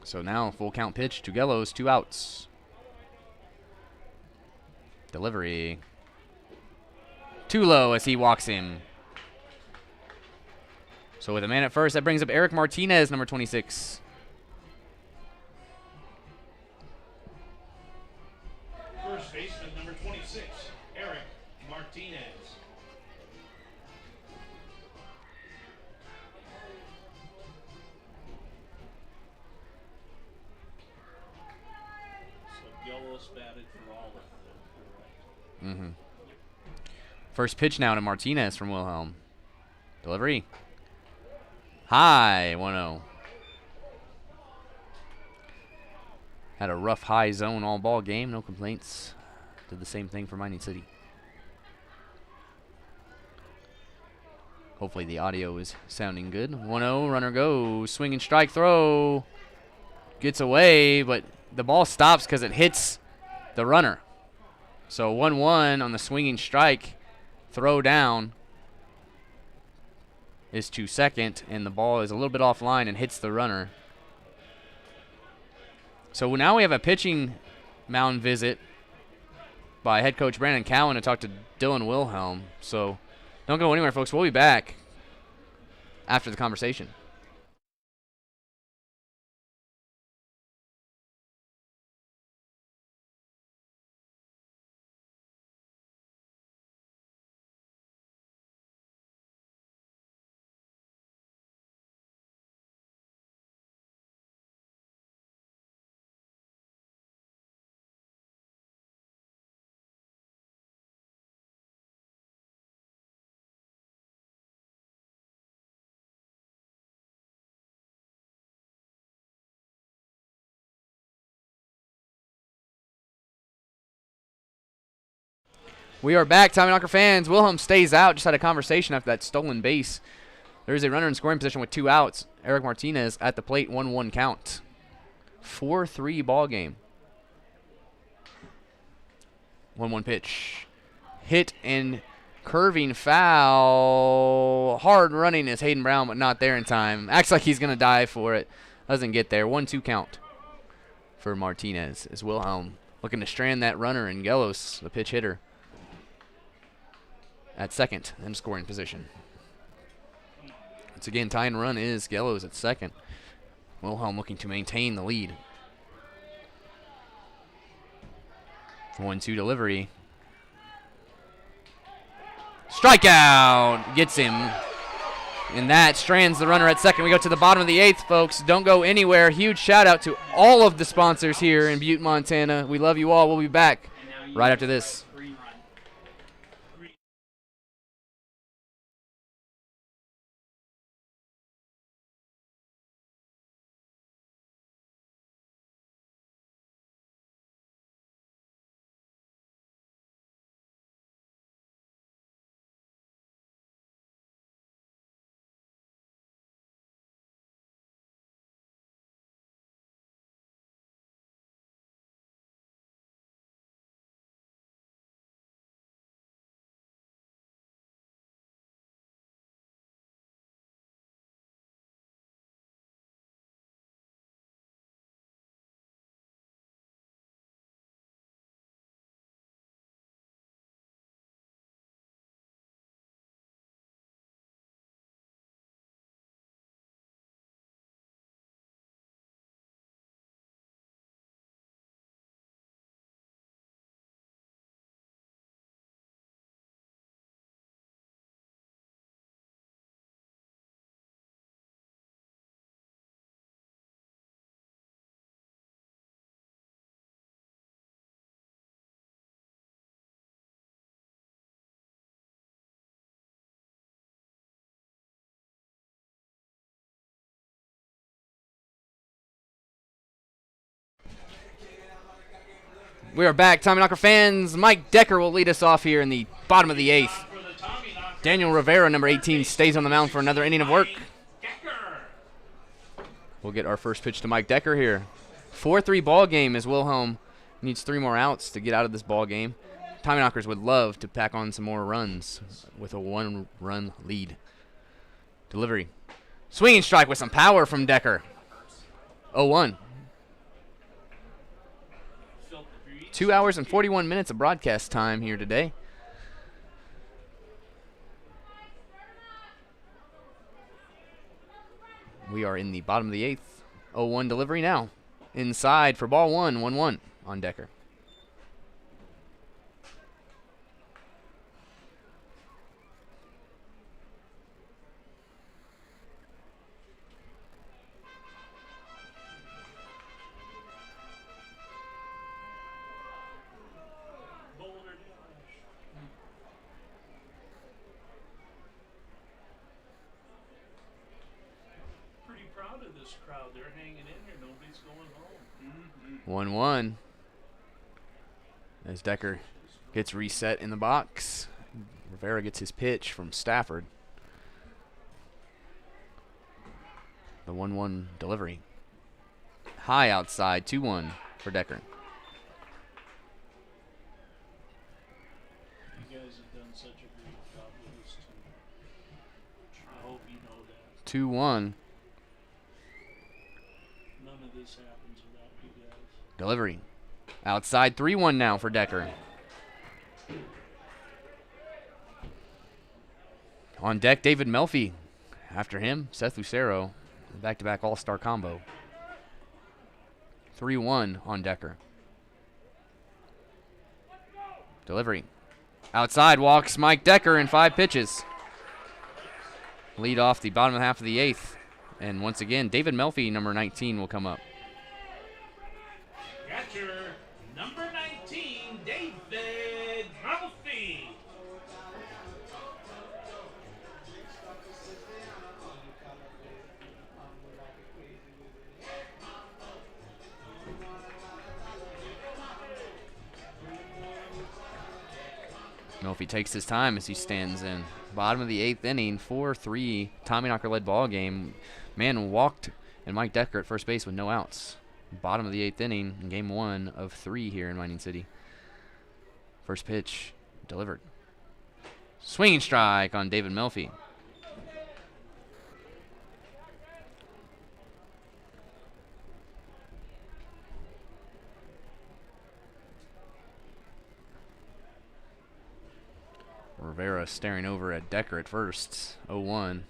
So now full count pitch to Gellos, 2 outs. Delivery. Too low as he walks him. So with a man at first, that brings up Eric Martinez, number 26. First baseman, number 26, Eric Martinez. So Gellos batted for all of them, correct? First pitch now to Martinez from Wilhelm. Delivery. High, 1-0. Had a rough high zone all ball game, no complaints. Did the same thing for Mining City. Hopefully the audio is sounding good. 1-0, runner goes, swing and strike throw. Gets away, but the ball stops because it hits the runner. So 1-1 on the swinging strike, throw down. is to second, and the ball is a little bit offline and hits the runner. So now we have a pitching mound visit by head coach Brandon Cowan to talk to Dylan Wilhelm. So don't go anywhere, folks. We'll be back after the conversation. We are back, Tommyknocker fans. Wilhelm stays out. Just had a conversation after that stolen base. There is a runner in scoring position with 2 outs. Eric Martinez at the plate, 1-1 count. 4-3 ball game. 1-1 pitch. Hit and curving foul. Hard running is Hayden Brown, but not there in time. Acts like he's going to dive for it. Doesn't get there. 1-2 count for Martinez as Wilhelm looking to strand that runner in Gelos, the pitch hitter, at second and scoring position. Once again, tying run is Gelos at second. Wilhelm looking to maintain the lead. 1-2 delivery. Strikeout! Gets him. And that strands the runner at second. We go to the bottom of the 8th, folks. Don't go anywhere. Huge shout out to all of the sponsors here in Butte, Montana. We love you all. We'll be back right after this. We are back, Tommyknocker fans. Mike Decker will lead us off here in the bottom of the 8th. Daniel Rivera, number 18, stays on the mound for another inning of work. We'll get our first pitch to Mike Decker here. 4-3 ball game as Wilhelm needs 3 more outs to get out of this ball game. Tommyknockers would love to pack on some more runs with a 1-run lead. Delivery. Swinging strike with some power from Decker. 0-1. 2 hours and 41 minutes of broadcast time here today. We are in the bottom of the 8th. 0-1 delivery now. Inside for ball 1, 1-1 on Decker. Proud of this crowd. They're hanging in here. Nobody's going home. 1-1. As Decker gets reset in the box. Rivera gets his pitch from Stafford. The 1-1 delivery. High outside, 2-1 for Decker. You guys have done such a great job with this team. I hope you 2-1. None of this happens without you guys. Delivery. Outside 3-1 now for Decker. On deck, David Melfi. After him, Seth Lucero. Back-to-back all-star combo. 3-1 on Decker. Delivery. Outside walks Mike Decker in 5 pitches. Lead off the bottom half of the 8th. And once again, David Melfi, number 19, will come up. Catcher, number 19, David Melfi. Melfi takes his time as he stands in. Bottom of the 8th inning, 4-3 Tommyknocker-led ball game. Man walked and Mike Decker at first base with no outs. Bottom of the 8th inning in game 1 of 3 here in Mining City. First pitch delivered. Swinging strike on David Melfi. Rivera staring over at Decker at first. 0-1.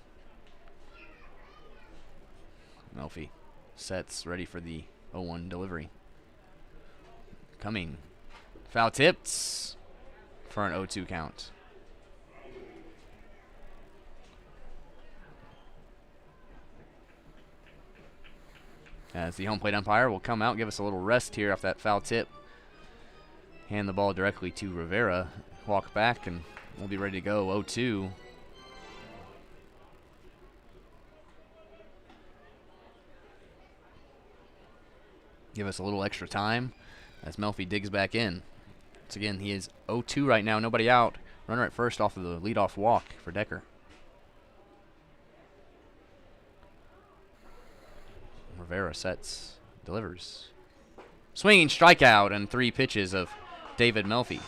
Melfi sets, ready for the 0-1 delivery. Coming. Foul tipped for an 0-2 count. As the home plate umpire will come out, give us a little rest here off that foul tip. Hand the ball directly to Rivera. Walk back and we'll be ready to go. 0-2. Give us a little extra time as Melfi digs back in. Once again, he is 0-2 right now. Nobody out. Runner at first off of the leadoff walk for Decker. Rivera sets, delivers. Swinging strikeout and 3 pitches of David Melfi.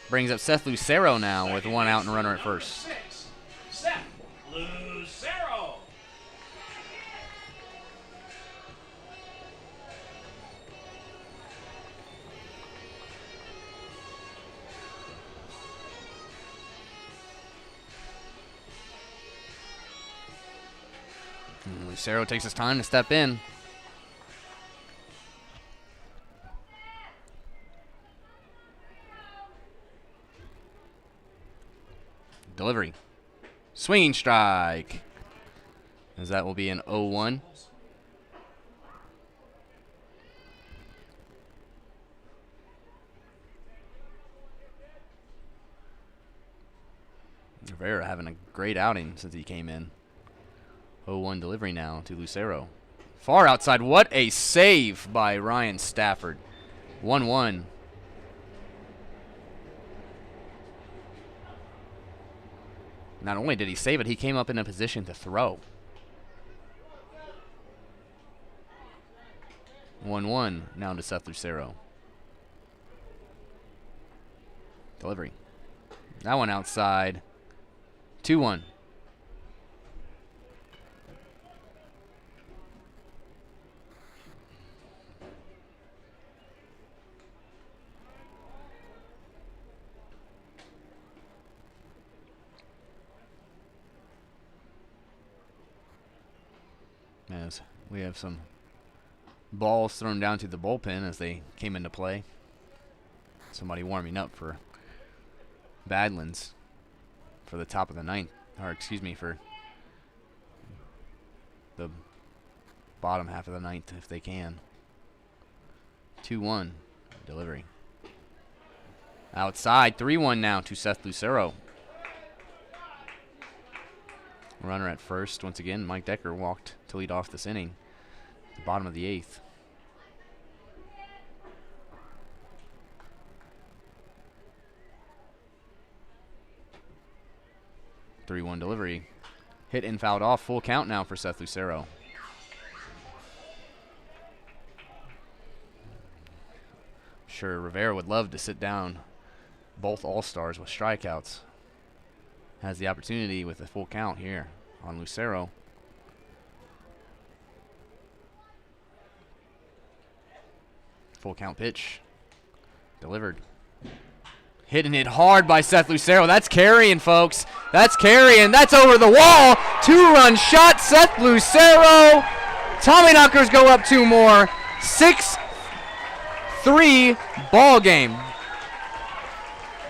Brings up Seth Lucero now with 1 out and a runner at first. 6, Seth Lucero. And Lucero takes his time to step in. Delivery. Swinging strike. As that will be an 0-1. Rivera having a great outing since he came in. 0-1 delivery now to Lucero. Far outside. What a save by Ryan Stafford. 1-1. Not only did he save it, he came up in a position to throw. 1-1 now to Seth Lucero. Delivery. That one outside. 2-1. As we have some balls thrown down to the bullpen as they came into play. Somebody warming up for Badlands for the top of the 9th, or excuse me, for the bottom half of the 9th if they can. 2-1 delivery. Outside, 3-1 now to Seth Lucero. Runner at first. Once again, Mike Decker walked to lead off this inning. The bottom of the 8th. (3-1) delivery. Hit and fouled off. Full count now for Seth Lucero. Sure, Rivera would love to sit down both All-Stars with strikeouts. has the opportunity with a full count here on Lucero. Full count pitch. Delivered. Hitting it hard by Seth Lucero. That's carrying, folks. That's carrying. That's over the wall. 2-run shot, Seth Lucero. Tommyknockers go up 2 more. 6-3 ball game.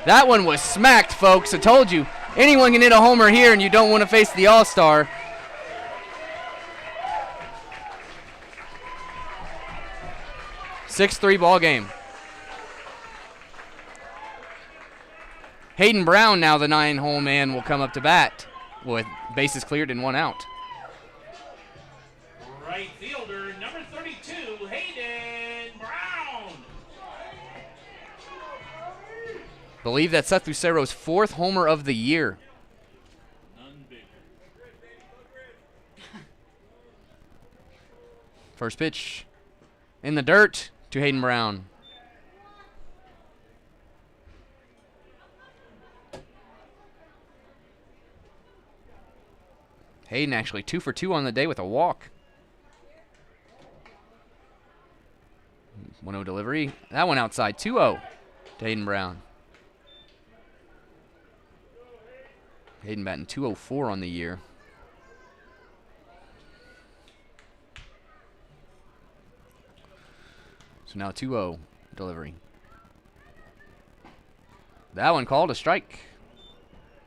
That one was smacked, folks. I told you. Anyone can hit a homer here, and you don't want to face the All-Star. Six-3 ball game. Hayden Brown, now the 9-hole man, will come up to bat with bases cleared and 1 out. Right fielder, number 32, Hayden Brown. Believe that's Seth Lucero's 4th homer of the year. None bigger. First pitch in the dirt to Hayden Brown. Hayden actually 2 for 2 on the day with a walk. 1-0 delivery. That one outside. 2-0 to Hayden Brown. Hayden batting .204 on the year. So now 2-0 delivery. That one called a strike.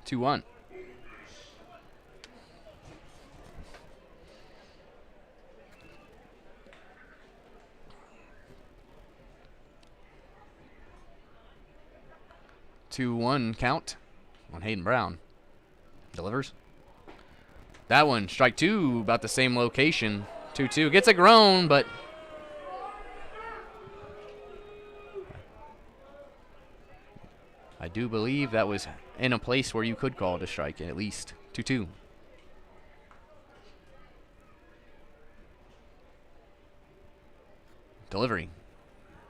2-1. Two-one count on Hayden Brown. Delivers. That one, strike 2, about the same location. 2-2. Gets a groan, but I do believe that was in a place where you could call it a strike, at least. 2-2. Delivery.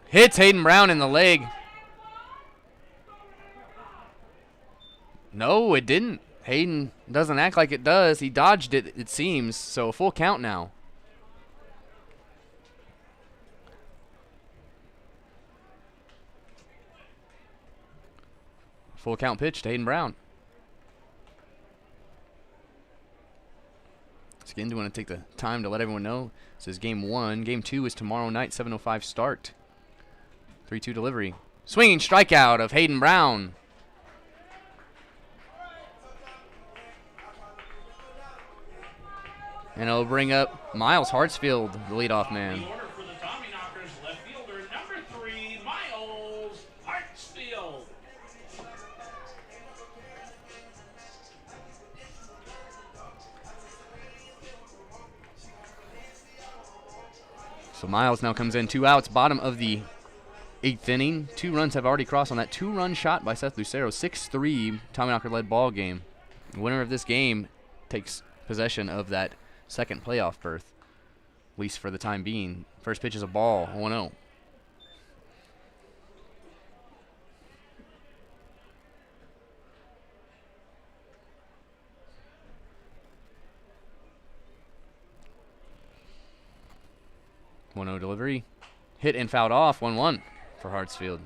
Hits Hayden Brown in the leg. No, it didn't. Hayden doesn't act like it does. He dodged it, it seems. So a full count now. Full count pitch to Hayden Brown. So again, do want to take the time to let everyone know. This is game 1. Game 2 is tomorrow night, 7:05 start. 3-2 delivery. Swinging strikeout of Hayden Brown. And it'll bring up Miles Hartsfield, the leadoff man. The order for the Tommyknockers, left fielder, number 3, Miles Hartsfield. So Miles now comes in, 2 outs, bottom of the 8th inning. 2 runs have already crossed on that 2-run shot by Seth Lucero. 6-3 Tommyknocker-led ball game. The winner of this game takes possession of that second playoff berth, at least for the time being. First pitch is a ball, 1-0. Delivery. Hit and fouled off, 1-1 for Hartsfield.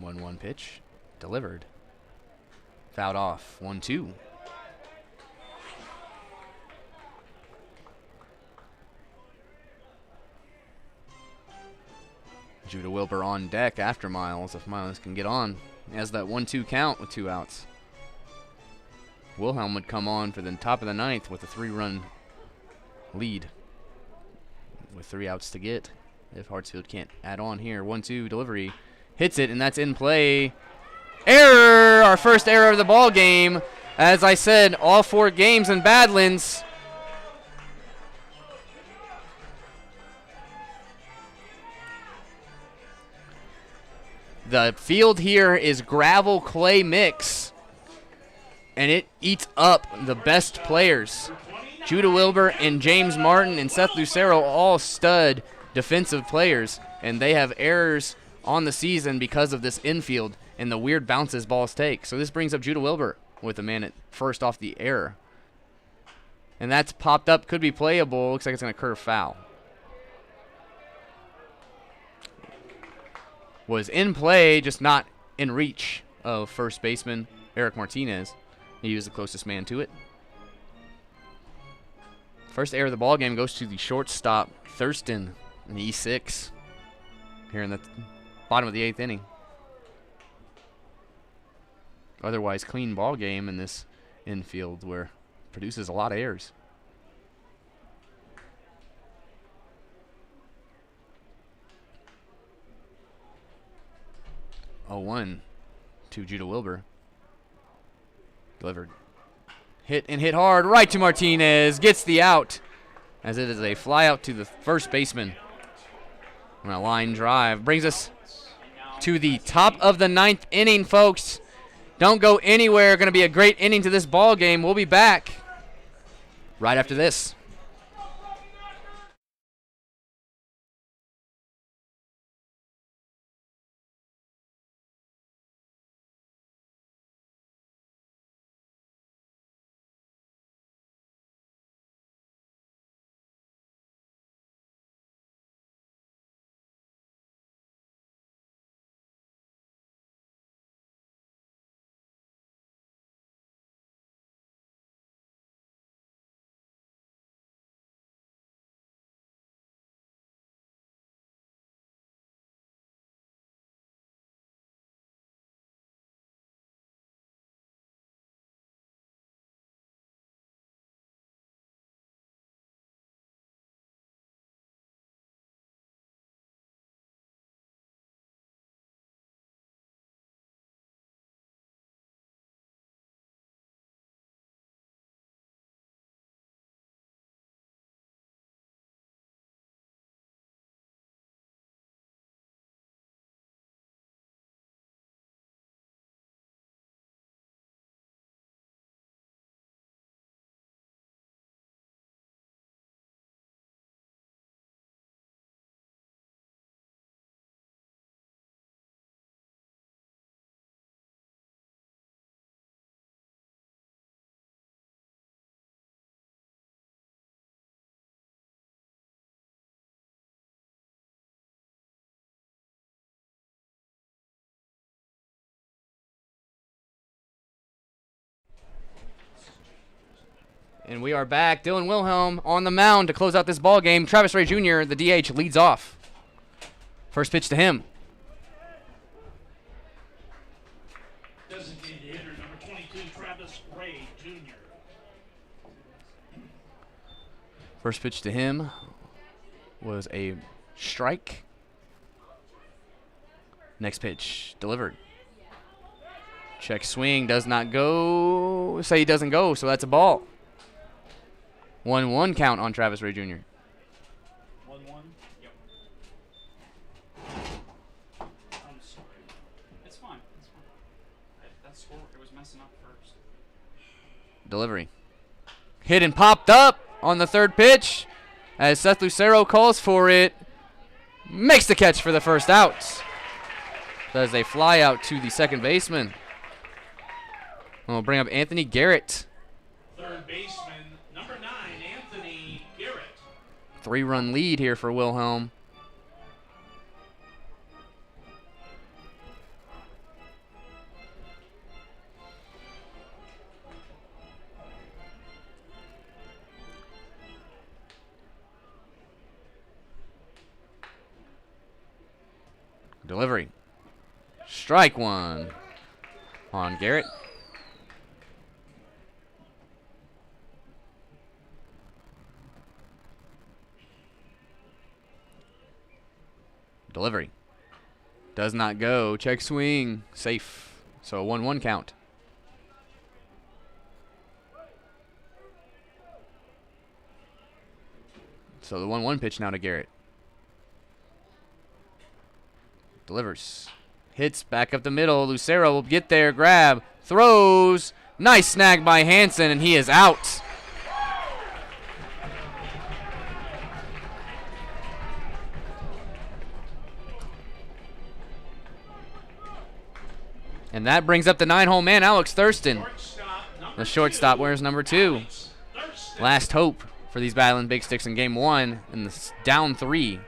One pitch, delivered. Fouled off, 1-2. Judah Wilbur on deck after Miles, if Miles can get on. He has that 1-2 count with 2 outs. Wilhelm would come on for the top of the 9th with a 3-run lead with 3 outs to get if Hartsfield can't add on here. 1-2 delivery. Hits it, and that's in play. Error! Our first error of the ball game. As I said, all 4 games in Badlands. The field here is gravel clay mix. and it eats up the best players. Judah Wilbur and James Martin and Seth Lucero, all stud defensive players, and they have errors on the season because of this infield and the weird bounces balls take. So this brings up Judah Wilbur with a man at first off the error. And that's popped up, could be playable. Looks like it's going to curve foul. Was in play, just not in reach of first baseman Eric Martinez. He was the closest man to it. First error of the ball game goes to the shortstop, Thurston, in the E6 here in the bottom of the 8th inning. Otherwise clean ball game in this infield where it produces a lot of errors. 0-1 to Judah Wilbur. Delivered. Hit and hit hard right to Martinez. Gets the out as it is a fly out to the first baseman. And a line drive brings us to the top of the 9th inning, folks. Don't go anywhere. Going to be a great inning to this ball game. We'll be back right after this. And we are back. Dylan Wilhelm on the mound to close out this ball game. Travis Ray Jr., the DH, leads off. First pitch to him. Designated hitter number 22, Travis Ray Jr. First pitch to him was a strike. Next pitch delivered. Check swing, does not go. Say he doesn't go, so that's a ball. 1-1 count on Travis Ray Jr. 1-1. Yep. I'm sorry. It's fine. It's fine. That score, it was messing up first. Delivery. Hit and popped up on the third pitch as Seth Lucero calls for it. Makes the catch for the first out. Does a fly out to the second baseman. We'll bring up Anthony Garrett. Third baseman, number 9, Anthony Garrett. 3-run lead here for Wilhelm. Delivery. Strike one on Garrett. Delivery. Does not go. Check swing. Safe. So a 1-1 count. So the 1-1 pitch now to Garrett. Delivers. Hits back up the middle. Lucero will get there. Grab. Throws. Nice snag by Hansen, and he is out. And that brings up the 9-hole man, Alex Thurston. The shortstop wears number 2. Last hope for these Badlands Big Sticks in game 1, and the down 3.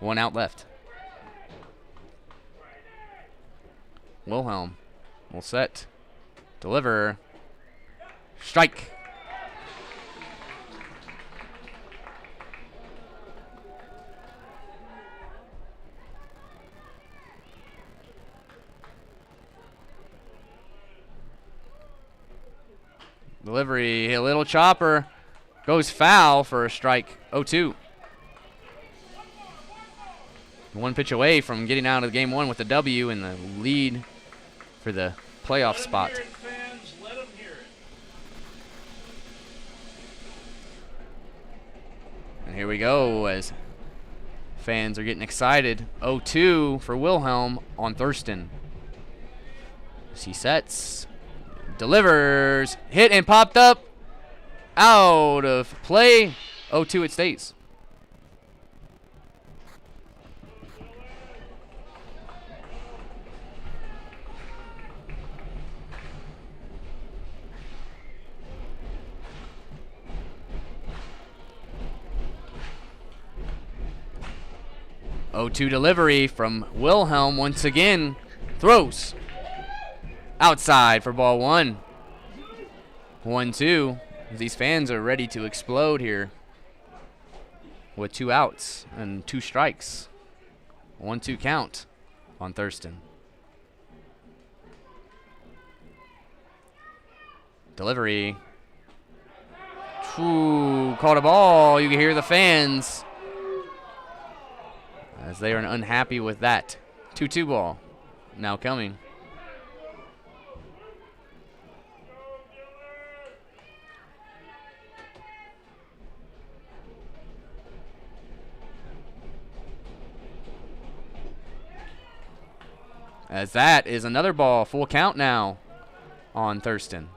1 out left. Wilhelm will set, deliver, strike. Delivery, a little chopper, goes foul for a strike. 0-2. 1 pitch away from getting out of game 1 with the W and the lead for the playoff spot. And here we go as fans are getting excited. 0-2 for Wilhelm on Thurston. As he sets, delivers, hit and popped up, out of play. 0-2 it stays. Oh-2 delivery from Wilhelm once again. Throws. Outside for ball 1. 1-2. These fans are ready to explode here with 2 outs and 2 strikes. 1-2 count on Thurston. Delivery. Ooh, caught a ball. You can hear the fans as they are unhappy with that. 2-2 ball now coming. As that is another ball, full count now on Thurston.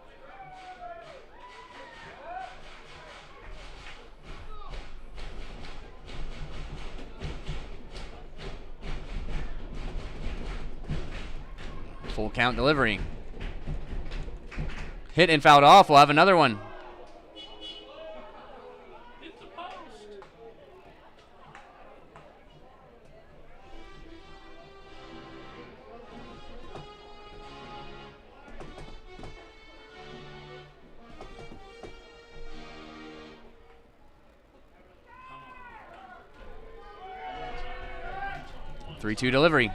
Full count delivery. Hit and fouled off. We'll have another one. Hit the post. Come on. 3-2 delivery.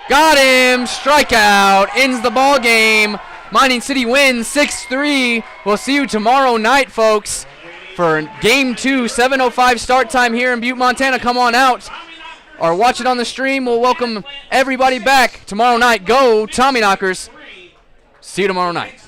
Got him! Strikeout! Ends the ball game. Mining City wins 6-3. We'll see you tomorrow night, folks, for Game 2, 7:05 start time here in Butte, Montana. Come on out or watch it on the stream. We'll welcome everybody back tomorrow night. Go Tommyknockers. See you tomorrow night.